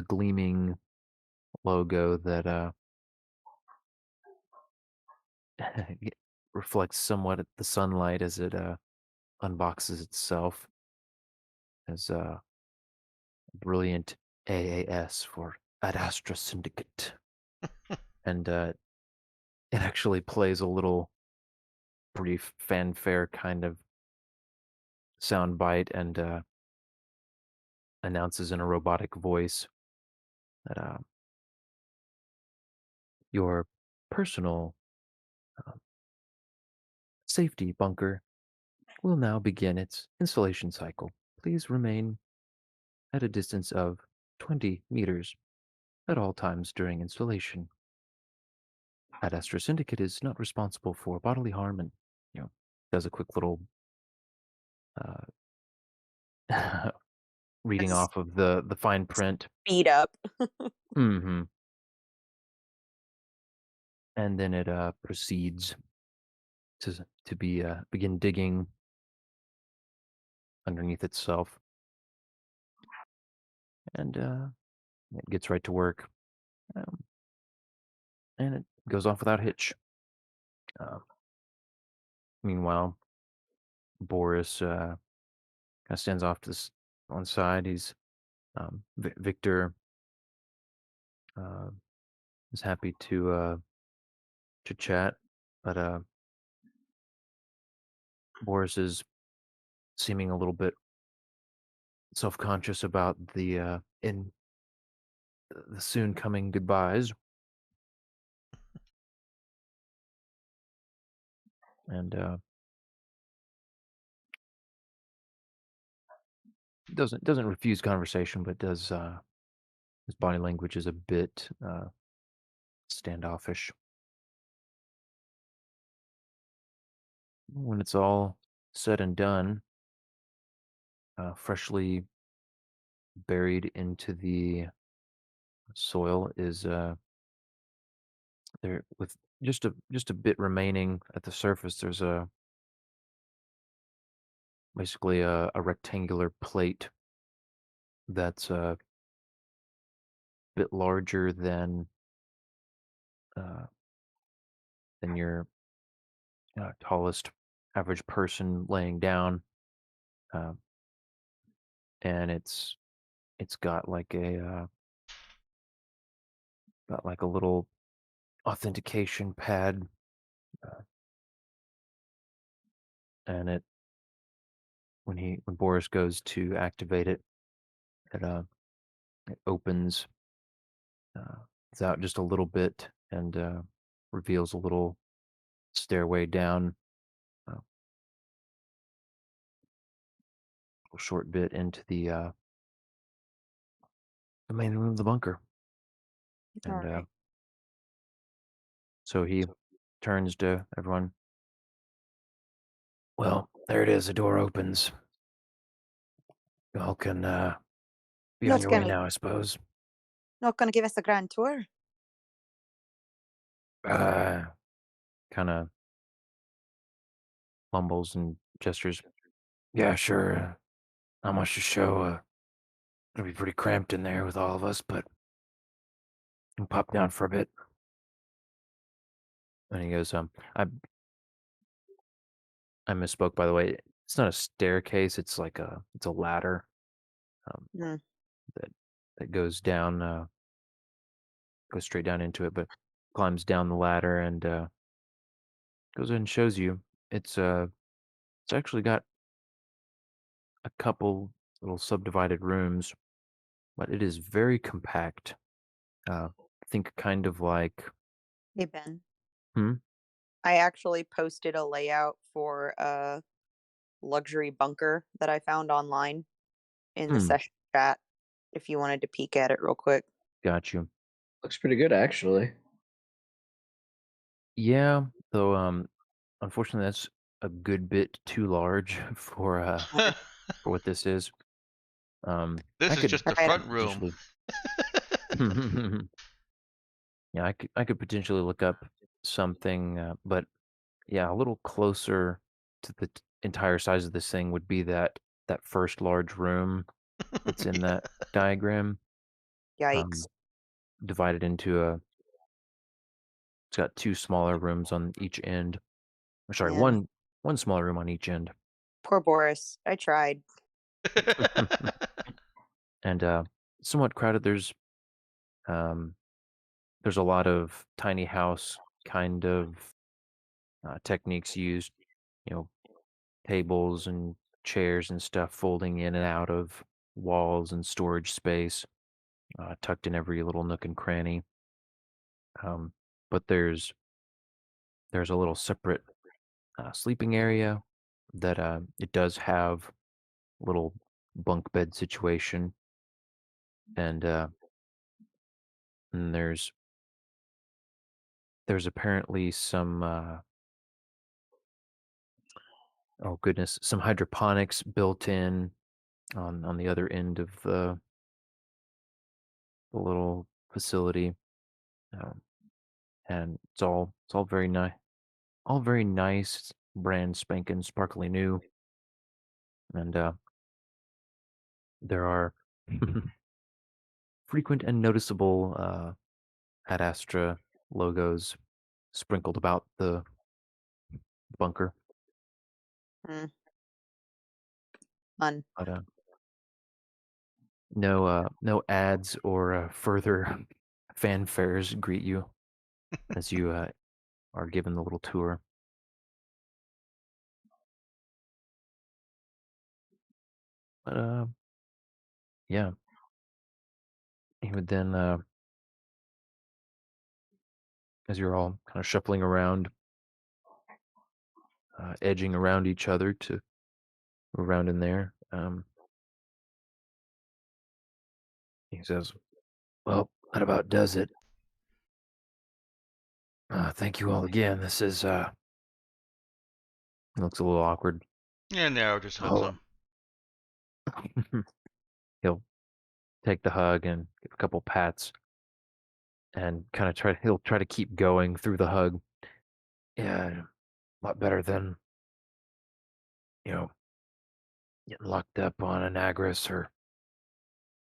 gleaming logo that reflects somewhat at the sunlight as it unboxes itself as brilliant AAS for Ad Astra Syndicate. And it actually plays a little brief fanfare kind of sound bite and announces in a robotic voice that your personal safety bunker will now begin its installation cycle. Please remain at a distance of 20 meters at all times during installation. Ad Astra Syndicate is not responsible for bodily harm, and does a quick little reading It's off of the fine print. Speed up. Mm-hmm. And then it proceeds to begin digging underneath itself, and it gets right to work, and it goes off without hitch. Meanwhile, Boris kind of stands off to this one side. He's Victor is happy to chat, but Boris is seeming a little bit self-conscious about the soon coming goodbyes, and doesn't refuse conversation, but does his body language is a bit standoffish. When it's all said and done, freshly buried into the soil is there with just a bit remaining at the surface. There's basically a rectangular plate that's a bit larger than your tallest average person laying down, and it's got like a little authentication pad, and when Boris goes to activate it, it opens it's out just a little bit and reveals a little stairway down, a short bit into the main room of the bunker. And Alright. so he turns to everyone. Well, there it is. The door opens. Y'all can be on Not your way gonna now, I suppose. not gonna give us a grand tour. Kind of mumbles and gestures. Yeah, sure. Not much to show. It'll be pretty cramped in there with all of us, but we'll pop down for a bit. And he goes, I misspoke, by the way. It's not a staircase. It's like it's a ladder Mm. that goes down, goes straight down into it, but climbs down the ladder and goes in and shows you. It's actually got a couple little subdivided rooms, but it is very compact. Think kind of like Hey Ben. Hmm? I actually posted a layout for a luxury bunker that I found online in the session chat if you wanted to peek at it real quick. Got you. Looks pretty good, actually. Yeah, though unfortunately that's a good bit too large for what this is. This I is could just the Right. front room. potentially, yeah, I could potentially look up something, but yeah, a little closer to the entire size of this thing would be that first large room that's in that diagram, Yikes. divided into a. It's got two smaller rooms on each end. Or sorry, Yeah. one smaller room on each end, Poor Boris. I tried. and somewhat crowded. Um, there's a lot of tiny house kind of techniques used. You know, tables and chairs and stuff folding in and out of walls and storage space, tucked in every little nook and cranny. Um, but there's a little separate sleeping area that it does have a little bunk bed situation, and and there's apparently some oh goodness, some hydroponics built in on the other end of the little facility, um, and it's all very nice, all very nice, brand spanking, sparkly new, and there are frequent and noticeable Ad Astra logos sprinkled about the bunker. Fun. But no ads or further fanfares greet you as you are given the little tour. But yeah, he would then, as you're all kind of shuffling around, edging around each other to move around in there, he says, "Well, that about does it. Thank you all again. This is He looks a little awkward. Yeah, Nero just hugs Oh, him. he'll take the hug and give a couple pats and kind of he'll try to keep going through the hug. Yeah, a lot better than, you know, getting locked up on Anagris or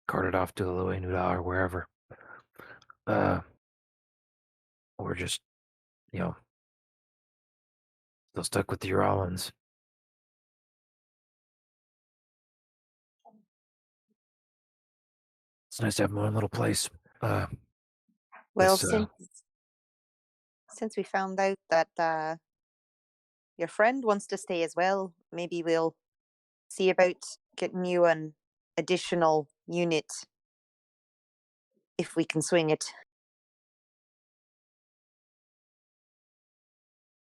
carted off to Louis Nudal or wherever. Uh, or just, you know, still stuck with the Uralans. It's nice to have my own little place. Well, This, since we found out that your friend wants to stay as well, maybe we'll see about getting you an additional unit if we can swing it.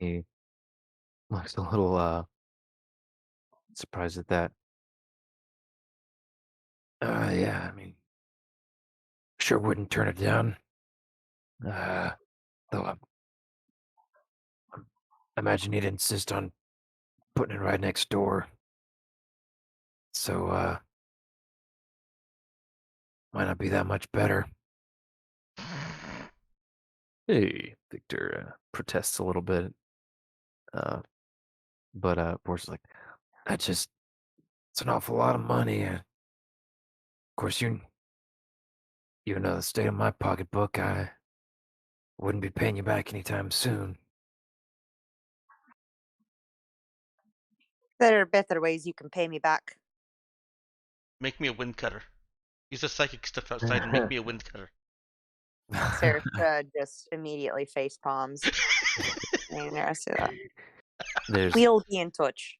he looks a little surprised at that. Yeah, I mean, sure wouldn't turn it down. Though I imagine he'd insist on putting it right next door. So, might not be that much better. Hey, Victor protests a little bit. But Boris is like, it's an awful lot of money. Of course, you know the state of my pocketbook. I wouldn't be paying you back anytime soon. There are better ways you can pay me back. Make me a wind cutter. Use the psychic stuff outside and make me a wind cutter. Saoirse just immediately face palms. There's We'll be in touch.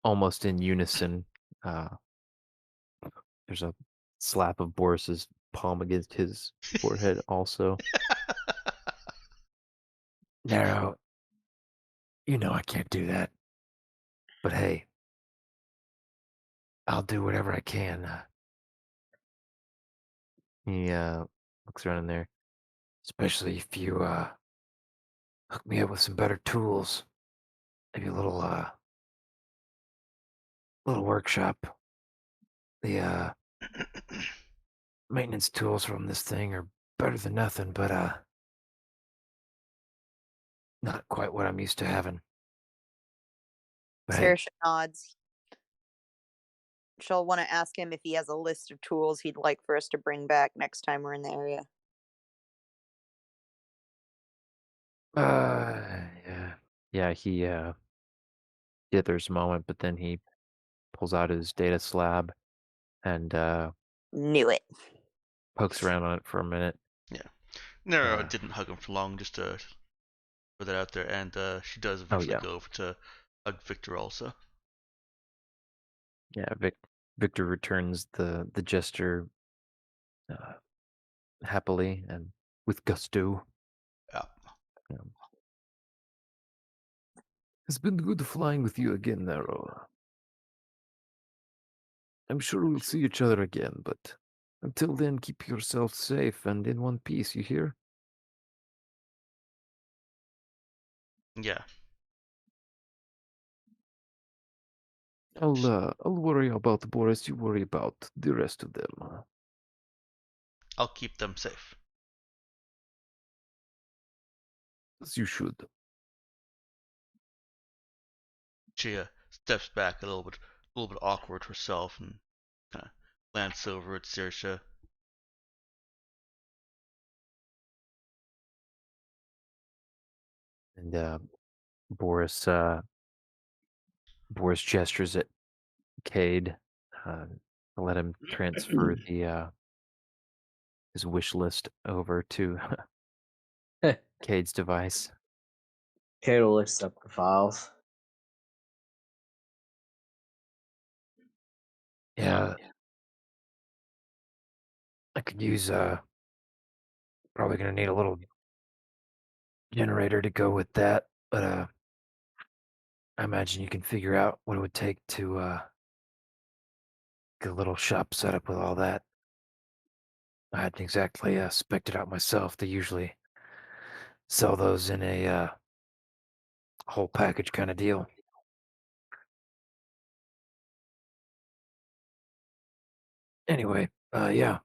almost in unison. There's a slap of Boris's palm against his forehead. Also, Narrow. You know I can't do that. But hey, I'll do whatever I can. He looks around in there, especially if you hook me up with some better tools. Maybe a little workshop. The maintenance tools from this thing are better than nothing, but not quite what I'm used to having. But hey, Saoirse nods. She'll want to ask him if he has a list of tools he'd like for us to bring back next time we're in the area. yeah, he dithers a moment, but then he pulls out his data slab and Knew it. pokes around on it for a minute. Nero didn't hug him for long, just to put that out there, and she does eventually yeah. go over to hug Victor also. Yeah, Victor returns the gesture happily and with gusto. Yeah. It's been good flying with you again, Nero. I'm sure we'll see each other again, but until then, keep yourself safe and in one piece, you hear? Yeah. I'll worry about Boris, you worry about the rest of them. I'll keep them safe. As you should. She steps back a little bit awkward herself, and kind of glances over at Saoirse. And Boris gestures at Cade to let him transfer the his wish list over to Cade's device. Cade will accept the files. Yeah. I could use probably gonna need a little generator to go with that, but I imagine you can figure out what it would take to get a little shop set up with all that. I hadn't exactly spec'd it out myself. They usually sell those in a whole package kind of deal. Anyway, yeah.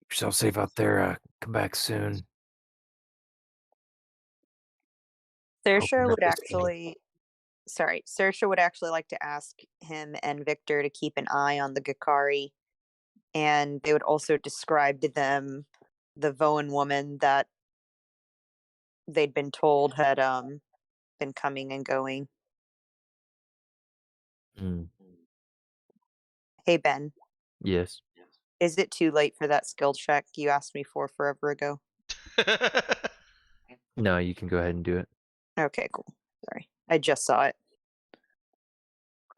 Keep yourself safe out there. Come back soon. Hoping Saoirse that would this actually. Sorry, Saoirse would actually like to ask him and Victor to keep an eye on the Gakari, and they would also describe to them the Voan woman that they'd been told had been coming and going. Mm, Hey Ben, yes. is it too late for that skill check you asked me for forever ago? No, you can go ahead and do it. Okay, cool. Sorry, I just saw it.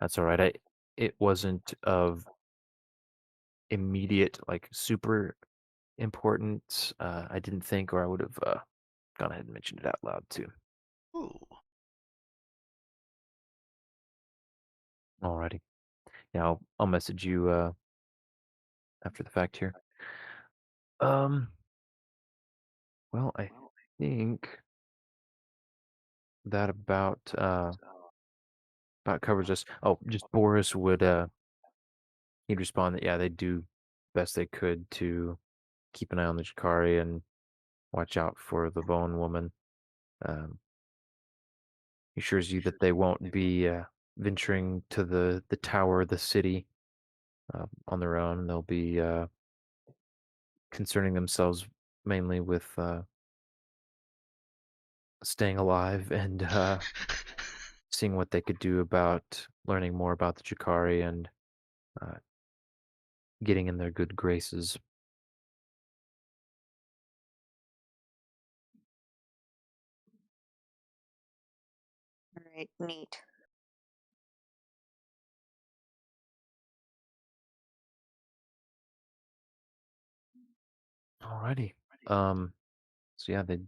That's all right. It wasn't of immediate, like super importance. I didn't think, or I would have gone ahead and mentioned it out loud too. Ooh. Alrighty. Yeah, I'll message you after the fact here. Well, I think that about covers us. Oh, just Boris would he'd respond that yeah, they'd do best they could to keep an eye on the Jakari and watch out for the Bone Woman. He assures you that they won't be venturing to the tower, the city, on their own. They'll be concerning themselves mainly with staying alive and seeing what they could do about learning more about the Jakari and uh, getting in their good graces. All right, neat. Alrighty. So yeah, they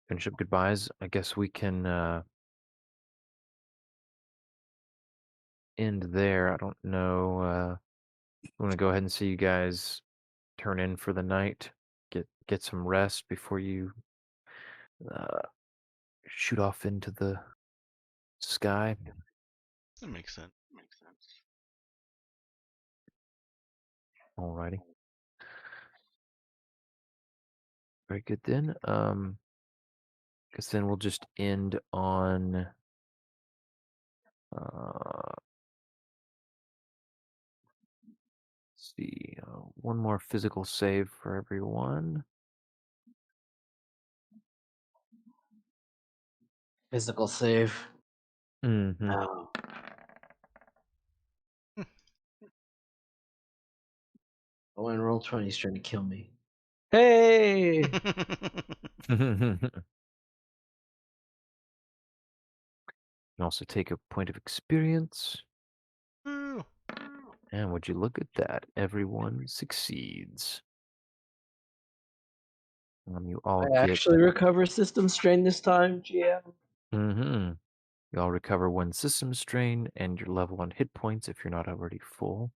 finish up goodbyes. I guess we can end there. I don't know. I want to go ahead and see you guys turn in for the night. Get some rest before you shoot off into the sky. That makes sense. Alrighty. Very good then. Guess then we'll just end on let's see, one more physical save for everyone. Physical save. Mm-hmm. No. Oh, and roll 20 is trying to kill me. Hey! You can also take a point of experience. Woo. And would you look at that? Everyone succeeds. You all I get. actually recover system strain this time, GM. Mm-hmm. You all recover 1 system strain and your level 1 hit points if you're not already full.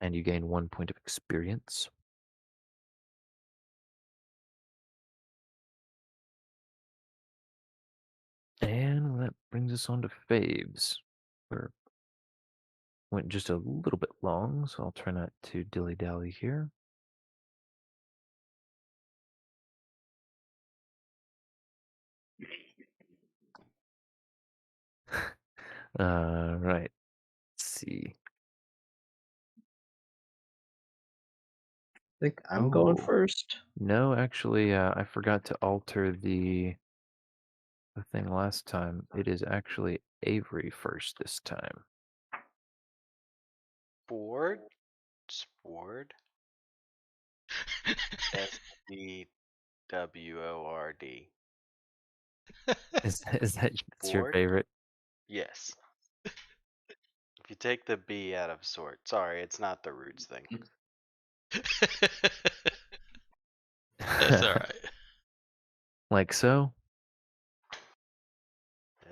And you gain 1 point of experience. And that brings us on to faves. Went just a little bit long, so I'll try not to dilly-dally here. Right. Let's see. I think I'm going Oh. first. No, actually, I forgot to alter the thing last time. It is actually Avery first this time. Sport? SBWORD. Is that's your Sport? favorite? Yes. If you take the B out of sort, sorry, it's not the roots thing. That's all right. Like so?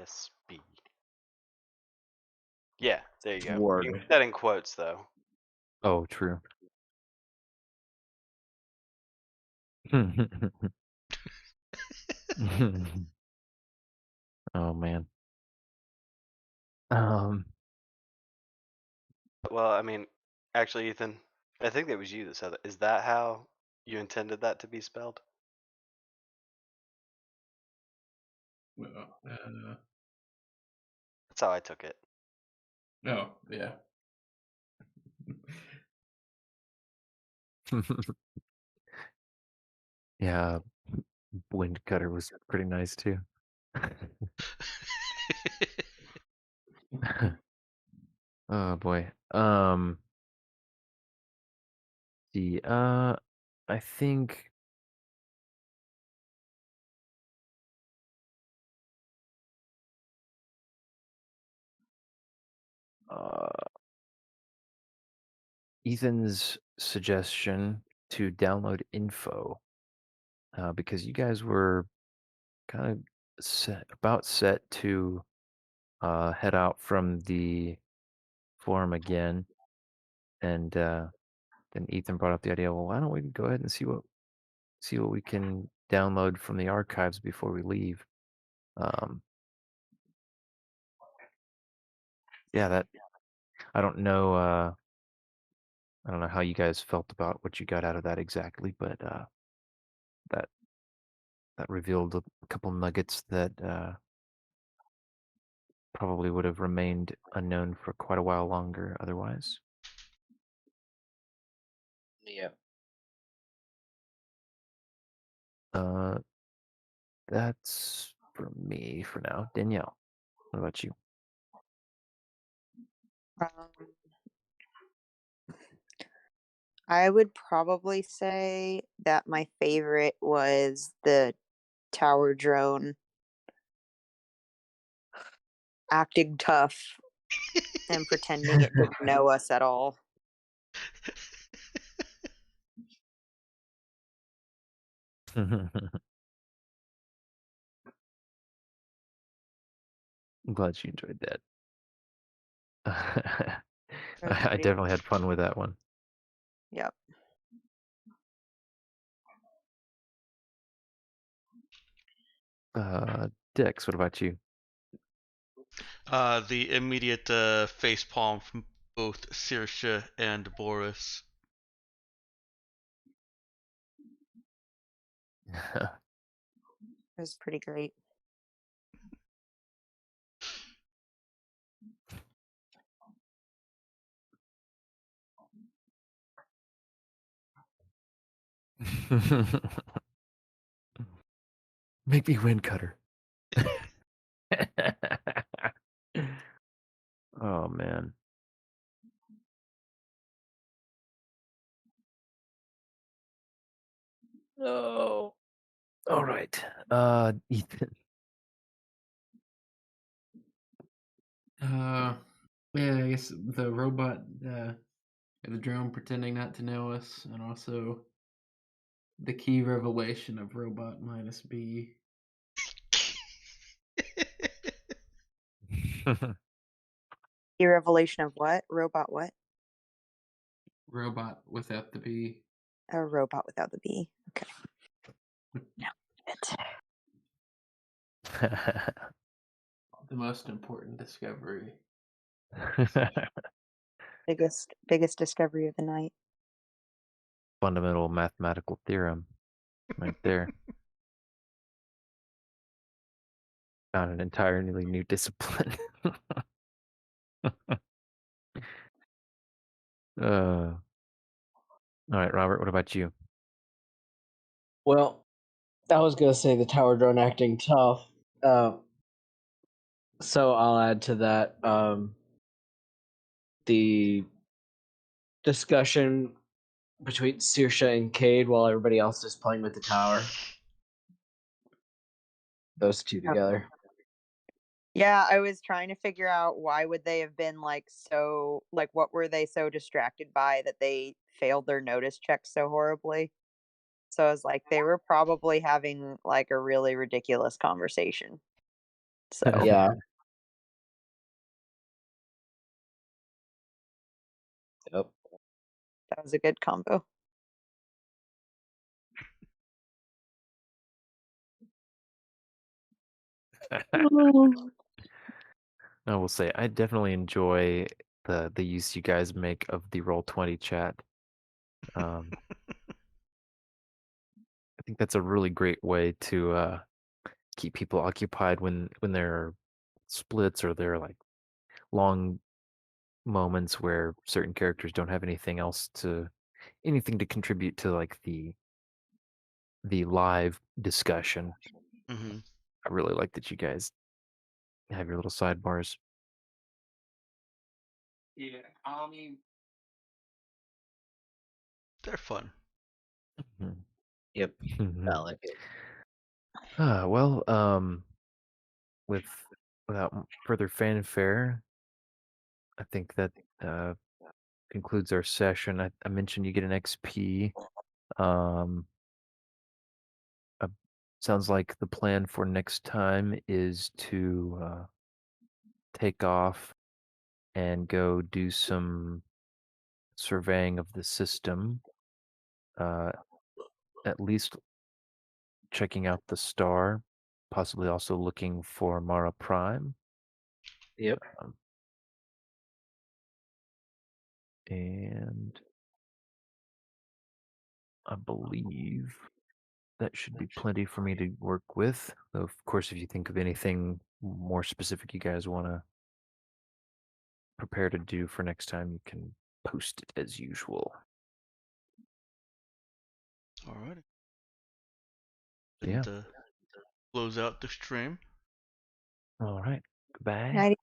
SB. Yeah, there you go. Word. You can put that in quotes though. Oh, true. Oh man. Well, I mean, actually, Ethan, I think it was you that said that. Is that how you intended that to be spelled? That's how I took it. Oh, yeah. Yeah, Wind Cutter was pretty nice too. Oh boy. I think Ethan's suggestion to download info, because you guys were kind of set to head out from the forum again, and then Ethan brought up the idea. Well, why don't we go ahead and see what we can download from the archives before we leave? Yeah, that I don't know. I don't know how you guys felt about what you got out of that exactly, but that revealed a couple nuggets that probably would have remained unknown for quite a while longer otherwise. Yeah. That's for me for now. Danielle, what about you? Um, I would probably say that my favorite was the tower drone acting tough and pretending it didn't know us at all. I'm glad you enjoyed that. It was I pretty- definitely had fun with that one. Yep. Dix, what about you? The immediate face palm from both Saoirse and Boris. It was pretty great. Make me wind cutter. Oh man. Oh. All right. Ethan. Yeah, I guess the robot, the drone pretending not to know us, and also the key revelation of robot minus B. The revelation of what? Robot what? Robot without the B. A robot without the B. Okay. Now it. The most important discovery. Biggest discovery of the night. Fundamental mathematical theorem right there. Found an entirely new discipline. All right, Robert, what about you? Well, I was gonna say the tower drone acting tough. So I'll add to that the discussion between Saoirse and Cade while everybody else is playing with the tower. Those two together. Yeah, I was trying to figure out why would they have been what were they so distracted by that they failed their notice check so horribly? So I was like, they were probably having like a really ridiculous conversation. So Yeah. Yep. that was a good combo. I will say I definitely enjoy the use you guys make of the Roll20 chat. I think that's a really great way to keep people occupied when there are splits or there are like long moments where certain characters don't have anything to contribute to like the live discussion. Mm-hmm. I really like that you guys have your little sidebars. Yeah, They're fun. Yep. Mhm. I like it. Well, without further fanfare, I think that concludes our session. I mentioned you get an XP. Um, sounds like the plan for next time is to take off and go do some surveying of the system. At least checking out the star, possibly also looking for Mara Prime. Yep. And I believe that should be plenty for me to work with. Though, of course, if you think of anything more specific you guys want to prepare to do for next time, you can post it as usual. All right. Yeah. And close out the stream. All right. Goodbye. Night.